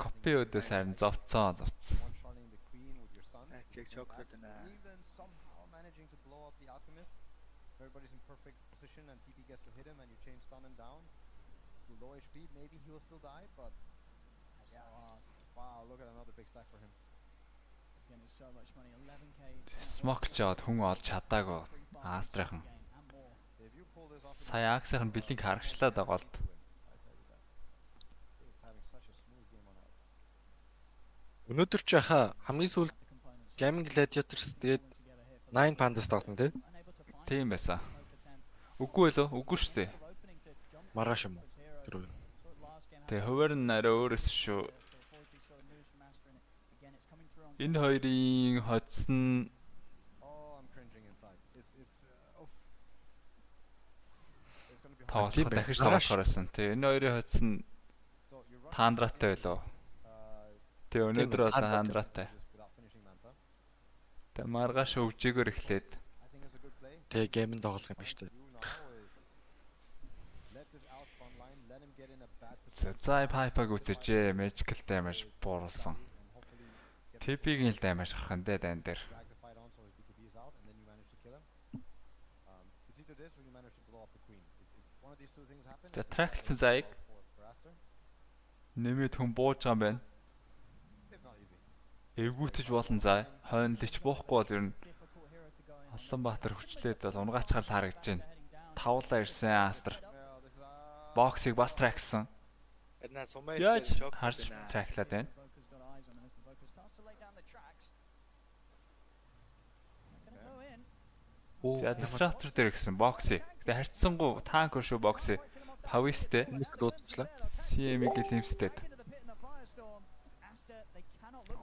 Копи өдөөс харин зовцоо.
Яг чокрод байна.
Everybody's in perfect position and TP gets to hit him and you chain stun him down to low HP. Maybe he will still die, but yeah. Wow, look at another big stack for him.
He's getting so much money, 11k.
Smoke жоод хүн олж чадаагүй. Астрахын. Сая Аксийн бэлинг харагчлаад байгаа л.
Өнөөдөр ч яхаа хамгийн сүүлд Gaming Gladiators тэгээд 9 Pandas тоглоно тий.
Тийм байсан. Үгүй ээ лөө, үгүй шүү дээ.
Маргааш юм уу? Тэр үү.
Тэгээ хуваар нь арай өөрөөс шүү. Энэ хоёрын хоцсон тоолох дахиж тоолохоор байсан. Тэгээ энэ хоёрын хоцсон таандратай байлоо. Тэгээ өнөөдөр бол таандратай. Тэгээ маргааш өвжөөгөр эхлээд
тэгээ гейм тоглох юм биш үү?
Зай пайпаг үзэж magical damage бууруулсан. TP-гийн л damage гарах нь дайн дээр. За трактсан зайг нэмээд хүн бууж байгаа юм байна. Эвгүүтэж болон зай хойнолч буухгүй бол ер нь Улаанбаатар хүчлээд бол унгаач гарал харагдаж байна. Тавлаа ирсэн Астр. Боксыг бас траксан. Яаж харж траклаад байна. За администратор дээр гисэн бокси. Тэгээ харьцсангуу танк шүү бокси. Павистэй.
Дуудчихлаа.
CM-ийг лимстэд.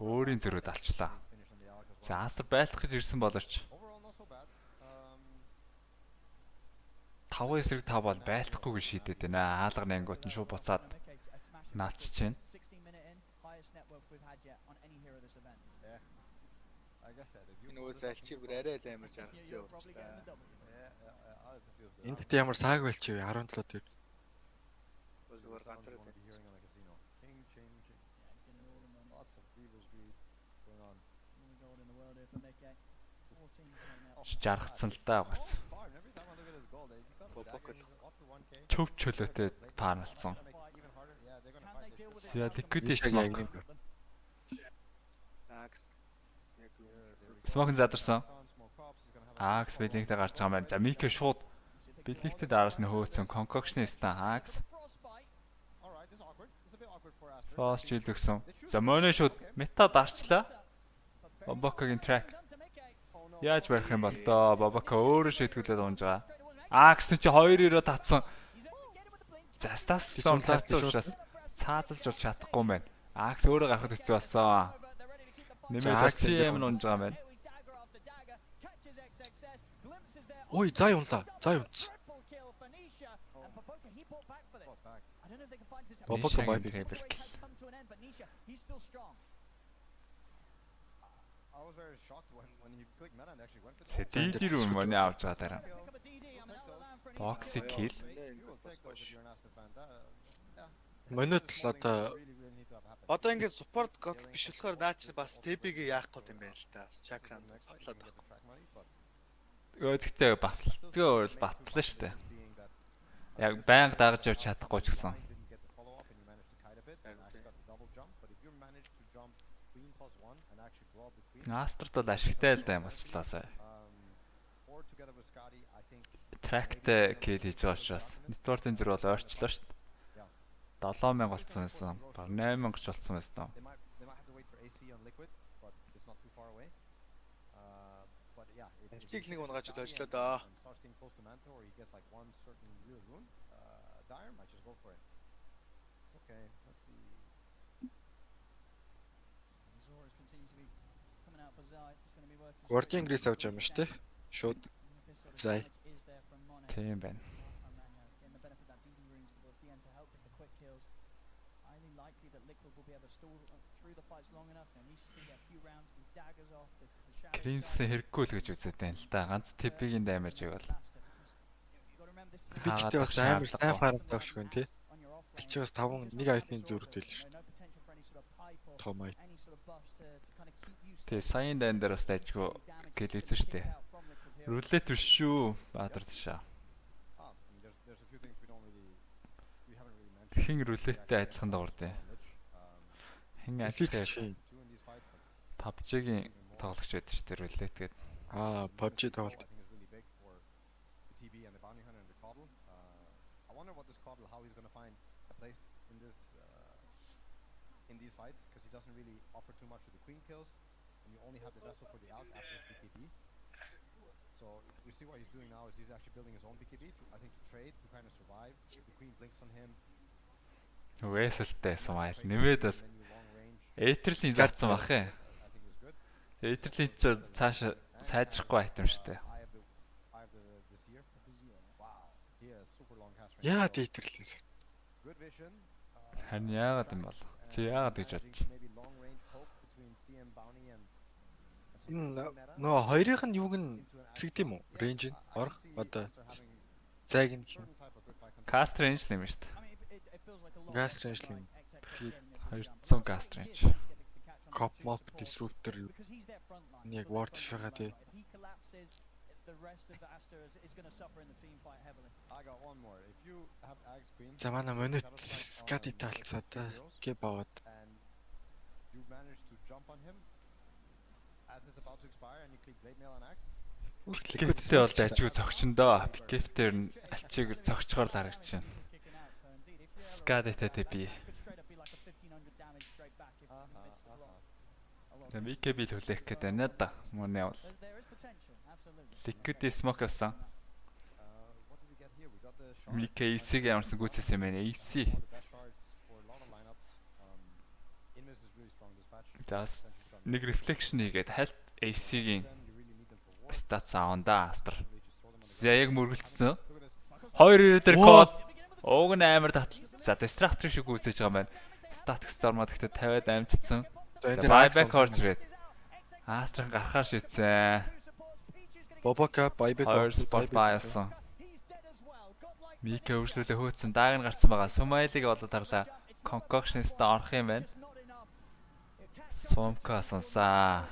Өөрийн зөрүүд алчлаа. За Астр байлах гэж ирсэн боловч 5 эсрэг 5 бол байлтахгүйг шийдээд байна. Хаалганы ангиуд нь шууд буцаад наачж байна.
Нөөс альчи бүр арай л амар жаргалтай урчлаа.
Энд ямар сааг байлч вэ? 17 дээр.
Зүгээр ганцаар л
жаргацсан л даа бас. Чөв чөлөөтэй паналцсан. За liquidation яг. Смокен задарсан. Акс бэлэгтэй гарч байгаа юм байна. За Мика шууд бэлэгтэй дараас нь хөөцсөн concoctionista Акс. Фаст чил өгсөн. За Моно шууд мета дарчлаа. Бобокагийн трак. Яаж барих юм бол доо Бобока өөрөө шийдгүүлээд унж байгаа. Акс нь чи 2-2 татсан. За стафсон цаацуулж цаазалж бол чадахгүй юм байна. Акс өөрөө гарахд хэцүү болсон. Нэмээд CM нь унж байгаа юм байна.
Ой, заа юунлаа. Заа юунц. Бобока бай
I was very shocked when he clicked meta and actually went for the
Сэдий рүү мөний авч байгаа дараа. Бокси кил.
Монот л
одоо ингээд support готл биш болохоор наач бас TP-г яах гол юм байл л та. Бас чакранд тоглоод
Гэхдээ батлгаа бол батлаа штэ. Яг байнга дагаж явж чадахгүй ч гэсэн. Астрт бол ашигтай л да юм болчлаа сая. Трактэй кил хийж байгаа учраас нэтворкийн зэрэг бол ойрчлоо шүү дээ. 7000 болцсон байсан. Баг 8000 ч болцсон байсан.
Чиг нэг унгааж ажиллаа да. Гвардиан Грис авч байгаа юм шүү дээ. Шууд. Зай.
Тийм байна. Кримс хэрэггүй л гэж үзээд байна л да. Ганц TP-ийн даймажийг бол.
Бидтэй бас амар сайн фармтай багшгүй тий. Алчи бас 5 нэг айтны зүрхт байл шүү дээ. Том айт.
Тэ сайн дан дээр бас дайжгүй гэлээсэн шүү дээ. Рулет биш шүү. Баатар ташаа. Хин рулеттэй адилхан дагуулдیں۔ Хин адилхан PUBG-гийн тоглогч байдаг шүү дээ рулет гэдэг.
PUBG тоглолт.
In these fights because he doesn't really offer too much of the queen kills and you only have the vessel for the out after his BKB. So you see what he's doing now is he's actually building his own BKB to, I think, to trade, to kind of survive. If the queen blinks on him.
Вэсэлтэй смайл нэмээд бас Эйтерлийн зарцсан бах ээ. Эйтерлийн ч цааш сайжрахгүй айтем шүү дээ.
Яа Эйтерлийн.
Харин яагаад юм бол? Чи яагаад гэж бодож байна?
Нөө хоёрынх нь юуг нь хэсэгд юм уу? Рейнж нь орох одоо зайг нь юм.
Каст рейнж л юм шүү дээ.
Gas range л юм.
200 gas range.
Cop mop disruptor яг ward шагаа тий. За манай монит скати талцаа та гэ баваад.
Гэхдээ бол дайжгүй зогчондоо. Пикэфтэр нь алчиг зогчгоор л харагч байна. Скадэтэй би. BKB л хүлээх гээд байна да. Мөнэ бол. Liquid smoke авсан. BKC-г ямарсан гүйцэс юм байна. AC. Тас нэг reflection хийгээд хальт AC-гийн статс аавна астр. За яг мөргөлдсөн. 2 дээр код. Ууг нь амар татал. За distractor шиг үүсэж байгаа юм байна. Static storm гэхдээ 50-аад амжицсан. Buyback орж ирээд. Астрах гарахаар шийдсэн.
Бобока buyback
байсан. Мика өөрчлөлөө хөөцсөн. Дааг нь гарцсан байгаа. Сумайлыг болоод харлаа. Concoction-ст орох юм байна. Сумка сонсаа.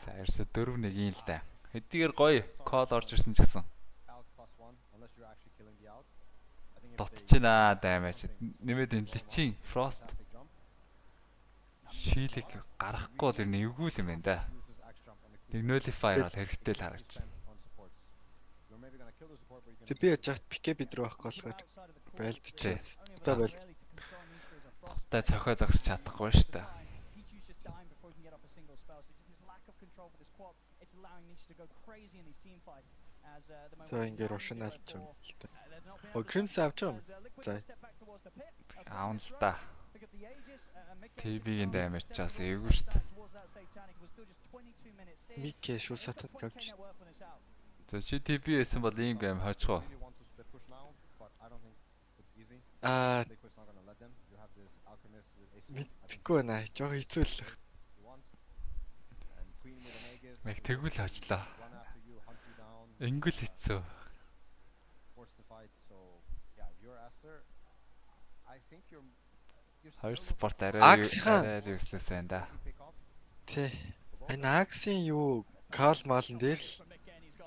За ерөөсө 4-1 л да. Хэдийгээр гоё кол орж ирсэн ч гэсэн. Дотчина даймаж. Нэмээд энэ личин frost. Шилийг гаргахгүй л ер нь эвгүй л юм байна да. Нэг nullify бол хэрэгтэй л харагч.
Тэг би яаж пикэ бид рүү авах болохоор байлдчихсан. Та байлд.
Та цохоо зогсож чадахгүй шүү дээ.
За ингээд рошналч юм л та. Кримс авч юм. За.
Аавн л та. TV-ийн даймаж чаас эвгүй шүү дээ.
Микэ шул сатан авч.
За чи TV эсэн бол ийм гейм хожгоо.
Мэдгүй наа. Жог хэцүү л.
Мэг тэгвэл хожлоо. Ингл хэцүү. Хоёр спорт арай юуслээс байна да.
Тий. Энэ аксын юу Кал маалн дээр л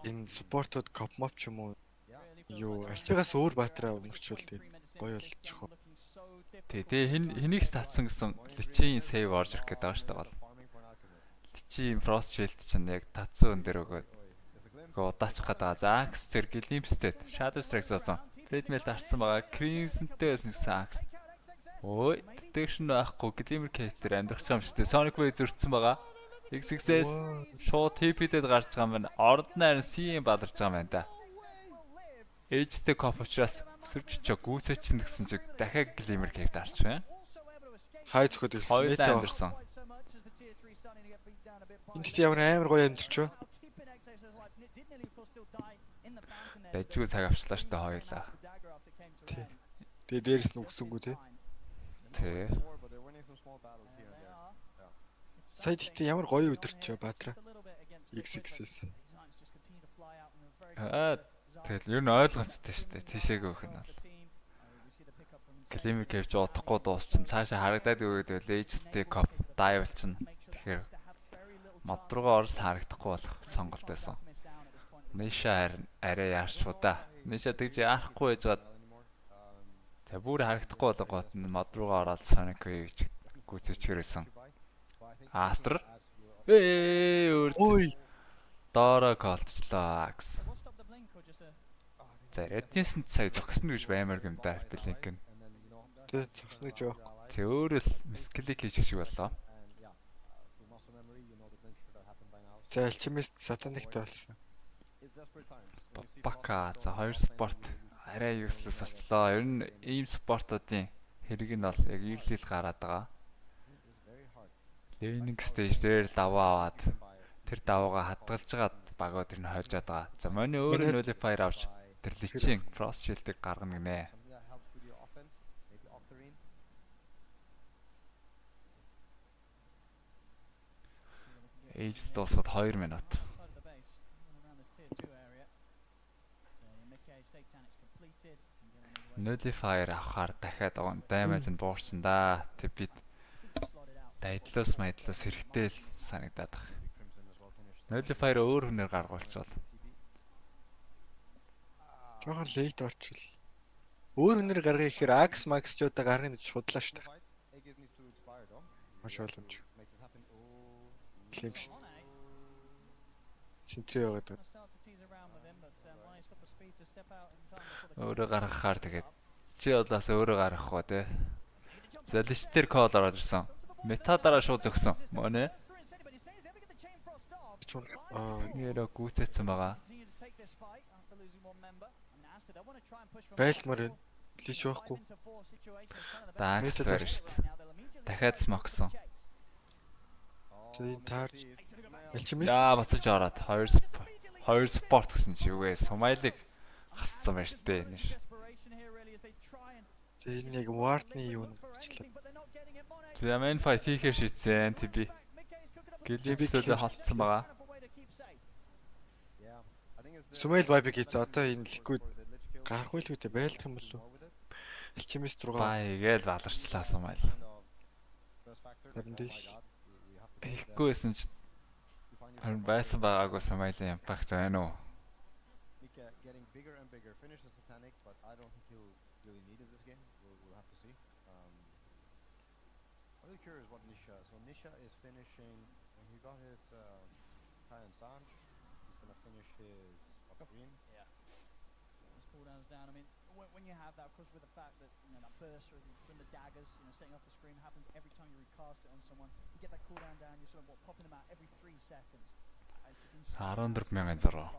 энэ спортууд копмоп ч юм уу юу альчигаас өөр баатраа өнгөрчүүл тэгээд гоё болчих уу.
Тэгээ хэнийг татсан гэсэн личийн сейв орж ирэх гээд байгаа шүү дээ бол. Личийн фрост шилд чинь яг татсан өн дээр өгөөд удаачих гээд байгаа. За Акс тэр Glimpsтэй Shadow Strike зоосон. Treadmill дарцсан байгаа. Crimson-тэй байсан гэсэн Акс. Ой, detection байхгүй Glimmer character амьдрах юм шүү дээ. Sonic Wave зөрчсөн байгаа. XXS шууд TP-дэд гарч байгаа юм байна. Орд найран CM бадарч байгаа юм байна да. Ээжтэй коп учраас өсөрч чөө гүйцэчин гэсэн чиг дахиад Glimmer character арч байна.
Хай зөвхөд ирсэн
Хоёулаа амьдсан.
Энд тийм ямар амар гоё амьдэрч байна.
Бажгүй цаг авчлаа штэ хоёулаа.
Тэгээ дээрэс нь үгсэнгүй тий.
Тий.
Сая гэхдээ ямар гоё өдөрч баатраа. XXS.
Тэгэл ер нь ойлгомжтой штэ. Тийшээг өөх нь бол. Glimmer кевч удахгүй дуусчин цаашаа харагдаад өгөөд ээжтэй коп дайвл чинь. Тэгэхээр мод руугаа орж харагдахгүй болох сонголт байсан. Ниша арай яаршуу да. Ниша тэгж яарахгүй байжгаад тэг бүр харагдахгүй болгоод мод руугаа ороод Sonic Wave гэж гүйцэчгэрсэн. Астр.
Ой.
Доороо колчлаа Акс. За Redness-д сая зогсно гэж баймаар юм да Blink нь.
Тэг зогсно гэж байхгүй.
Тэг өөрөө л мисклик хийчих шиг боллоо.
За Alchemist Satanic-тэй болсон.
Бака за хоёр спорт арай useless болчлоо. Ер нь ийм спортуудын хэрэг нь бол яг ирлэл гараад байгаа. Laning stage дээр даваа аваад тэр даваагаа хадгалж байгаа багууд тэр нь хойжоод байгаа. За моны өөр nullifier авч тэр личийн frost shield-ыг гаргана гинэ. Age дуусгаад 2 минут. Nullifier авахаар дахиад damage нь буурсан да. Тэг бид дайдлаас майдлаас хэрэгтэй л санагдаад байна. Nullifier өөр хүнээр гаргуулчихвал.
Жохон late орчвол. Өөр хүнээр гаргая гэхээр Axe Max ч удаа гаргахын гэж худлаа шүү дээ. Маш боломж. Glimpse. Синтрээ яваад. Өөрөө гаргахаар тэгээд чи бодлоос өөрөө гаргах ба тий. Заличтэр кол ороод ирсэн. Мета дараа шууд зөгсөн. Мөнэ. Нэрэ гүцээсэн байгаа. Байлмар энэ. Лич байхгүй. Даагс байна шүү дээ. Дахиад смоксон. Тэгээд таарч Alchemist яа бацаж ороод хоёр спорт гэсэн чи үгүй Сомалиг хасцсан байна шүү дээ энэ. Тэгээд энэ яг Ward-ны юу нэрчлээ. За main fight хийхээр шийдсэн TB. Glimpse-тэй халтсан байгаа. Сумэл vibe хийцээ одоо энэ liquid гарах үйлгүүтэй байлдах юм болов. Alchemist руугаа байгээл баларчлаа Сумэл. Хэрэндээ ихгүйсэн ч харин байсан байгаагүй Сумэлийн импакт байна уу?
Really curious what Nisha. So Nisha is finishing when he got his Kai and Sanj. He's gonna finish his green.
Yeah. His cooldowns down. I mean, when you have that, of course, with the fact that that burst from the daggers, setting off the screen happens every time you recast it on someone. You get that cooldown down. You're sort of popping them out every 3 seconds.
14,000 зураг.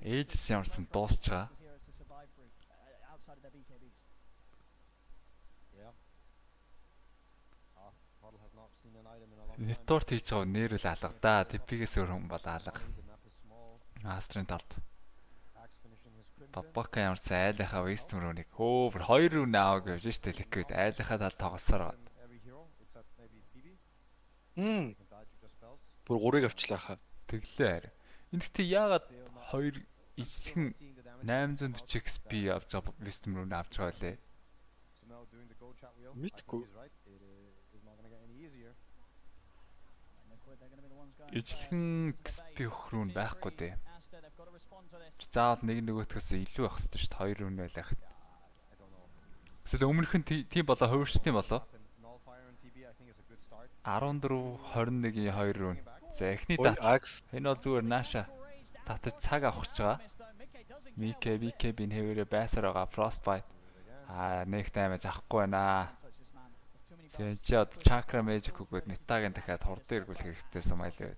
Ээжс ямарсан дуусчаа.
Outside of their BKBs.
Yeah.
Network хийж байгаа нэрэл алга да. TP-гээс өөр хүн бол алга. Астрын талд. Бабака ямарсан айлынхаа Western рууник хөөр 2 рүү наав гэж штэ Liquid айлынхаа талд тоглосоор байна.
Бүр 3-ыг авчлаа хаа.
Тэглээ. Энд гэхдээ яагаад 2 ижлэхэн 840 XP авч байгаа Western руу авч байгаа лээ.
Мэдгүй.
Ижлэн XP өгөх рүү байхгүй дээ. Заавал нэг нөгөөтгөөс илүү байх хэрэгтэй шүү дээ. Хоёр рүү байлах. Эсвэл өмнөх нь тийм болоо хувирчдсан болоо. 14-21-ийн 2 рүү. За эхний дат. Энэ бол зүгээр нааша татаж цаг авах гэж байгаа. VK бин хэвээрээ байсаар байгаа Frostbite. Нэг даймаж авахгүй байна. Зэн чи одоо Chakra Magic өгөөд Nitaгийн дахиад хурдан эргүүлэх хэрэгтэй сумайл байв.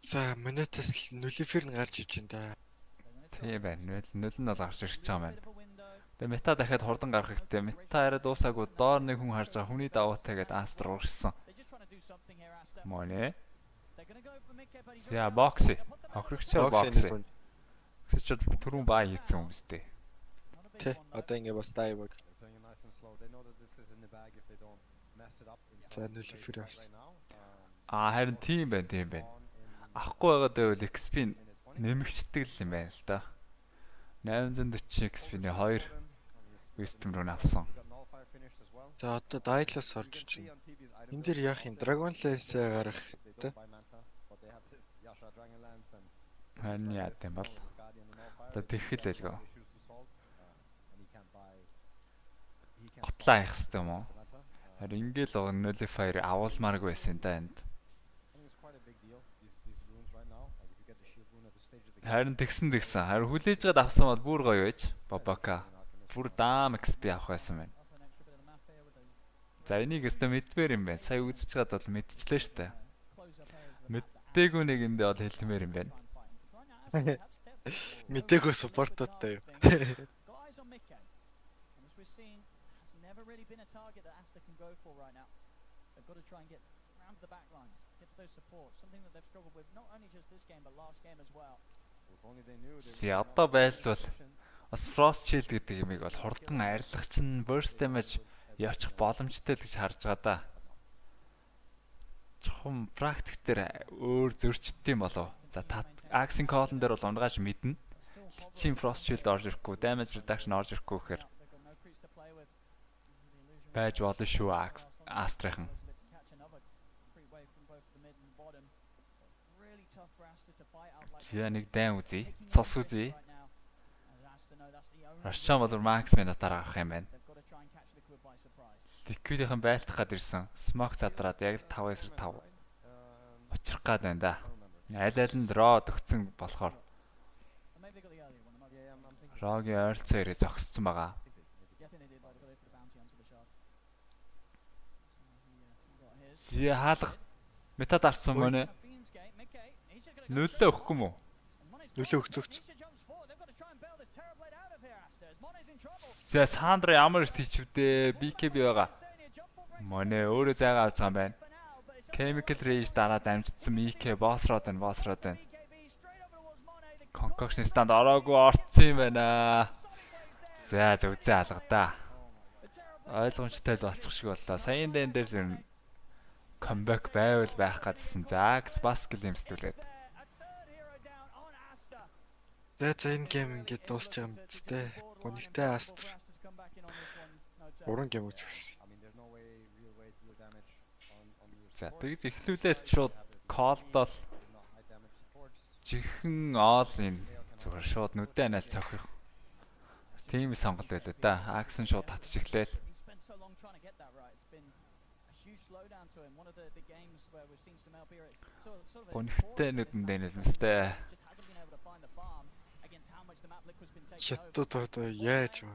За минутаас нулифер нь гарч иж байна да.
Тийм байна. Нөл нь бол гарч ирж байгаа юм байна. Тэгээ мета дахиад хурдан гарах хэрэгтэй. Мета арай дуусаагүй доор нэг хүн харж байгаа хүний давуутай гэдэг Астр урагшсан. Моне. За бокси. Хохирогчоор бокси. Гэвч түрүүн баа хийсэн хүмүүстэй.
Тэ одоо ингэ бас дайваг. За нулифер авсан.
Харин тийм байна. Ахгүй байгаад байвал XP нэмэгчдэг л юм байна л да. 840 XP-ний 2 wisdom руу авсан.
За одоо дайлаас орж чинь. Энд дээр яах юм? Dragon Lance гарах тэ.
Хан яа гэм бол. Одоо тэгхэл байлгаа. Готлаа явах хэрэгтэй юм уу? Харин ингээл nullifier авуулмааргүй байсан да энд. Харин тэгсэн. Харин хүлээж гад авсан бол бүр гоё байж. Бабака. Бүр даам XP авах байсан байна. За энийг өстө мэдмээр юм байна. Сая үзэж гад бол мэдчихлээ штэ. Мэдээгүй нэгэндээ бол хэлмээр юм байна.
Мэдээгүй supportтай юу.
Одоо байлбал бас Frost Shield гэдэг юмыг бол хурдан арилгах чинь burst damage явчих боломжтой л гэж харж байгаа да. Чухам практик дээр өөр зөрчилдөм болов. За Axing Call-н дээр бол унгааш мэднэ. Личийн Frost Shield орж ирэхгүй, damage reduction орж ирэхгүй гэхээр байж болно шүү Астрахын. Зя нэг дан үзье. Цус үзье. Рашчан бол Max минутаар гарах юм байна. Liquid-ийн байлтах гад ирсэн. Smoke задраад яг л 5/5 очих гад байна да. Аль нь draw төгцсөн болохоор Рогийн ойролцоо ирээ зогссон байгаа. Зя хаалга мета дарсан мөнэ. Нөлөө өгөхгүй мүү?
Нөлөө өгцөгч.
За Сандра ямар их тийчвдээ BKB байгаа. Мөнэ өөрөө зайгаа авч байгаа юм байна. Chemical Rage дараад амжицсан EK boss rod байна. Concoction stand ороогүй орцсон юм байна. За зүгзээ алгадаа. Ойлгомжтой л болчих шиг боллоо. Саяын дэн дээр л comeback байвал байх гэдсэн. За бас гэлэмсдүүлээд.
За энэ гейм ингээд дуусч байгаа юм зү. Гонигтай Астр. 3 гейм үзчихсэн.
За тэгж эхлүүлээд шууд call-дол жихэн all in зүгээр шууд нүдэн анаал цохих. Тийм сонголт байлаа да. Аксэн шууд татж эхлээл. Гонигтай нүдэн дэнэлмэстэй.
Хятад одоо яаж вэ?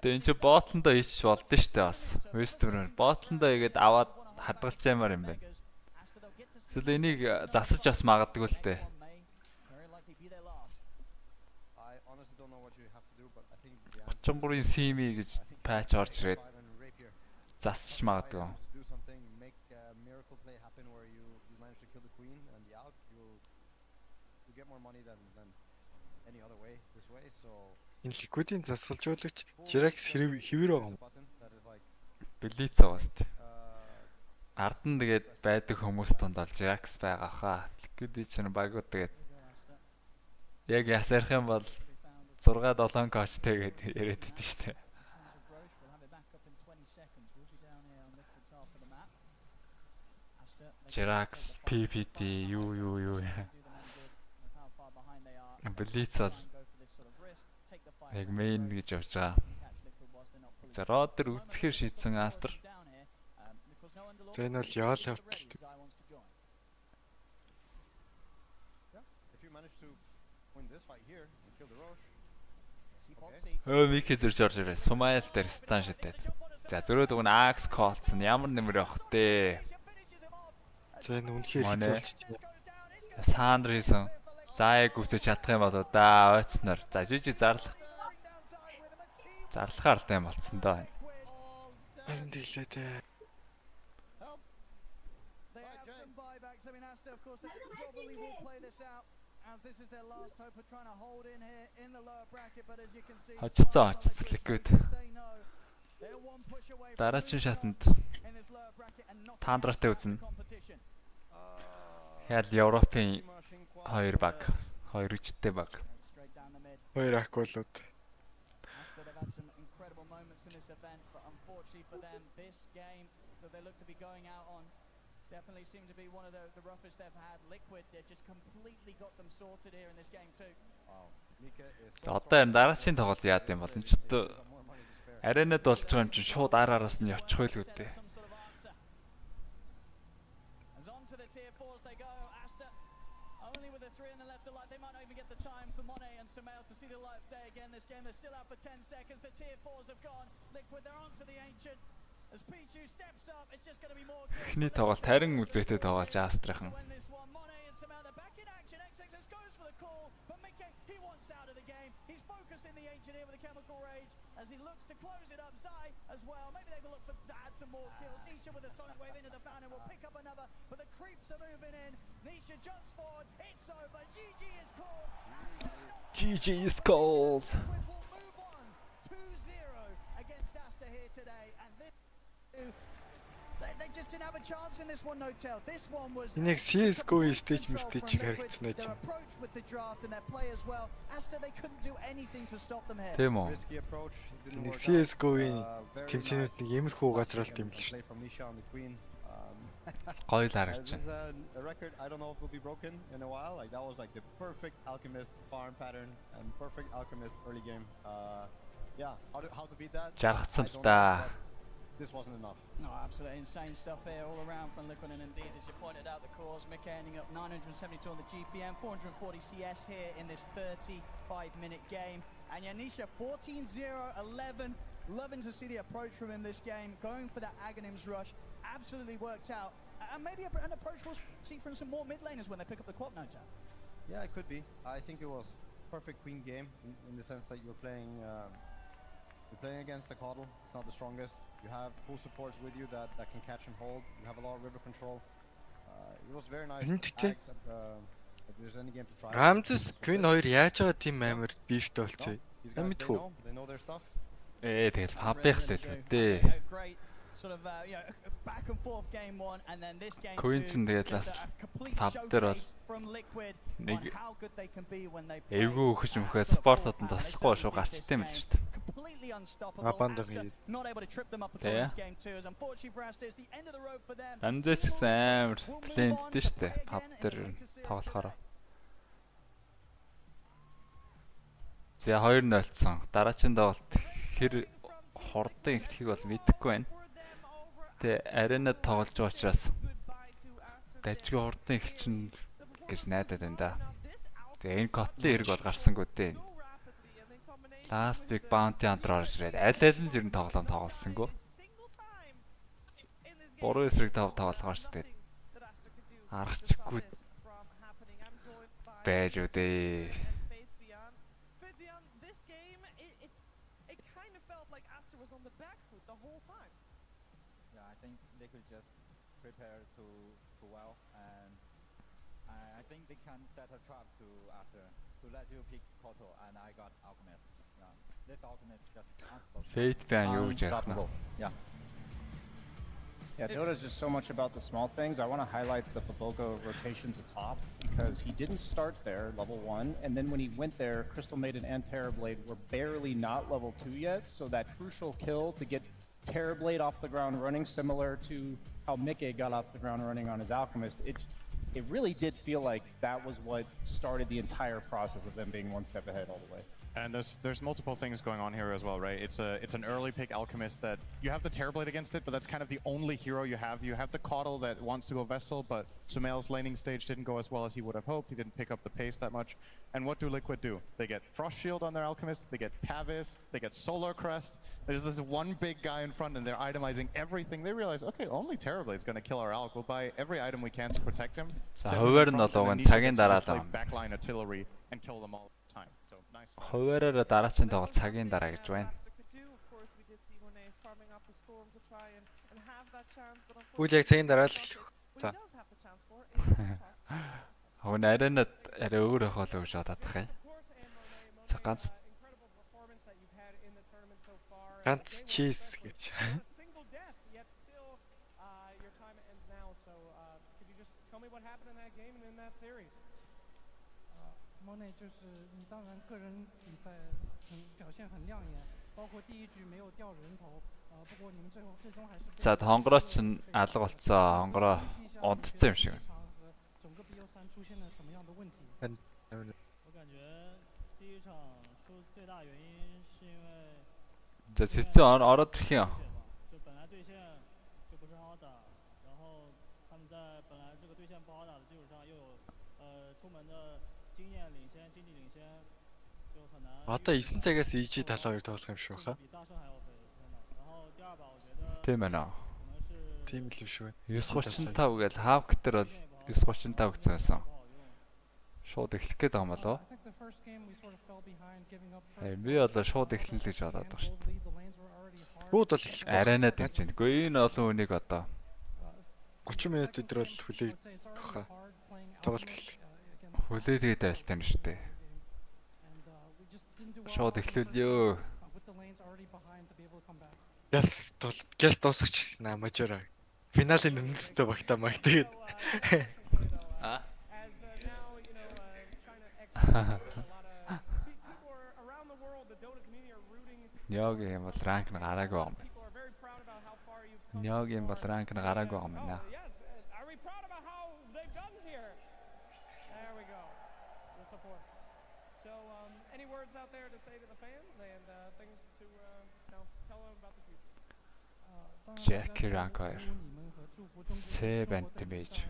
Тэн чи ботлондоо ич болдсон шүү дээ бас. Вестернер ботлондоо игээд аваад хадгалж аймаар юм байна. Тэгэл энийг засаж бас магадгүй л дээ. 33-ийн CME гэж patch орж ирээд засч магадгүй.
Энэ ликвидийн засгалжуулагч Jirax хэвэр байгаа юм.
Блиц байгаа шүү дээ. Ард нь тэгээд байдаг хүмүүс тунд бол Jirax байгаа хаа. Ликвидийн чинь багууд тэгээд
Яг ясарх юм бол 6-7 коучтэй гэдэг яриад байдсан шүү дээ. Jirax, PPT, юу. Блиц бол яг мейн гэж явж байгаа. За Родер үцхээр шийдсэн Астер.
За энэ бол яал явталт. Микэ зурж орж ирээ. Сумайл дээр стан шидэд. За зөрөөд өгн Axe Colts нь ямар нэмэр явах дээ. За энэ үнэхээр хэцүүлж.
Сандр хийсэн. За яг үсэж чадах юм болоо да ойцноор. За жижиг зарлах. Зарлахаар л юм болцсон доо.
Энд дийлээ дээ.
Очцоо Liquid. Дараагийн шатанд таандраатай үзнэ. Хял Европын 2 баг, 2 үчтэй баг.
2 акулууд.
Definitely seem to be one of the roughest they've had. Liquid, they just completely got them sorted here in this game too.
Wow. Mika is
За одоо энэ дараагийн тоглолт яад юм бол энэ ч одоо аренад болж байгаа юм чинь шууд араас нь явчих байлгүй дээ.
As on to the tier 4s they go. Asta only with the 3 in the left to light. They might not even get the time for Monet and Sumail to see the light of day again this game. They're still out for 10 seconds. The tier 4s have gone. Liquid, they're on to the ancient. As Pichu steps up, it's just going to be more.
Эхний тоглолт харин үзээтэй тоглож Астрахын.
Monet and Sumail, they're back in action. XXS goes for the call, but Mike, he wants out of the game. He's focusing the ancient here with the chemical rage as he looks to close it up. Zai as well. Maybe they will look for to add some more kills. Nisha with a sonic wave into the fountain will pick up another, but the creeps are moving in. Nisha jumps forward. It's over. GG is called.
GG is called.
Will move on 2-0 against Asta here today, and this. They just didn't have a chance in this one, no tell. This one was.
Энэ яг CS:GO-ийн stage харагдсан
Their approach with the draft and their play as well. Asta they couldn't do anything to stop them here.
Тийм үү.
risky approach. Didn't
Нэг
work out.
CS:GO-ийн
Very
тэмцээнүүд
nice,
нэг иймэрхүү газралт юм л
play
шүү.
from Nisha on the queen.
Гоё л
This
харагдаж
is
байна.
a record I don't know if will be broken in a while. Like that was like the perfect alchemist farm pattern and perfect alchemist early game. Yeah, how to beat that?
Жаргацсан
I
л
don't
да.
know, but this wasn't enough.
No, absolutely insane stuff here all around from Liquid, and indeed, as you pointed out, the cause. Mick ending up 972 on the GPM, 440 CS here in this 35-minute game. And Yanisha 14-0-11. Loving to see the approach from him this game, going for that Aghanims rush. Absolutely worked out. And maybe an approach we'll see from some more mid laners when they pick up the quad now, Tab.
Yeah, it could be. I think it was perfect queen game in the sense that you're playing against the Coddle. It's not the strongest. You have full supports with you that can catch and hold. You have a lot of river control. It was very nice. Ags, if there's any game to try.
Рамзес Queen 2 яаж байгаа тийм амар бифтэй болцсон.
These
Я
guys,
мэдгүй.
they know their stuff.
Тэгэл пабих л хэлвэ дээ.
A great sort of back and forth game one, and then this game
Queen ч тэгээд бас паб дээр бол нэг эвгүй өгч мөхөө спортод нь таслахгүй шүү гарчтай юм л шүү дээ.
completely unstoppable.
Абандон
Asta
хийгээд.
not able to trip them up at all this game too. As unfortunately for Asta, it's the end of the road for them.
Анзаач амар пленттэй шүү дээ. Паб дээр тоглохоор. За 2-0-сон. Дараагийн тоглолт хэр хурдан эхлэхийг бол мэдэхгүй байна. Тэ аренад тоглож байгаа учраас дажгүй хурдан эхэлчин гэж найдаад байна да. Тэгээ энэ котлын хэрэг бол гарсангүй дээ. Last big bounty hunter орж ирээд аль аль нь ер нь тоглоом тоглосонгүй. 3 эсрэг тоглохоор ч тэгээд аргачихгүй байж үдээ.
Yeah, I think they could just prepare to well, and I think they can set a trap to after to let you pick Portal, and I got Alchemist. Yeah, this Alchemist just unstoppable.
Fate ban юу гэж ярих нь.
Yeah.
Yeah, Dota's just so much about the small things. I want to highlight the Babogo rotations atop because he didn't start there, level 1, and then when he went there, Crystal Maiden and Terrorblade were barely not level 2 yet, so that crucial kill to get Terrorblade off the ground running, similar to how Mickey got off the ground running on his Alchemist, it really did feel like that was what started the entire process of them being one step ahead all the way.
And there's multiple things going on here as well, right? It's an early pick Alchemist that you have the Terrorblade against it, but that's kind of the only hero you have. You have the Caudle that wants to go Vessel, but Sumail's laning stage didn't go as well as he would have hoped. He didn't pick up the pace that much. And what do Liquid do? They get Frost Shield on their Alchemist, they get Pavis, they get Solar Crest. There's this one big guy in front and they're itemizing everything. They realize, okay, only Terrorblade's gonna kill our Alch. We'll buy every item we can to protect him.
хуваарь нь болов нь цагийн дараа л
backline artillery and kill them all the time. So nice.
хуваарьаар дараагийн тоглолт цагийн дараа гэж байна.
Үгүй яг цагийн дараа л эхлэх. За.
Хөвн арайнад арай өөр ах болов гэж бодоод тах юм. За
ганц чиз гэж.
Monet 就是你当然个人比赛表现很亮眼，包括第一局没有掉人头，不过你们最终还是。
За хонгороо ч алга болцоо. Хонгороо унтцсан юм шиг.
整个 BO3 出现了什么样的问题？我感觉第一场输最大原因是因为。
За цэцэн ороод ирэх юм.
就本来对线就不是很好打，然后他们在本来这个对线不好打的基础上又有出门的。
Одоо 9 цагаас хийж 72 тоглох юм шүү хаа.
Тийм ээ.
Тийм л юм шүү.
935 гээл хавк дээр бол 935 гэсэн байсан. Шууд эхлэх гээд байгаа юм болоо. Би бол шууд эхлэнэ л гэж бодоод байгаа шүү дээ.
Шууд бол эхлэх.
Арайнаад байж байна. Гэхдээ энэ олон хүнийг одоо
30 минут өдөр бол хүлээх хаа. Тоглолт эхлэх.
Хүлээгээд байлтай нь шүү дээ. Шууд эхлүүлье.
Яс дуусгач наа Мажор. Финалийн үндэстэй багтаа маяг тэгээд.
А? Ниогийн бол ранк нь гараагүй юм. Ниогийн бол ранк нь гараагүй юм байна.
Out there to say to the fans and things to tell them about the future.
Jackie Ranker. 7 damage.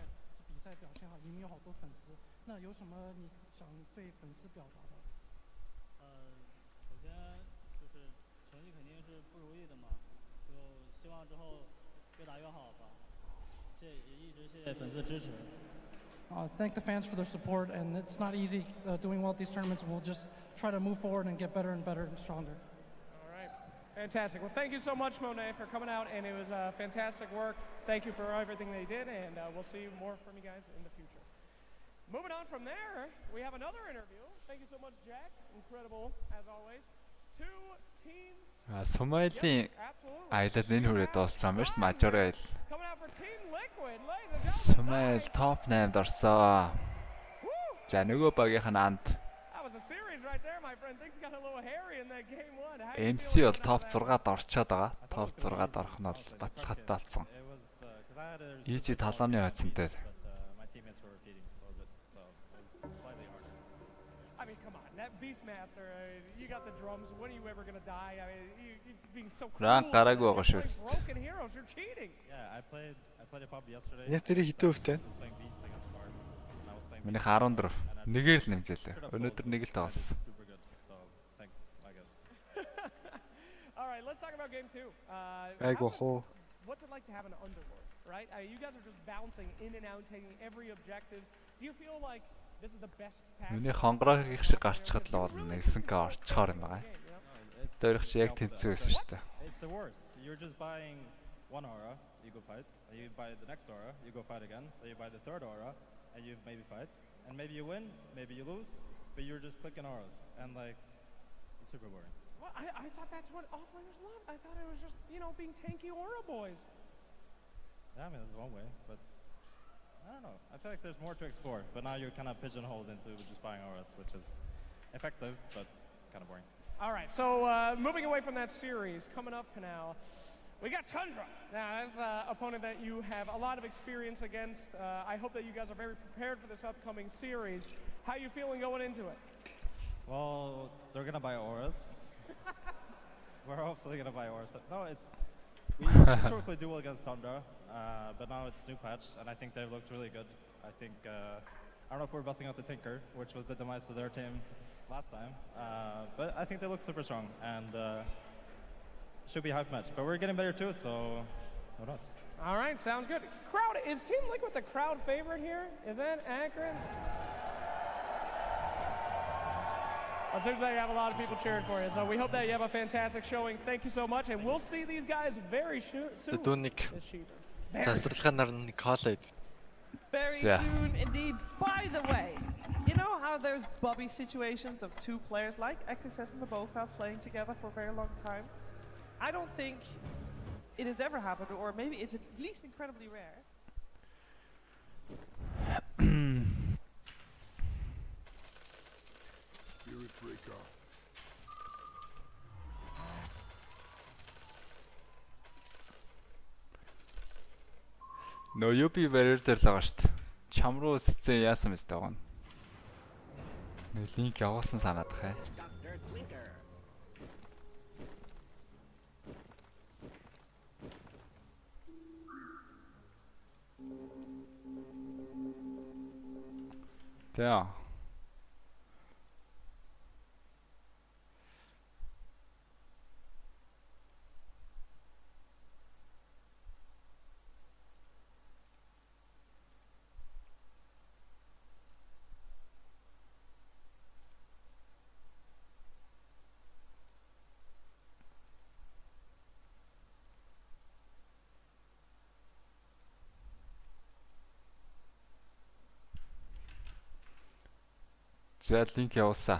比赛表现好，你们有好多粉丝，那有什么你想对粉丝表达的？首先就是成绩肯定是不如意的嘛，就希望之后越打越好吧。也一直谢谢粉丝支持。Thank the fans for their support, and it's not easy doing well at these tournaments. We'll just try to move forward and get better and better and stronger. All right, fantastic. Well, thank you so much, Monet, for coming out, and it was fantastic work. Thank you for everything they did, and we'll see more from you guys in the future. Moving on from there, we have another interview. Thank you so much, Jack. Incredible, as always. Two team.
Сумайлын аялал энэ хүрээ дууссан байна шүү дээ. Мажор айл. Сумайл топ 8-д орсон. За нөгөө багийнх нь анд. MC бол топ 6-д орчоод байгаа. Топ 6-д орох нь бол баталгаатай болсон. Хийж талааны хойцонтэй. Beastmaster, you got the drums. When are you ever gonna die? I mean, you being so cool. Broken heroes, you're cheating.
Yeah, I played a pub yesterday.
Яг тэр хитүү хөвтэй.
Миний 14. Нэгээр л нэмжээлээ. Өнөөдөр нэг л тоглосон.
All right, let's talk about game 2. What's it like to have an underlord, right? You guys are just bouncing in and out, taking every objectives. Do you feel like this is the best path?
Миний хонгороо их шиг гарчхад л бол нэгсэн к орчхоор юм байгаа. Дөрөх чи яг тэнцүү байсан шүү дээ.
It's the worst. You're just buying one aura, you go fight. You buy the next aura, you go fight again. Then you buy the third aura, and you maybe fight. And maybe you win, maybe you lose, but you're just clicking auras, and like, it's super boring.
Well, I thought that's what offlaners love. I thought it was just, being tanky aura boys.
Yeah, I mean, that's one way, but I don't know. I feel like there's more to explore, but now you're kind of pigeonholed into just buying auras, which is effective, but kind of boring.
All right, so moving away from that series, coming up now, we got Tundra. Now, that's an opponent that you have a lot of experience against. I hope that you guys are very prepared for this upcoming series. How are you feeling going into it?
Well, they're going to buy auras. We're hopefully going to buy auras. No, we historically do well against Tundra, but now it's new patch, and I think they've looked really good. I think, I don't know if we're busting out the Tinker, which was the demise of their team last time, but I think they look super strong, and should be a hype match. But we're getting better too, so who knows?
All right, sounds good. Crowd, is Team Liquid the crowd favorite here? Is that accurate? Well, it seems like you have a lot of people cheering for you, so we hope that you have a fantastic showing. Thank you so much, and we'll see these guys very soon.
Very soon indeed. By the way, you know how there's Bobby situations of two players like XXS and Maboka playing together for a very long time? I don't think it has ever happened, or maybe it's at least incredibly rare.
Spirit Breaker.
Нөө UB barrier дээр л байгаа шүү дээ. Чам руу сцэн яасан мэт байгаа. Нэг линк явуулсан санаад бахаа. Тэ. За линк явуулсан.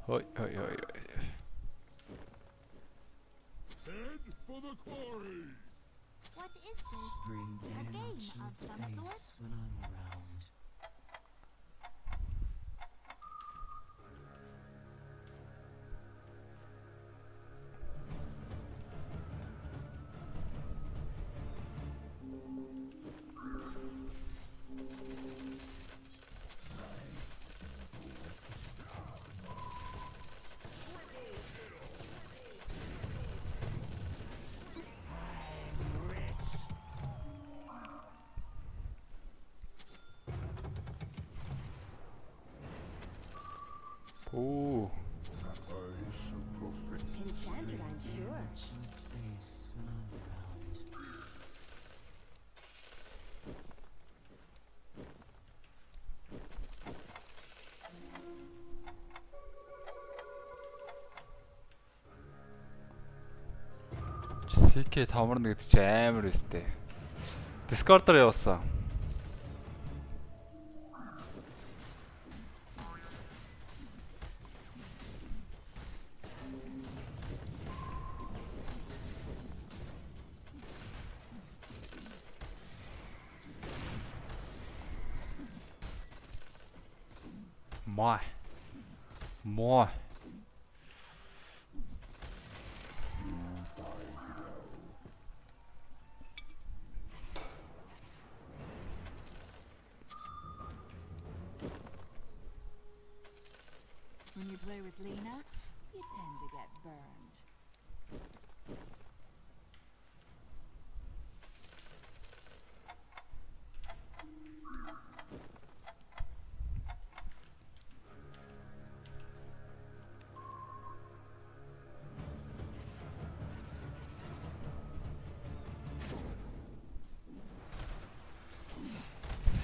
Хой.
Head for the quarry.
What is this? A game of some sort? When I'm around.
Ooh.
Enchanted, I'm sure.
CK томорно гэдэг чи амар өстэй. Discord-оор явуулсан. More.
When you play with Lena, you tend to get burned.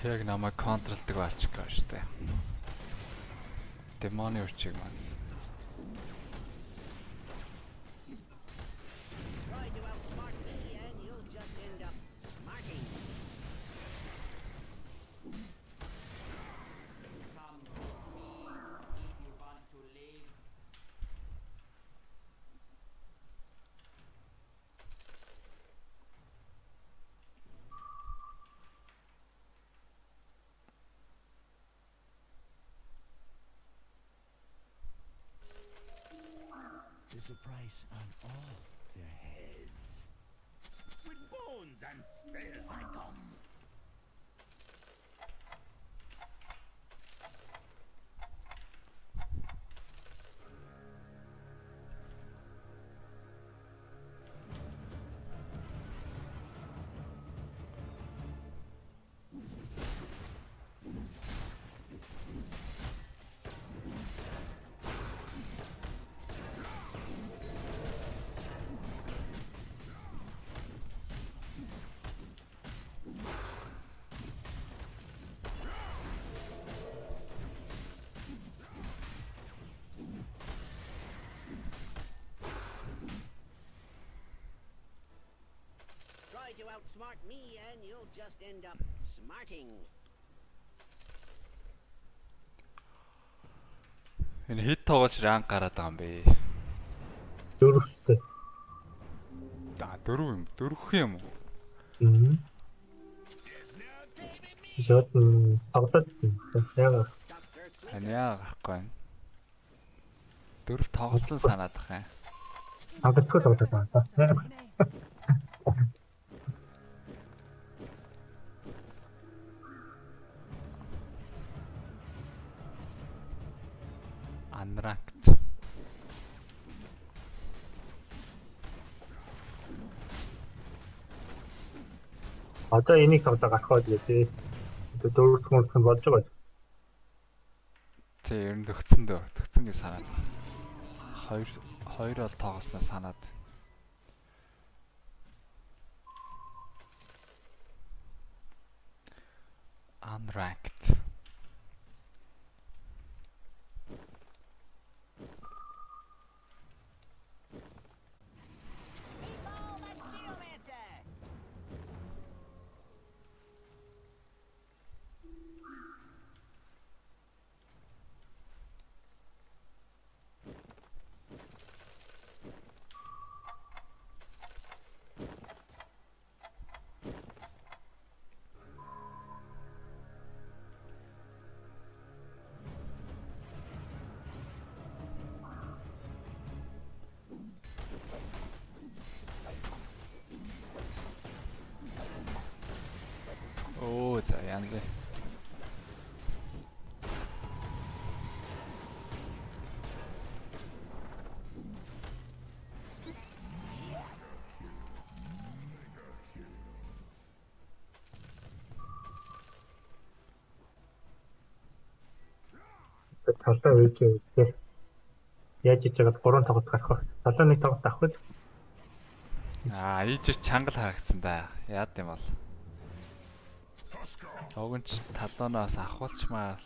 Яг намайг контролдог ачиг байгаа шүү дээ. Демоны үрчиг маань.
is a price on all their heads. With bones and spears I come.
To outsmart me and you'll just end up smarting.
Энэ хэд тоглож ранг гараад байгаа юм бэ?
4-тэй.
За 4 юм. 4 юм уу?
Шот тоглоод яагаад?
Ханиа гарахгүй байна. 4 тоглолцсон санаад байгаа юм.
Агтгүй тоглоод байна.
Unranked.
Одоо энийг тоглоо гарах байлээ тий. Дөрөв хүн болж байгаа.
Тий, ер нь төгцсөн дөө. Төгцсөн гэж санаад. Хоёр бол тоглосноо санаад. Unranked. Оо за яан бэ.
Талаа үйж үү. Яаж хийж байгаад 3 тоглолт гарах вэ? Талаа нэг тоглолт авах вэ?
Ийж чангал харагдсан да. Яад юм бол. Огонч талаанаас ахуулчмаа.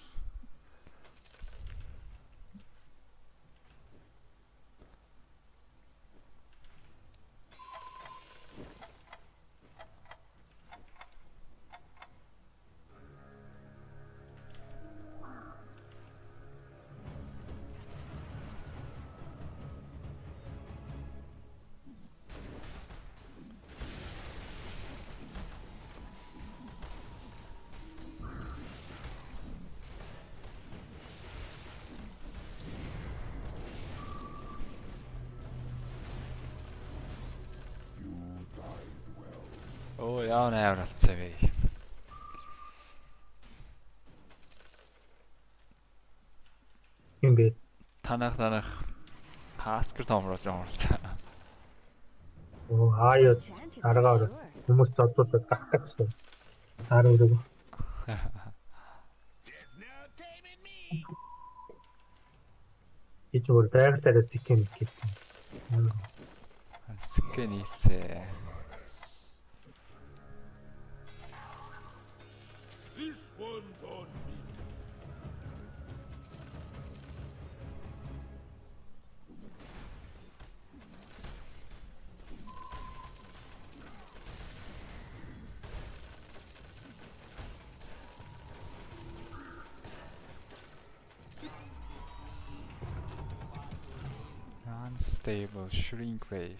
Оо яа нээр алцсан бэ.
Юм бэ?
Танах хаскер томруулж орсон.
Оо хаяа аргаар хүмүүс зодуулаад гахчихсан. Хараа өрөг. Ич өөр дайгтаас тикэн гэдэг.
Тикэн ийцээ.
This one's on me.
Unstable shrink ray.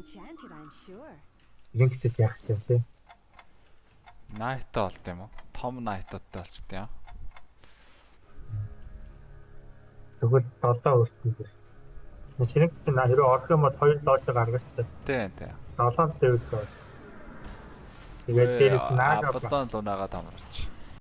enchanted, I'm sure.
Линктэй яах юм те.
Найтаа болт юм уу? Том найтуудтай болчтой юм.
Тэгвэл 7 өртсөн. Чиний хэрэг орох юм бол 2 доош гаргаж таа.
Тийм.
7 дэвд доош. Тэгээд дээрээс наага
Абадон лунаага тамарч.